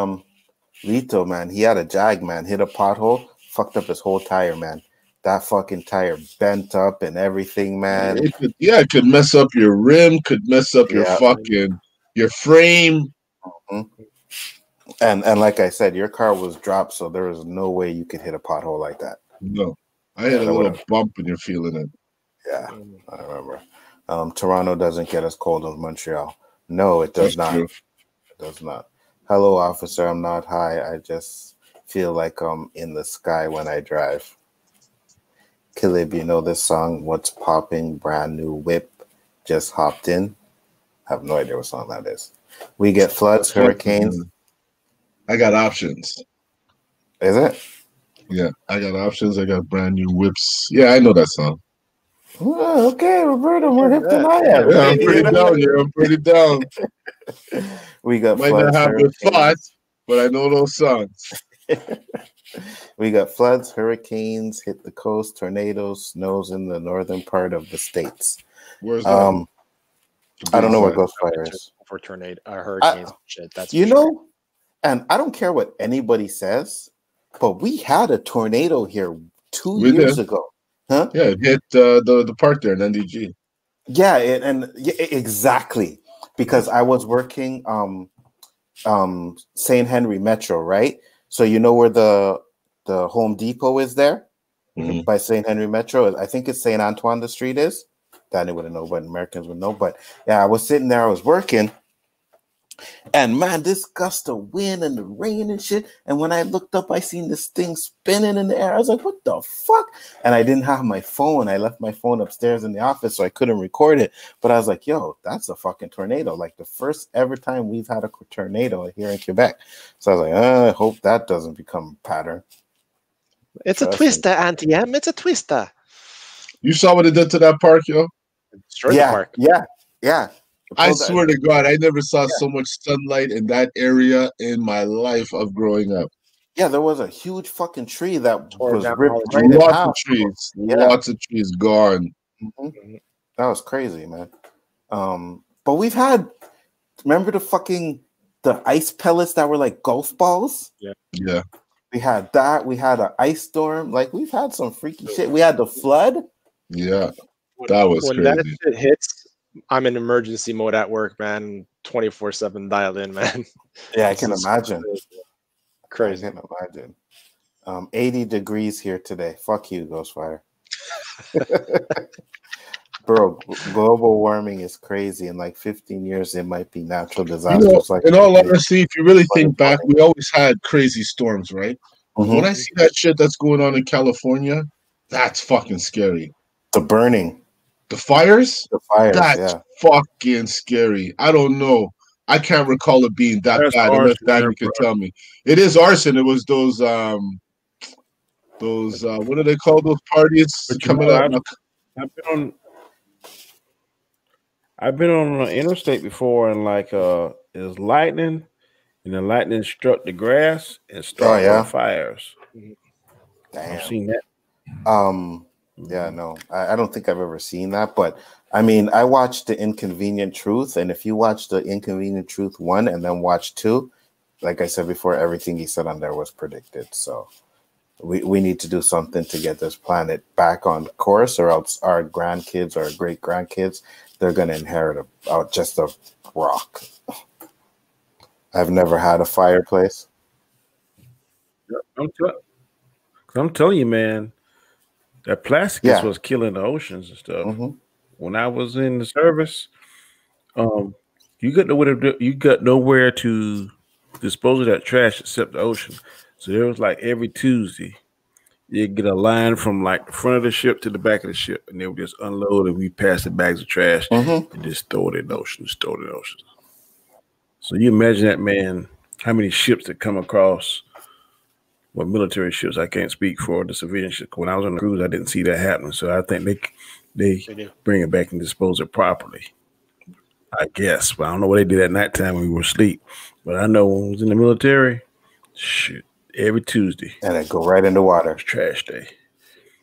Lito, man, he had a Jag, man, hit a pothole, fucked up his whole tire, man. That fucking tire bent up and everything, man. It could mess up your rim, could mess up your frame. And like I said, your car was dropped, so there was no way you could hit a pothole like that. No. I had a little bump and you're feeling it. Yeah, I remember. Toronto doesn't get as cold as Montreal. No, it does not. It does not. Hello, officer. I'm not high. I just feel like I'm in the sky when I drive. Caleb, you know this song, What's Popping, Brand New Whip, Just Hopped In? I have no idea what song that is. We get floods, hurricanes. I got options. Is it? Yeah, I got options. I got brand new whips. Yeah, I know that song. Oh, okay, Roberto, more hip than I am. Yeah, I'm pretty down here. I'm pretty down. We got might floods, not have the thoughts, but I know those songs. We got floods, hurricanes, hit the coast, tornadoes, snows in the northern part of the states. Where's that? I don't know where Ghostfire is. For tornado, hurricanes, shit. That's and I don't care what anybody says, but we had a tornado here 2 years ago. Huh? Yeah, it hit the park there in NDG. Yeah, exactly. Because I was working St. Henry Metro, right? So you know where the Home Depot is there? By St. Henry Metro. I think it's St. Antoine the street is. Danny wouldn't know, but Americans would know. But yeah, I was sitting there, I was working. And man, this gust of wind and the rain and shit. And when I looked up, I seen this thing spinning in the air. I was like, what the fuck? And I didn't have my phone. I left my phone upstairs in the office, so I couldn't record it. But I was like, yo, that's a fucking tornado. Like the first ever time we've had a tornado here in Quebec. So I was like, I hope that doesn't become a pattern. It's a twister, Auntie M. It's a twister. You saw what it did to that park, yo? Park. Yeah. I swear to God, I never saw so much sunlight in that area in my life of growing up. Yeah, there was a huge fucking tree that was down ripped all the right in Lots half. of trees. Yeah. Lots of trees gone. That was crazy, man. But we've had, remember the ice pellets that were like golf balls? Yeah. We had that. We had an ice storm. Like, we've had some freaky shit. We had the flood. Yeah. That was when crazy. that shit hits, I'm in emergency mode at work, man. 24/7 dial in, man. Yeah, I can imagine. Crazy. I can imagine. 80 degrees here today. Fuck you, Ghostfire. Bro, global warming is crazy. In like 15 years, it might be natural disasters. In all honesty, if you really think back, we always had crazy storms, right? When I see that shit that's going on in California, that's fucking scary. The burning. The fires? The fires, that's fucking scary. I don't know. I can't recall it being that bad unless Daniel can tell me. It is arson. It was those what do they call those parties coming up? I've been on an interstate before, and like it was lightning, and the lightning struck the grass and started fires. Damn. I've seen that. Yeah, no, I don't think I've ever seen that, but I mean, I watched The Inconvenient Truth, and if you watch The Inconvenient Truth 1 and then watch 2, like I said before, everything he said on there was predicted. So we need to do something to get this planet back on course, or else our grandkids or great grandkids, they're going to inherit just a rock. I've never had a fireplace. I'm telling you, man, that plastic is what's killing the oceans and stuff. When I was in the service, you got nowhere to dispose of that trash except the ocean. So there was like every Tuesday, you get a line from like the front of the ship to the back of the ship, and they would just unload and we pass the bags of trash and just throw it in the ocean, So you imagine that, man, how many ships that come across. Well, military ships, I can't speak for the civilian ships. When I was on the cruise, I didn't see that happening. So I think they bring it back and dispose it properly. I guess. But I don't know what they did at nighttime when we were asleep. But I know when I was in the military, shit, every Tuesday. And it go right in the water. It's trash day.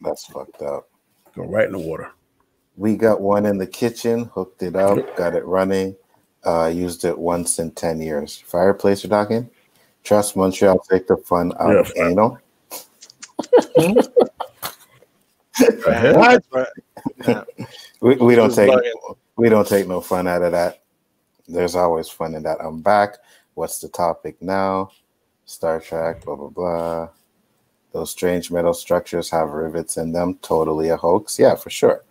That's fucked up. Go right in the water. We got one in the kitchen, hooked it up, got it running, used it once in 10 years. Fireplace you're talking? Trust Montreal, take the fun out of anal. What? We don't take no fun out of that. There's always fun in that. I'm back. What's the topic now? Star Trek, blah blah blah. Those strange metal structures have rivets in them. Totally a hoax. Yeah, for sure.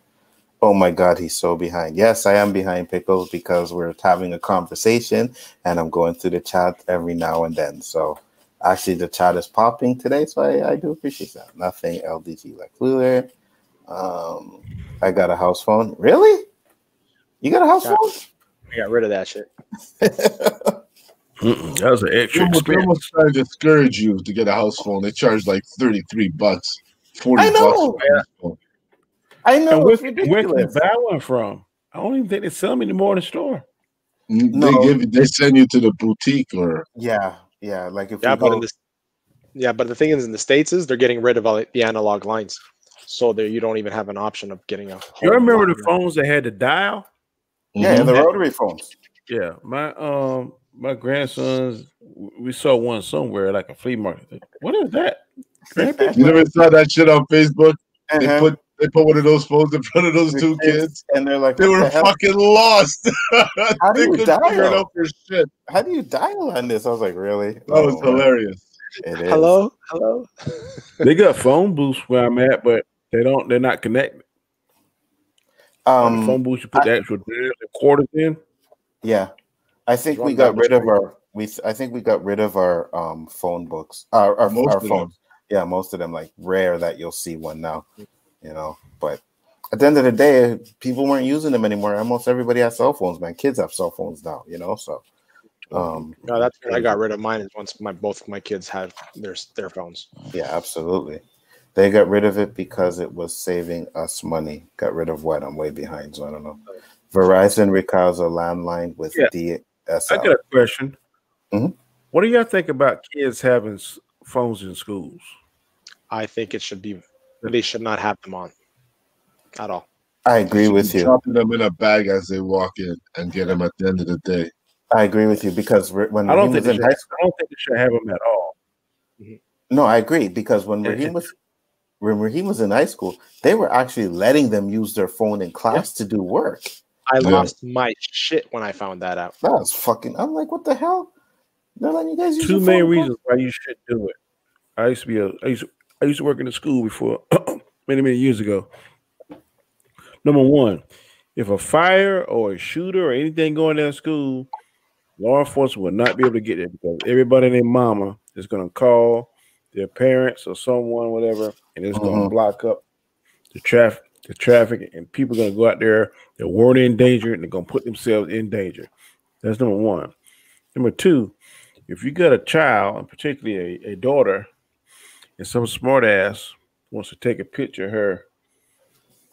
Oh my God, he's so behind. Yes, I am behind, Pickles, because we're having a conversation and I'm going through the chat every now and then. So actually the chat is popping today, so I do appreciate that. Nothing LDG like Luler. I got a house phone. Really? You got a house phone? I got rid of that shit. That was an extra expense. They're almost trying to discourage you to get a house phone. They charge like $33, $40. I know. I know. Where can you buy one from? I don't even think they sell them anymore in the store. They send you to the boutique or like if but the thing is, in the States is they're getting rid of all the analog lines, so you don't even have an option of getting a. You remember the phones that had the dial? Yeah, the rotary phones. Yeah, my grandsons, we saw one somewhere like a flea market. What is that? You never saw that shit on Facebook? They put one of those phones in front of those two kids, and they're like, they were fucking lost. How do you dial? For shit. How do you dial on this? I was like, really? That was hilarious. It is. Hello. They got phone booths where I'm at, but they're not connected. Phone booths, you put the actual quarters in. Yeah, I think we got rid of our. I think we got rid of our phone books. Our phones. Yeah, most of them. Like rare that you'll see one now. You know, but at the end of the day, people weren't using them anymore. Almost everybody has cell phones, man. Kids have cell phones now, you know. So, no, that's when I got rid of mine. Is once both of my kids had their phones. Yeah, absolutely. They got rid of it because it was saving us money. Got rid of what? I'm way behind, so I don't know. Verizon recalls a landline with DSL. I got a question. What do y'all think about kids having phones in schools. I think it should be. They should not have them on at all. I agree with you. Dropping them in a bag as they walk in and get them at the end of the day. I agree with you because when I don't Raheem think was in high school, I don't think they should have them at all. no, I agree because when Raheem was in high school, they were actually letting them use their phone in class to do work. I lost my shit when I found that out. That was fucking. I'm like, what the hell? They're letting you guys use Two your main phone reasons why you should do it. I used to work in a school before many years ago. Number one, if a fire or a shooter or anything going down school, law enforcement will not be able to get there because everybody and their mama is going to call their parents or someone, whatever, and it's going to block up the traffic, and people are going to go out there. They're already in danger, and they're going to put themselves in danger. That's number one. Number two, if you got a child, and particularly a daughter, and some smart ass wants to take a picture of her,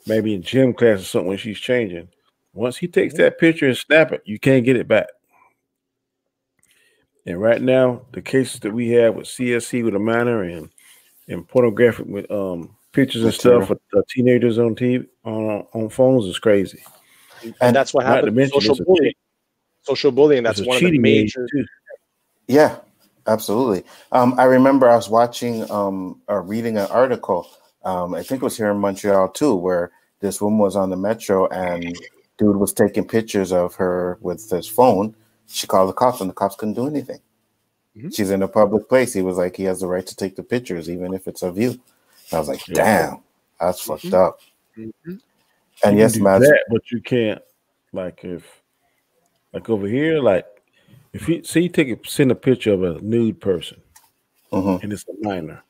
maybe in gym class or something when she's changing, once he takes that picture and snap it, you can't get it back. And right now, the cases that we have with CSC with a minor and pornographic with pictures and stuff with teenagers on TV on phones is crazy. And that's what happened. Social bullying. That's one of the major. Yeah, absolutely. I remember I was watching or reading an article. I think it was here in Montreal too, where this woman was on the metro and dude was taking pictures of her with his phone. She called the cops and the cops couldn't do anything. She's in a public place. He was like, he has the right to take the pictures, even if it's of you. I was like, damn, that's fucked up. And yes, Matt, but you can't, like over here, like if you see, send a picture of a nude person, and it's a minor.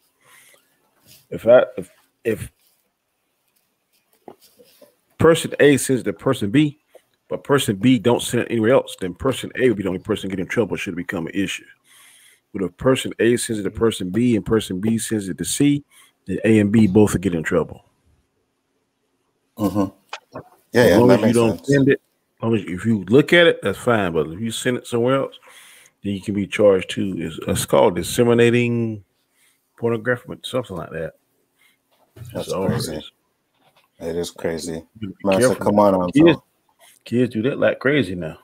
If person A sends to person B, but person B don't send it anywhere else, then person A would be the only person getting in trouble. Should become an issue. But if person A sends it to person B and person B sends it to C, then A and B both will get in trouble. Yeah, as long as you don't send it, if you look at it, that's fine. But if you send it somewhere else, then you can be charged too. It's called disseminating pornography, something like that. That's crazy. It is crazy. Master, come on, kids do that like crazy now.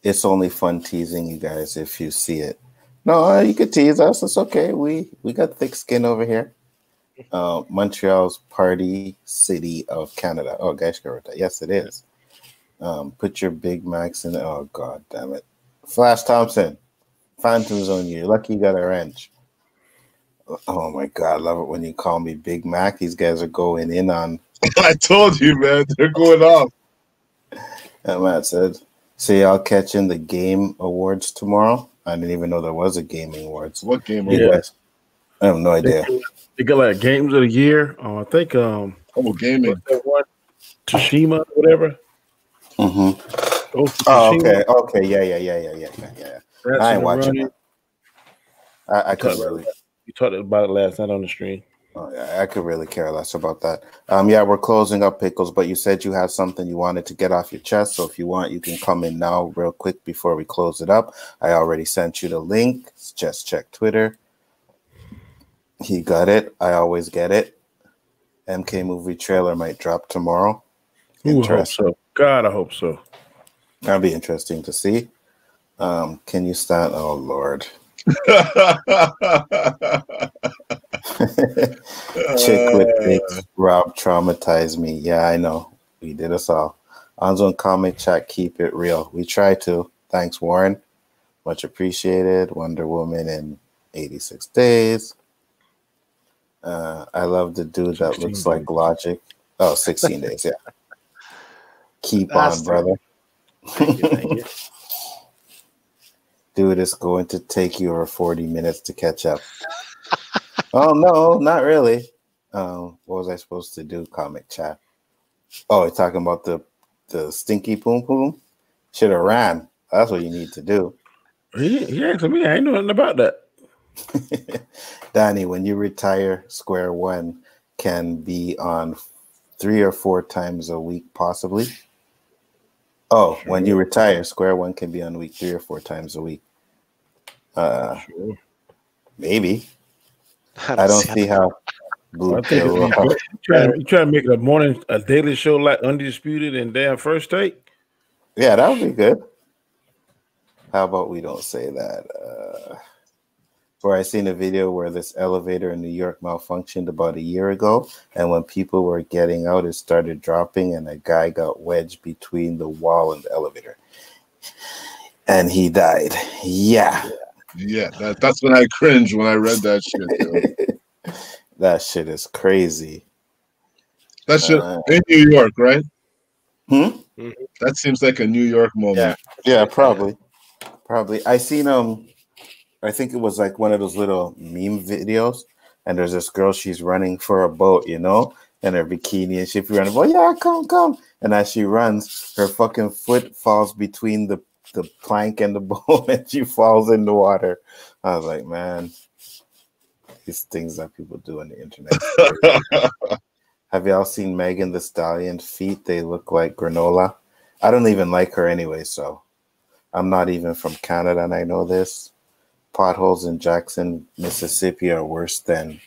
It's only fun teasing you guys if you see it. No, you could tease us. It's okay. We got thick skin over here. Montreal's party city of Canada. Oh, gosh, yes, it is. Put your Big Macs in. Oh, God damn it. Flash Thompson, Phantoms on you. Lucky you got a wrench. Oh, my God. I love it when you call me Big Mac. These guys are going in on. I told you, man. They're going off. Matt said, see y'all catching the Game Awards tomorrow. I didn't even know there was a Gaming Awards. What Game Awards? I have no idea. They got like Games of the Year. I think gaming. Tsushima, whatever. Oh, okay. Yeah. I ain't watching it. I could really. You talked about it last night on the stream. Oh, yeah, I could really care less about that. Yeah, we're closing up, Pickles, but you said you had something you wanted to get off your chest. So if you want, you can come in now real quick before we close it up. I already sent you the link. Just check Twitter. He got it. I always get it. MK movie trailer might drop tomorrow. Ooh, I hope so. God, I hope so. That'll be interesting to see. Can you stand? Oh, Lord. Chick with dicks, Rob traumatized me. Yeah, I know. We did us all. Onzo and Comic Chat, keep it real. We try to. Thanks, Warren. Much appreciated. Wonder Woman in 86 days. I love the dude that looks days. Like Logic. Oh, 16 days, yeah. Keep on, brother. Thank you. Dude, it's going to take you over 40 minutes to catch up. Oh, no, not really. What was I supposed to do? Comic Chat. Oh, you're talking about the stinky poom poom? Should have ran. That's what you need to do. Yeah, to me, I ain't know nothing about that. Danny, when you retire, Square One can be on 3 or 4 times a week, possibly. Oh, sure. When you retire, Square One can be on week 3 or 4 times a week. Sure. Maybe. I don't see how Blue Pill. You try to make it a daily show like Undisputed and damn First Take. Yeah, that would be good. How about we don't say that? Where I seen a video where this elevator in New York malfunctioned about a year ago, and when people were getting out, it started dropping, and a guy got wedged between the wall and the elevator, and he died. Yeah, that's when I cringed when I read that shit. That shit is crazy. That shit in New York, right? Mm-hmm. That seems like a New York moment. Yeah, probably. I seen I think it was like one of those little meme videos, and there's this girl, she's running for a boat, you know, and her bikini, and she's running, oh yeah, come. And as she runs, her fucking foot falls between the plank and the boat, and she falls in the water. I was like, man, these things that people do on the internet. Have y'all seen Megan Thee Stallion's feet? They look like granola. I don't even like her anyway, so I'm not even from Canada, and I know this. Potholes in Jackson, Mississippi are worse in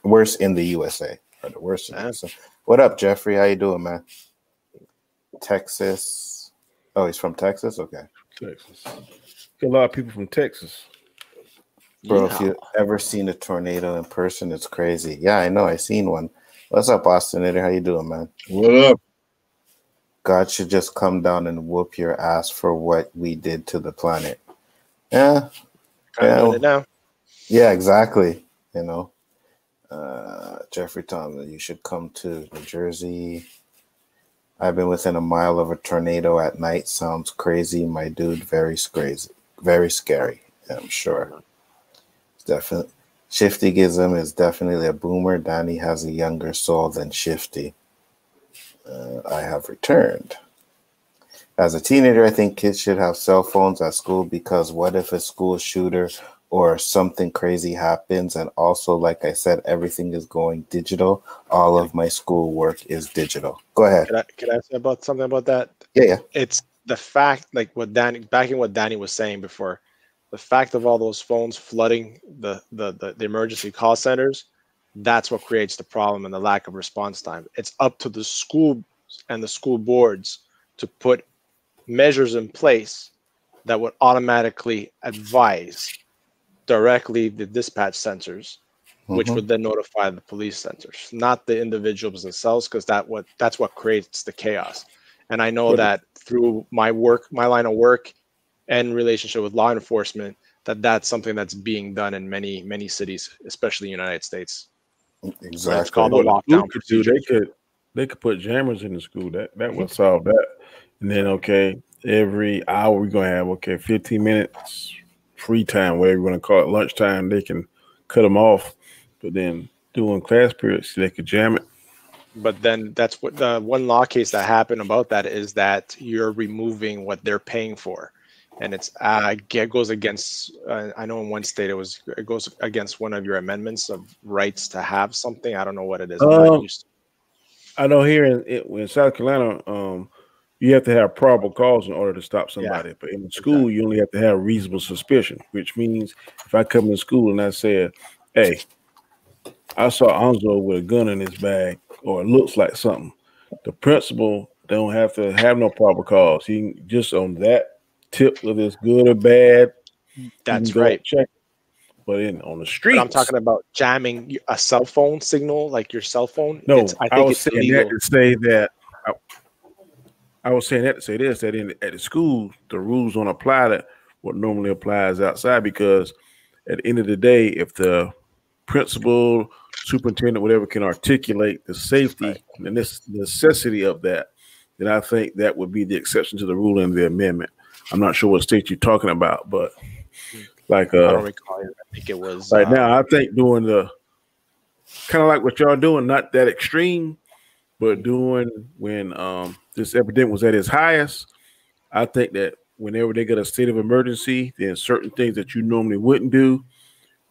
the USA. Or the worst in the USA. What up, Jeffrey? How you doing, man? Texas. Oh, he's from Texas? Okay. Texas. A lot of people from Texas. Bro, if you've ever seen a tornado in person, it's crazy. Yeah, I know. I seen one. What's up, Bostinator? How you doing, man? What up? God should just come down and whoop your ass for what we did to the planet. Yeah. Doing it now. Yeah, exactly. You know, Jeffrey Thompson, you should come to New Jersey. I've been within a mile of a tornado at night. Sounds crazy, my dude. Very crazy, very scary. I'm sure. It's definitely Shiftyism is definitely a boomer. Danny has a younger soul than Shifty. I have returned. As a teenager, I think kids should have cell phones at school because what if a school shooter or something crazy happens? And also, like I said, everything is going digital. All of my school work is digital. Go ahead. Can I say something about that? Yeah. It's the fact, like what Danny was saying before, the fact of all those phones flooding the emergency call centers. That's what creates the problem and the lack of response time. It's up to the school and the school boards to put measures in place that would automatically advise directly the dispatch centers, which would then notify the police centers, not the individuals themselves, because that's what creates the chaos. And I know that through my line of work and relationship with law enforcement, that's something that's being done in many cities, especially in the United States. Exactly. It's called a lockdown procedure. They could put jammers in the school. That would solve that. And then every hour we're gonna have 15 minutes free time, whatever you want to call it, lunchtime. They can cut them off, but then during class periods they could jam it. But then that's what the one law case that happened about that is that you're removing what they're paying for, and it goes against. I know in one state it goes against one of your amendments of rights to have something. I don't know what it is. I know here in South Carolina, you have to have probable cause in order to stop somebody. Yeah, but in school, you only have to have reasonable suspicion, which means if I come to school and I say, hey, I saw Anzo with a gun in his bag, or it looks like something, the principal don't have to have no probable cause. He can just on that tip, whether it's good or bad. That's right. Check. But on the streets, I'm talking about jamming a cell phone signal, like your cell phone. No, I was saying that to say that. I was saying that to say this, that at the school, the rules don't apply to what normally applies outside, because at the end of the day, if the principal, superintendent, whatever, can articulate the safety and this necessity of that, then I think that would be the exception to the rule in the amendment. I'm not sure what state you're talking about, but I don't recall it. I think it was right now. I think doing the kind of like what y'all doing, not that extreme, but doing when this epidemic was at its highest. I think that whenever they get a state of emergency, then certain things that you normally wouldn't do,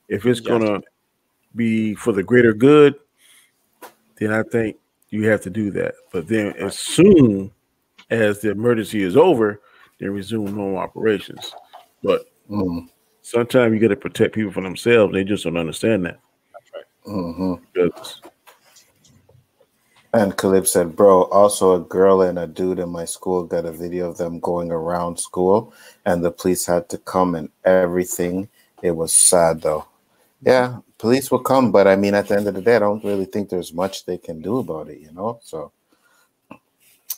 if it's gonna be for the greater good, then I think you have to do that. But then as soon as the emergency is over, then resume normal operations. But sometimes you got to protect people from themselves. They just don't understand that. That's right. And Khalib said, bro, also a girl and a dude in my school got a video of them going around school, and the police had to come and everything. It was sad, though. Yeah, police will come, but I mean, at the end of the day, I don't really think there's much they can do about it, you know? So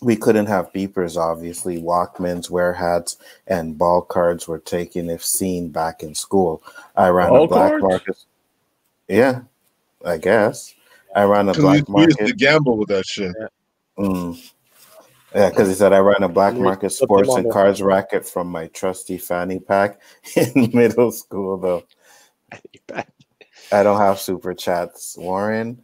we couldn't have beepers, obviously. Walkmans, wear hats, and ball cards were taken if seen back in school. I ran a black market. Yeah, I guess. I ran a black market. We used to gamble with that shit. Yeah, because he said I ran a black market sports and cards racket from my trusty fanny pack in middle school, though. I don't have super chats, Warren.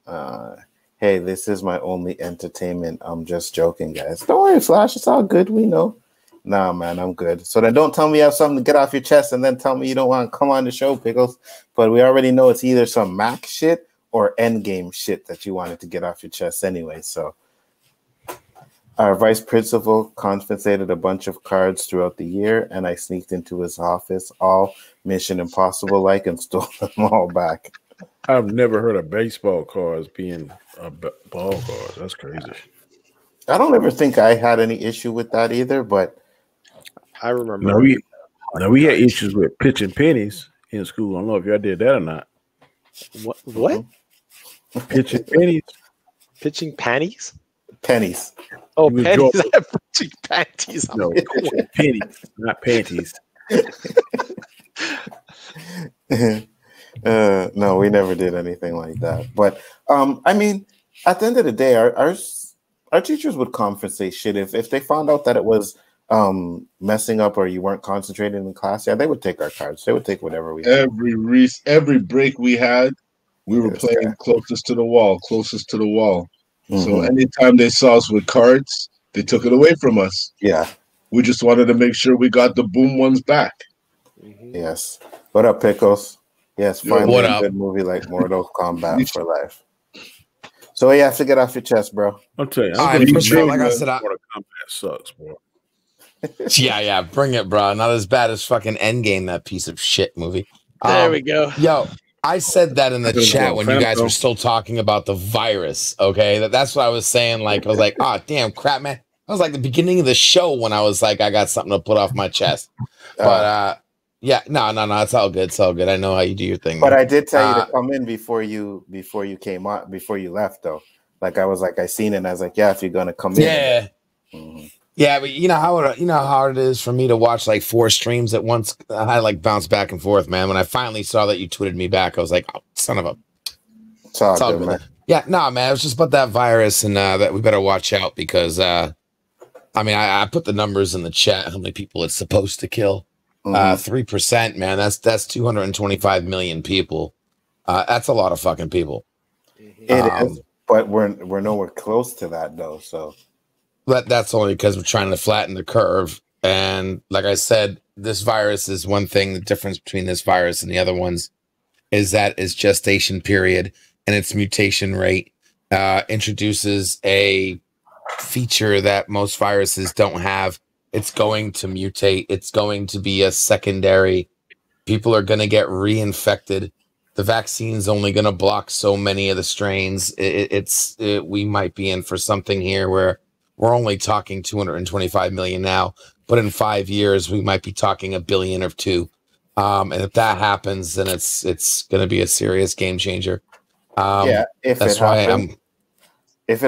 Hey, this is my only entertainment. I'm just joking, guys. Don't worry, Flash. It's all good. We know. Nah, man, I'm good. So then don't tell me you have something to get off your chest and then tell me you don't want to come on the show, Pickles. But we already know it's either some Mac shit or endgame shit that you wanted to get off your chest anyway. So our vice principal confiscated a bunch of cards throughout the year, and I sneaked into his office, all Mission Impossible-like, and stole them all back. I've never heard of baseball cards being ball cards. That's crazy. I don't ever think I had any issue with that either, but I remember. No, we had issues with pitching pennies in school. I don't know if y'all did that or not. What? Pitching pennies? Pitching panties? Pennies. Oh, pennies. Pitching panties. No, pitching pennies, not panties. No, we never did anything like that. But I mean, at the end of the day, our teachers would compensate shit if they found out that it was messing up or you weren't concentrating in class. Yeah, they would take our cards. They would take whatever we had. Every break we had, we were playing closest to the wall. So anytime they saw us with cards, they took it away from us. Yeah. We just wanted to make sure we got the boom ones back. Yes. What up, Pickles? Yes, finally a good movie like Mortal Kombat for life. So what you have to get off your chest, bro? I'll tell you. Like I said, Mortal Kombat sucks, bro. Yeah, bring it, bro. Not as bad as fucking Endgame, that piece of shit movie. There we go. Yo, I said that in the chat when you guys were still talking about the virus. Okay, that's what I was saying. Like, I was like, oh, damn, crap, man. I was like the beginning of the show when I was like, I got something to put off my chest. But yeah, no, it's all good. It's all good. I know how you do your thing. But I did tell you to come in before you came out, before you left, though. Like I was like, I seen it, and I was like, yeah, if you're gonna come in. Yeah. Yeah, but you know how hard it is for me to watch like 4 streams at once. I like bounce back and forth, man. When I finally saw that you tweeted me back, I was like, oh, son of a. It's all good, man. Yeah, no, man. It was just about that virus, and that we better watch out because, I mean, I put the numbers in the chat. How many people it's supposed to kill? 3%, man. That's 225 million people. That's a lot of fucking people. It is, but we're nowhere close to that though. So. That's only because we're trying to flatten the curve. And like I said, this virus is one thing. The difference between this virus and the other ones is that its gestation period and its mutation rate introduces a feature that most viruses don't have. It's going to mutate. It's going to be a secondary. People are going to get reinfected. The vaccine's only going to block so many of the strains. We might be in for something here where we're only talking 225 million now, but in 5 years we might be talking 1 billion or 2. And if that happens, then it's going to be a serious game changer. Yeah, if it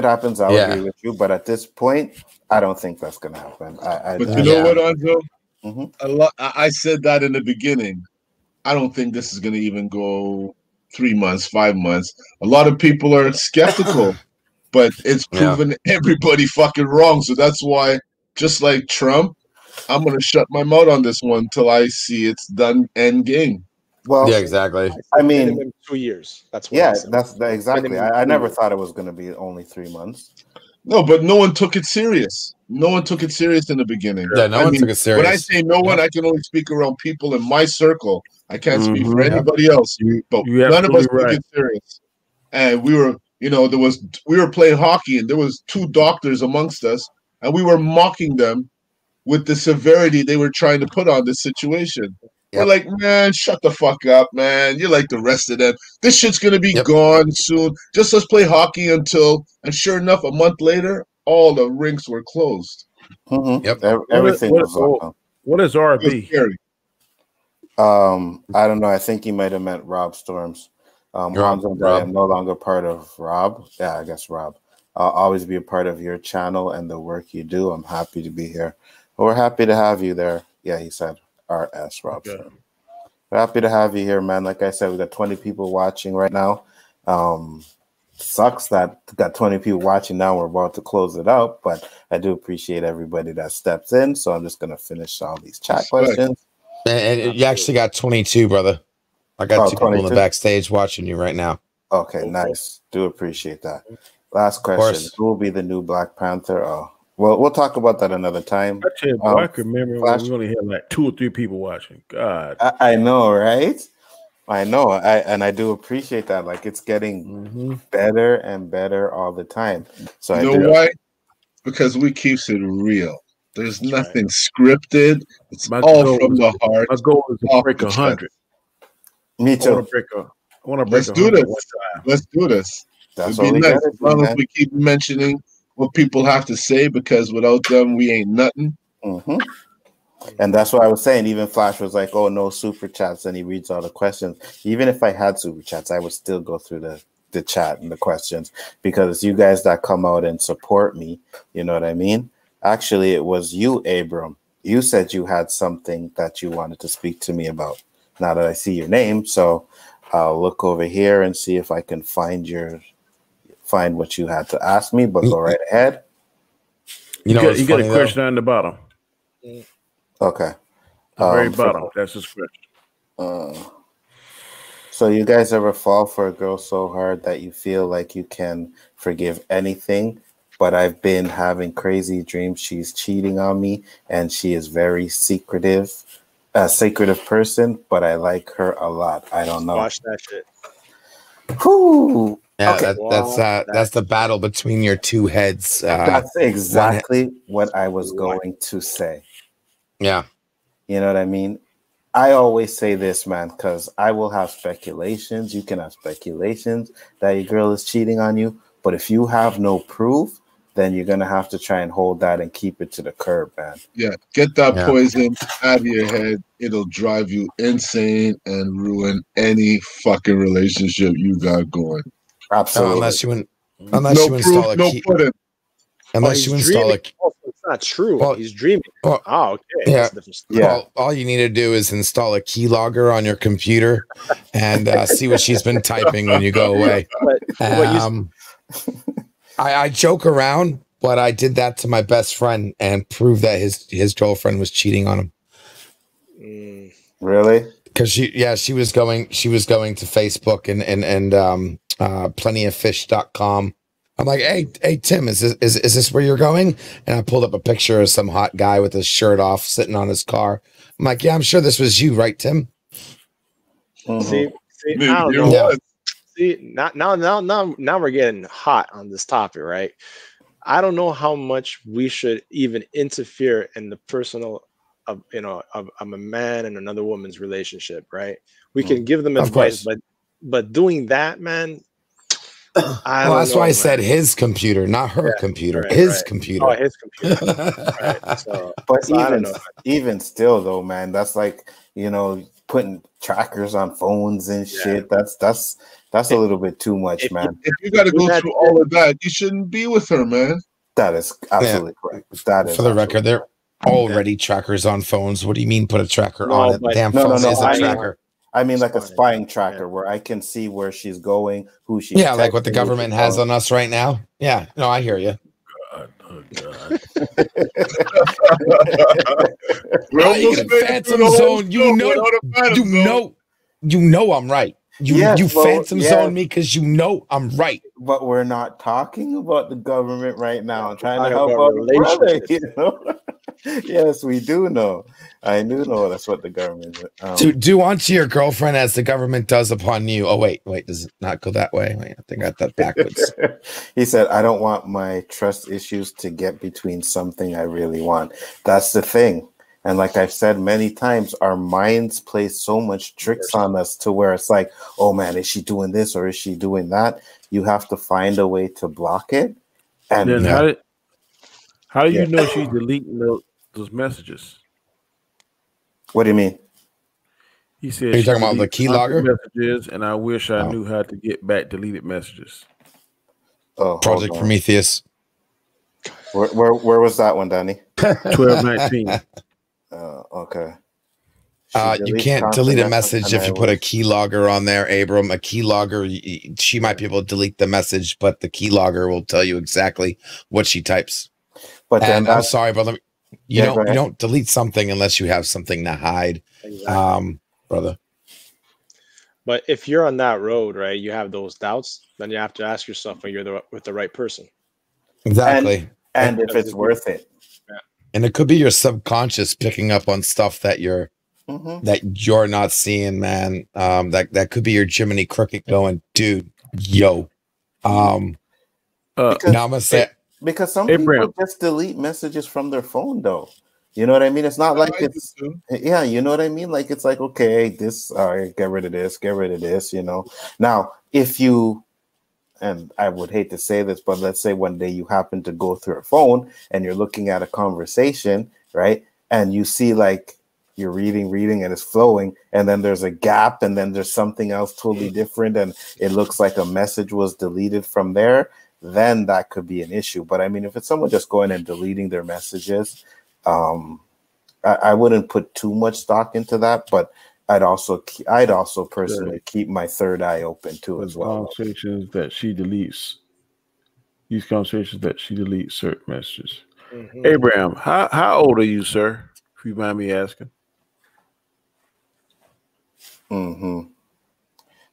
happens, I'll agree with you. But at this point, I don't think that's going to happen. But you know what, Anzo? I said that in the beginning. I don't think this is going to even go 3 months, 5 months. A lot of people are skeptical. But it's proven everybody fucking wrong. So that's why, just like Trump, I'm going to shut my mouth on this one till I see it's done end game. Well, yeah, exactly. I mean, 2 years. That's what that's exactly. I never thought it was going to be only 3 months. No, but no one took it serious. No one took it serious in the beginning. Yeah, no one took it serious. When I say no one, I can only speak around people in my circle. I can't speak for anybody else. But none of us took it serious. And we were... You know, we were playing hockey and there was 2 doctors amongst us and we were mocking them with the severity they were trying to put on this situation. We're like, man, shut the fuck up, man. You're like the rest of them. This shit's gonna be gone soon. Just let's play hockey until. And sure enough, a month later, all the rinks were closed. Yep. Everything was locked down. What is RB? I don't know. I think he might have meant Rob Storms. Rob. I'm no longer part of Rob. Yeah, I guess Rob. I'll always be a part of your channel and the work you do. I'm happy to be here. We're happy to have you there. Yeah, he said RS Rob. Okay. We're happy to have you here, man. Like I said, we got 20 people watching right now. Sucks that got 20 people watching now. We're about to close it out, but I do appreciate everybody that steps in. So I'm just gonna finish all these chat questions. And you actually got 22, brother. I got 2 people in the backstage watching you right now. Okay, nice. Do appreciate that. Last question: who will be the new Black Panther? Oh, well, we'll talk about that another time. I can remember when we only had like 2 or 3 people watching. God, I know, right? I know. I do appreciate that. Like it's getting better and better all the time. So you know why? Because we keeps it real. There's nothing scripted. It's all from the heart. My goal is to break 100. Me too. I want to break Let's do this. Let's do this. That's what we got. As long as we keep mentioning what people have to say, because without them, we ain't nothing. And that's what I was saying. Even Flash was like, "Oh, no super chats," and he reads all the questions. Even if I had super chats, I would still go through the chat and the questions because you guys that come out and support me, you know what I mean? Actually, it was you, Abram. You said you had something that you wanted to speak to me about. Now that I see your name, so I'll look over here and see if I can find what you had to ask me. But go right ahead. You get a question on the bottom. Okay. The very bottom. That's his question. So you guys ever fall for a girl so hard that you feel like you can forgive anything? But I've been having crazy dreams. She's cheating on me, and she is very secretive person. But I like her a lot. I don't know. Watch that shit. Whew. Yeah, okay. That's the battle between your two heads. That's exactly what I was going to say. Yeah. You know what I mean? I always say this, man, because I will have speculations. You can have speculations that your girl is cheating on you. But if you have no proof, then you're going to have to try and hold that and keep it to the curb, man. Yeah. Get that poison out of your head. It'll drive you insane and ruin any fucking relationship you got going. Absolutely. Unless you install a key. Unless you install a key. It's not true. Well, he's dreaming. Okay. Yeah. Well, all you need to do is install a keylogger on your computer and see what she's been typing when you go away. I joke around, but I did that to my best friend and proved that his girlfriend was cheating on him. Really? Because she was going to Facebook and plentyoffish.com. I'm like, hey, Tim, is this where you're going? And I pulled up a picture of some hot guy with his shirt off sitting on his car. I'm like, yeah, I'm sure this was you, right, Tim? See, I don't know. Yeah. See, now we're getting hot on this topic, right? I don't know how much we should even interfere in the personal of a man and another woman's relationship, right? We can give them advice, but doing that, man. That's why I said his computer, not her computer. Right, his computer. Oh, his computer. Right. But even still, though, man, that's like putting trackers on phones and shit. That's a little bit too much, man. If you got to go through all of that, you shouldn't be with her, man. That is absolutely correct. That is for the record. They're already trackers on phones. What do you mean put a tracker on it? Damn phone is a tracker. I mean, like a spying tracker where I can see where she's going, who she's. Yeah, like what the government has on us right now. Yeah, no, I hear you. God. You get a phantom zone. You know I'm right. You phantom zone me because you know I'm right. But we're not talking about the government right now. I'm trying to help out the brother, Yes, we do know. I do know that's what the government is. Do onto your girlfriend as the government does upon you. Oh, wait. Does it not go that way? Wait, I think I got that backwards. He said, I don't want my trust issues to get between something I really want. That's the thing. And like I've said many times, our minds play so much tricks on us to where it's like, oh man, is she doing this or is she doing that? You have to find a way to block it. And then how do you know she's deleting those messages? What do you mean? He said, are you talking about the keylogger messages, and I wish I knew how to get back deleted messages. Oh, Project Prometheus. Where was that one, Danny? 1219. Okay. You can't delete a message if you put a keylogger on there, Abram. A keylogger, she might be able to delete the message, but the keylogger will tell you exactly what she types. But then I'm sorry, brother. You don't delete something unless you have something to hide, brother. But if you're on that road, right, you have those doubts, then you have to ask yourself when you're with the right person. Exactly. And if it's worth it. Yeah. And it could be your subconscious picking up on stuff that you're not seeing, man. That could be your Jiminy Cricket going, dude, yo. Now I'm gonna say because some people just delete messages from their phone, though. You know what I mean? It's not like it's you know what I mean? Like it's like, okay, this get rid of this, you know. Now, if you, and I would hate to say this, but let's say one day you happen to go through a phone and you're looking at a conversation, right? And you see like you're reading and it's flowing, and then there's a gap, and then there's something else totally different, and it looks like a message was deleted from there, then that could be an issue. But I mean, if it's someone just going and deleting their messages, I wouldn't put too much stock into that, but I'd also personally keep my third eye open too as well. Conversations that she deletes. These conversations that she deletes certain messages. Abraham, how old are you, sir? If you mind me asking.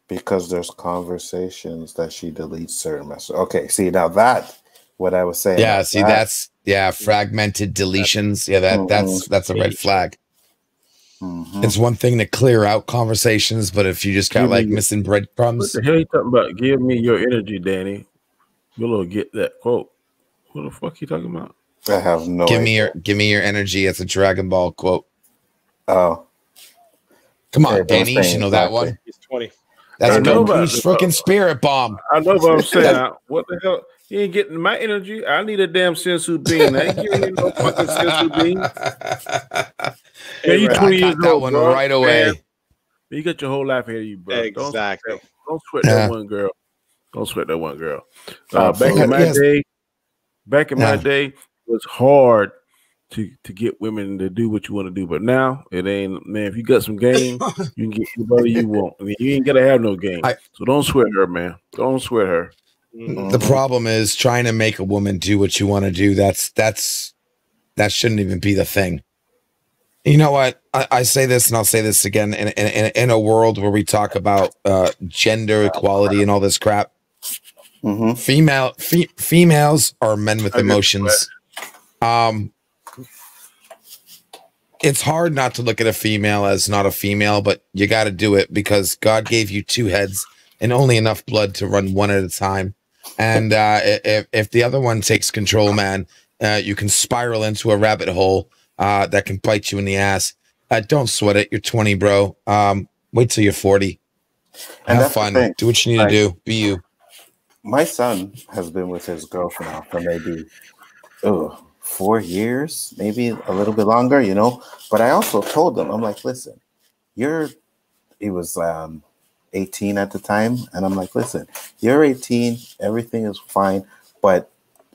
Because there's conversations that she deletes certain messages. Okay, see now that what I was saying. Yeah, see that's fragmented deletions. Yeah, that's a red flag. It's one thing to clear out conversations, but if you just got like missing breadcrumbs. What the hell are you talking about? Give me your energy, Danny. We'll get that quote. What the fuck are you talking about? I have no idea. Give me your energy. It's a Dragon Ball quote. Oh. Come on, Danny, you should know that one. He's 20. That's Goku's freaking spirit bomb. I know what I'm saying. What the hell? You ain't getting my energy. I need a damn sensu bean. I ain't giving you no fucking sensu bean. Yeah, you 20 years old, that one bro. Right away. Man, you got your whole life ahead of you, bro. Exactly. Don't sweat that one girl. Don't sweat that one girl. Back in my day, it was hard to get women to do what you want to do, but now it ain't. Man, if you got some game, you can get anybody you want. I mean, you ain't gotta have no game. So don't sweat her, man. Don't sweat her. The problem is trying to make a woman do what you want to do. That shouldn't even be the thing. You know what? I say this and I'll say this again. In a world where we talk about gender equality and all this crap, females are men with emotions. It's hard not to look at a female as not a female, but you got to do it because God gave you two heads and only enough blood to run one at a time. And if the other one takes control, man, you can spiral into a rabbit hole that can bite you in the ass. Don't sweat it. You're 20, bro. Wait till you're 40. Have fun. Do what you need to do. Be you. My son has been with his girlfriend now for maybe 4 years, maybe a little bit longer, you know. But I also told him, I'm like, listen, he was 18 at the time, and I'm like, listen, you're 18, everything is fine, but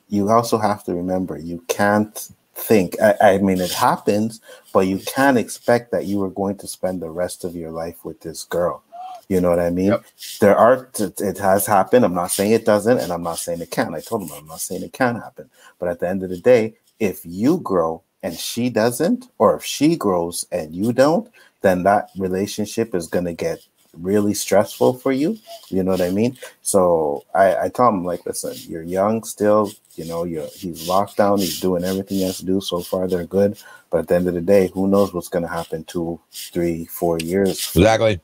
you also have to remember, you can't think. I mean, it happens, but you can't expect that you are going to spend the rest of your life with this girl. You know what I mean? Yep. It has happened. I'm not saying it doesn't, and I'm not saying it can't. I told him I'm not saying it can happen. But at the end of the day, if you grow and she doesn't, or if she grows and you don't, then that relationship is going to get really stressful for you. You know what I mean? So I told him, like, listen, you're young still, you know, he's locked down, he's doing everything he has to do. So far they're good. But at the end of the day, who knows what's going to happen 2, 3, 4 years. Exactly.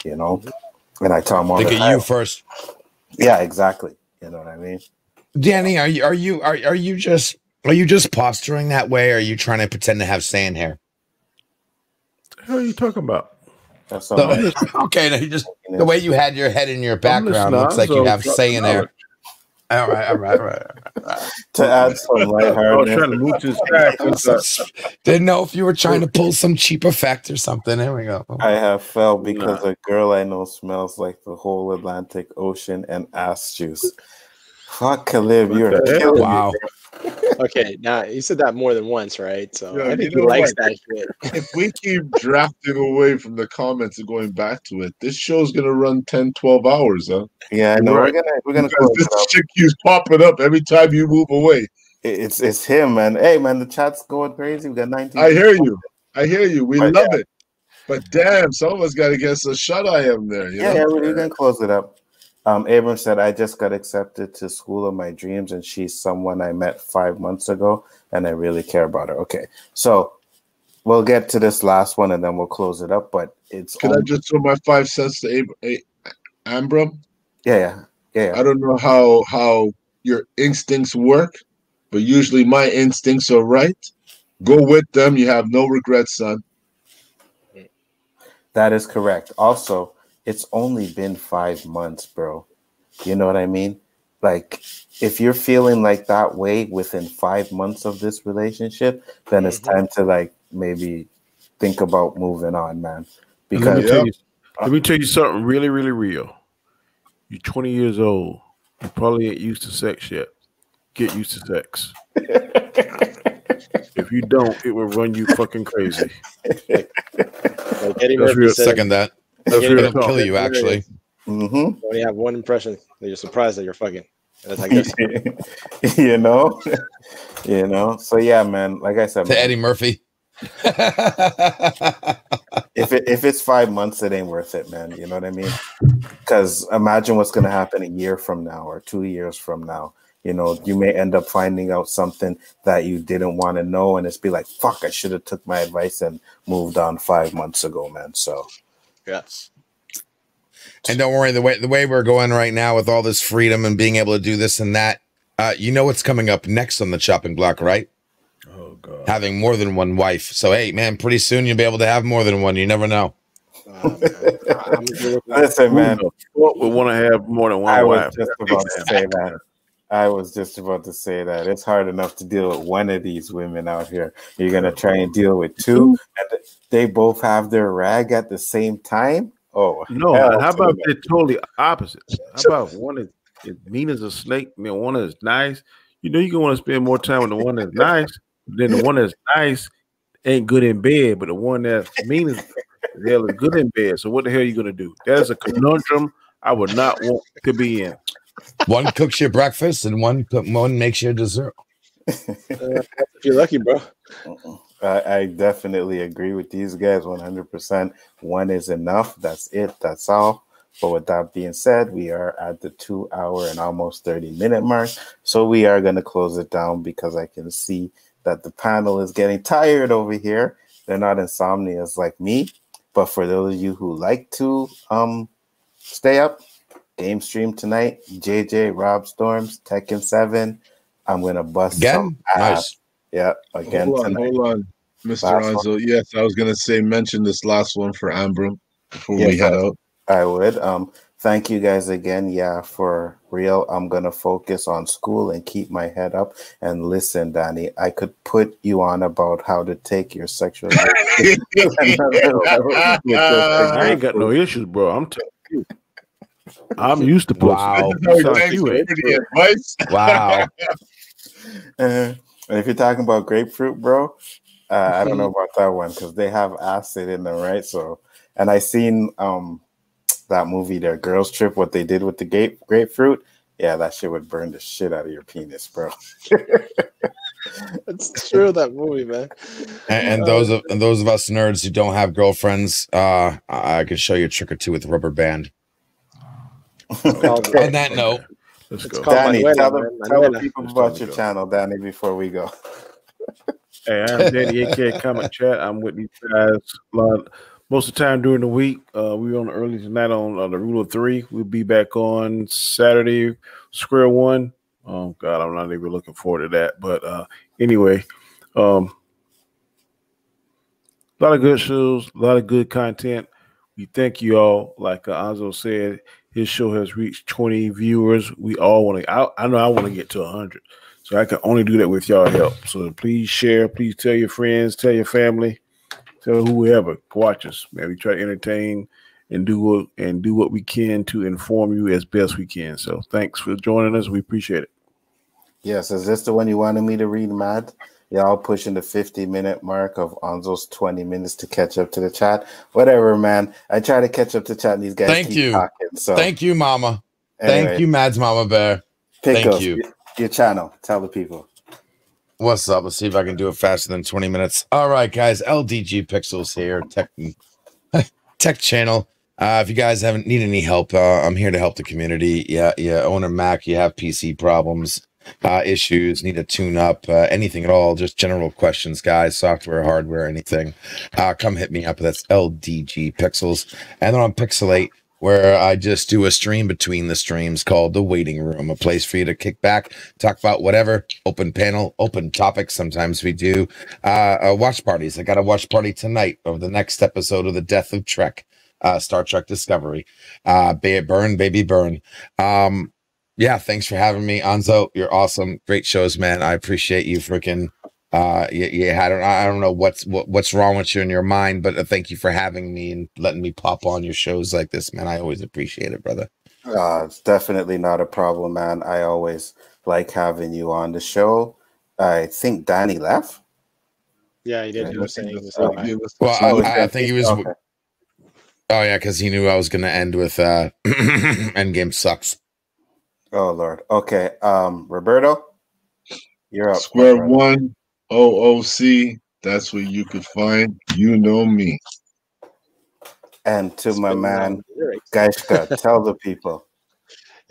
You know? And I tell him all think of you first. Yeah, exactly. You know what I mean? Danny, are you just posturing that way, or are you trying to pretend to have sand hair? hell are you talking about? That's So, okay, now you just the way you had your head in your background looks like you have say in there. All right. To add some I was lightheartedness. trying to move to the sky. Didn't know if you were trying to pull some cheap effect or something. There we go. I have felt because a girl I know smells like the whole Atlantic Ocean and ass juice. Fuck, Khalib, you're killing wow. me. Okay, now you said that more than once, right? So Yeah, I think he likes that shit. If we keep drafting away from the comments and going back to it, this show's gonna run 10, 12 hours, huh? Yeah, no, right. we're gonna close this it up. shit keeps popping up every time you move away. It's him, man. Hey, man, the chat's going crazy. We got 19. I hear you. We love it. But damn, some of us got to get some shut eye in there. You know? Yeah, we can close it up. Abram said, I just got accepted to school of my dreams, and she's someone I met 5 months ago, and I really care about her. Okay, so we'll get to this last one, and then we'll close it up. But it's Can I just throw my 5 cents to Ambram? Yeah. I don't know how your instincts work, but usually my instincts are right. Go with them. You have no regrets, son. That is correct. Also, it's only been 5 months, bro. You know what I mean? Like, if you're feeling like that way within 5 months of this relationship, then it's time to like maybe think about moving on, man. Because let me tell you something really, really real. You're 20 years old. You probably ain't used to sex yet. Get used to sex. If you don't, it will run you fucking crazy. Like Eddie Murphy said, second that. It'll kill you, actually. When you have one impression, you're surprised that you're fucking. And it's like this. you know? So yeah, man. Like I said, to Eddie Murphy. if it's 5 months, it ain't worth it, man. You know what I mean? Because imagine what's gonna happen a year from now or 2 years from now. You know, you may end up finding out something that you didn't want to know, and it's be like, fuck, I should have took my advice and moved on 5 months ago, man. So yes. And don't worry, the way we're going right now with all this freedom and being able to do this and that, you know what's coming up next on the chopping block, right? Oh God. Having more than one wife. So hey, man, pretty soon you'll be able to have more than one. You never know. Listen, man, what would want to have more than one wife? I was just about to say that it's hard enough to deal with one of these women out here. You're gonna try and deal with two, and they both have their rag at the same time. Oh no! How about they're totally opposite? How about one is mean as a snake, and then one is nice? You know, you're gonna want to spend more time with the one that's nice than the one that's nice ain't good in bed, but the one that's mean is hell is good in bed. So what the hell are you gonna do? That's a conundrum I would not want to be in. One cooks your breakfast and one makes your dessert. If you're lucky, bro. I definitely agree with these guys 100%. One is enough. That's it. That's all. But with that being said, we are at the 2 hour and almost 30-minute mark. So we are going to close it down because I can see that the panel is getting tired over here. They're not insomnias like me. But for those of you who like to stay up, game stream tonight, JJ, Rob Storms, Tekken 7. I'm going to bust some ass. Nice. Yeah, again Hold on, Mr. Anzo. Yes, I was gonna say mention this last one for Ambram before we head out. I would. Thank you guys again. Yeah, for real. I'm gonna focus on school and keep my head up. And listen, Danny, I could put you on about how to take your sexual. I ain't got no issues, bro. I'm telling you. I'm used to pussy. Wow. Wow. And if you're talking about grapefruit, bro, I don't know about that one because they have acid in them, right? So, and I seen that movie, their Girls Trip, what they did with the grapefruit. Yeah, that shit would burn the shit out of your penis, bro. It's true, that movie, man. And those of us nerds who don't have girlfriends, I could show you a trick or two with a rubber band. On that note, let's go. Danny, tell the people about your channel, Danny, before we go. Hey, I'm Danny, AKA Comic Chat. I'm with these guys most of the time during the week. We're on early tonight on the Rule of Three. We'll be back on Saturday, Square One. Oh, God, I'm not even looking forward to that. But anyway, A lot of good shows, a lot of good content. We thank you all. Like Anzo said, his show has reached 20 viewers. We all want to. I know I want to get to 100, so I can only do that with y'all help. So please share. Please tell your friends, tell your family, tell whoever watch us. Man, we try to entertain and do what we can to inform you as best we can. So thanks for joining us. We appreciate it. Yes, is this the one you wanted me to read, Matt? Y'all pushing the 50-minute mark of Anzo's 20 minutes to catch up to the chat. Whatever, man. I try to catch up to chat and these guys keep talking. So thank you, Mama. Anyway, thank you, Mads Mama Bear. Pickles, thank you. Your channel. Tell the people. What's up? Let's see if I can do it faster than 20 minutes. All right, guys. LDG Pixels here. Tech channel. If you guys need any help, I'm here to help the community. Yeah, own a Mac, you have PC problems, issues, need to tune up, anything at all, just general questions, guys, software, hardware, anything. Come hit me up. That's LDG Pixels. And then on Pixelate, where I just do a stream between the streams called The Waiting Room, a place for you to kick back, talk about whatever, open panel, open topics. Sometimes we do watch parties. I got a watch party tonight of the next episode of The Death of Trek. Star Trek Discovery. Burn, baby, burn. Yeah, thanks for having me, Anzo. You're awesome. Great shows, man. I appreciate you freaking I don't know what's wrong with you in your mind, but thank you for having me and letting me pop on your shows like this, man. I always appreciate it, brother. It's definitely not a problem, man. I always like having you on the show. I think Danny left. Yeah, he did. I think he was. Okay. Oh yeah, because he knew I was going to end with Endgame sucks. Oh Lord. Okay, Roberto, you're up. Square one, O.O.C. That's where you could find you know me. And to my man, Gaishka, tell the people.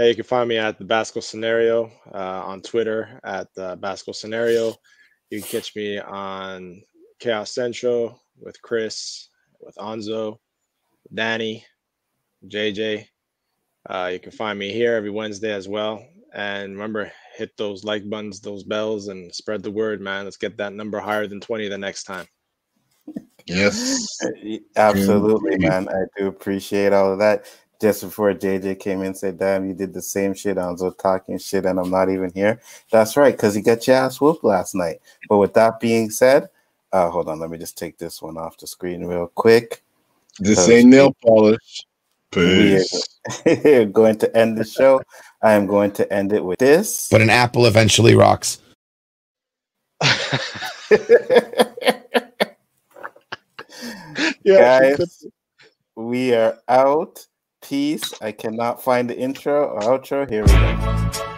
Yeah, you can find me at the Basco Scenario on Twitter at Basco Scenario. You can catch me on Chaos Central with Chris, with Anzo, Danny, JJ. You can find me here every Wednesday as well. And remember, hit those like buttons, those bells, and spread the word, man. Let's get that number higher than 20 the next time. Yes. Absolutely, man. I do appreciate all of that. Just before JJ came in and said, damn, you did the same shit. I was talking shit and I'm not even here. That's right, because you got your ass whooped last night. But with that being said, hold on, let me just take this one off the screen real quick. This ain't nail polish. Peace. We are going to end the show. I am going to end it with this. But an apple eventually rocks. Guys, we are out. Peace. I cannot find the intro or outro. Here we go.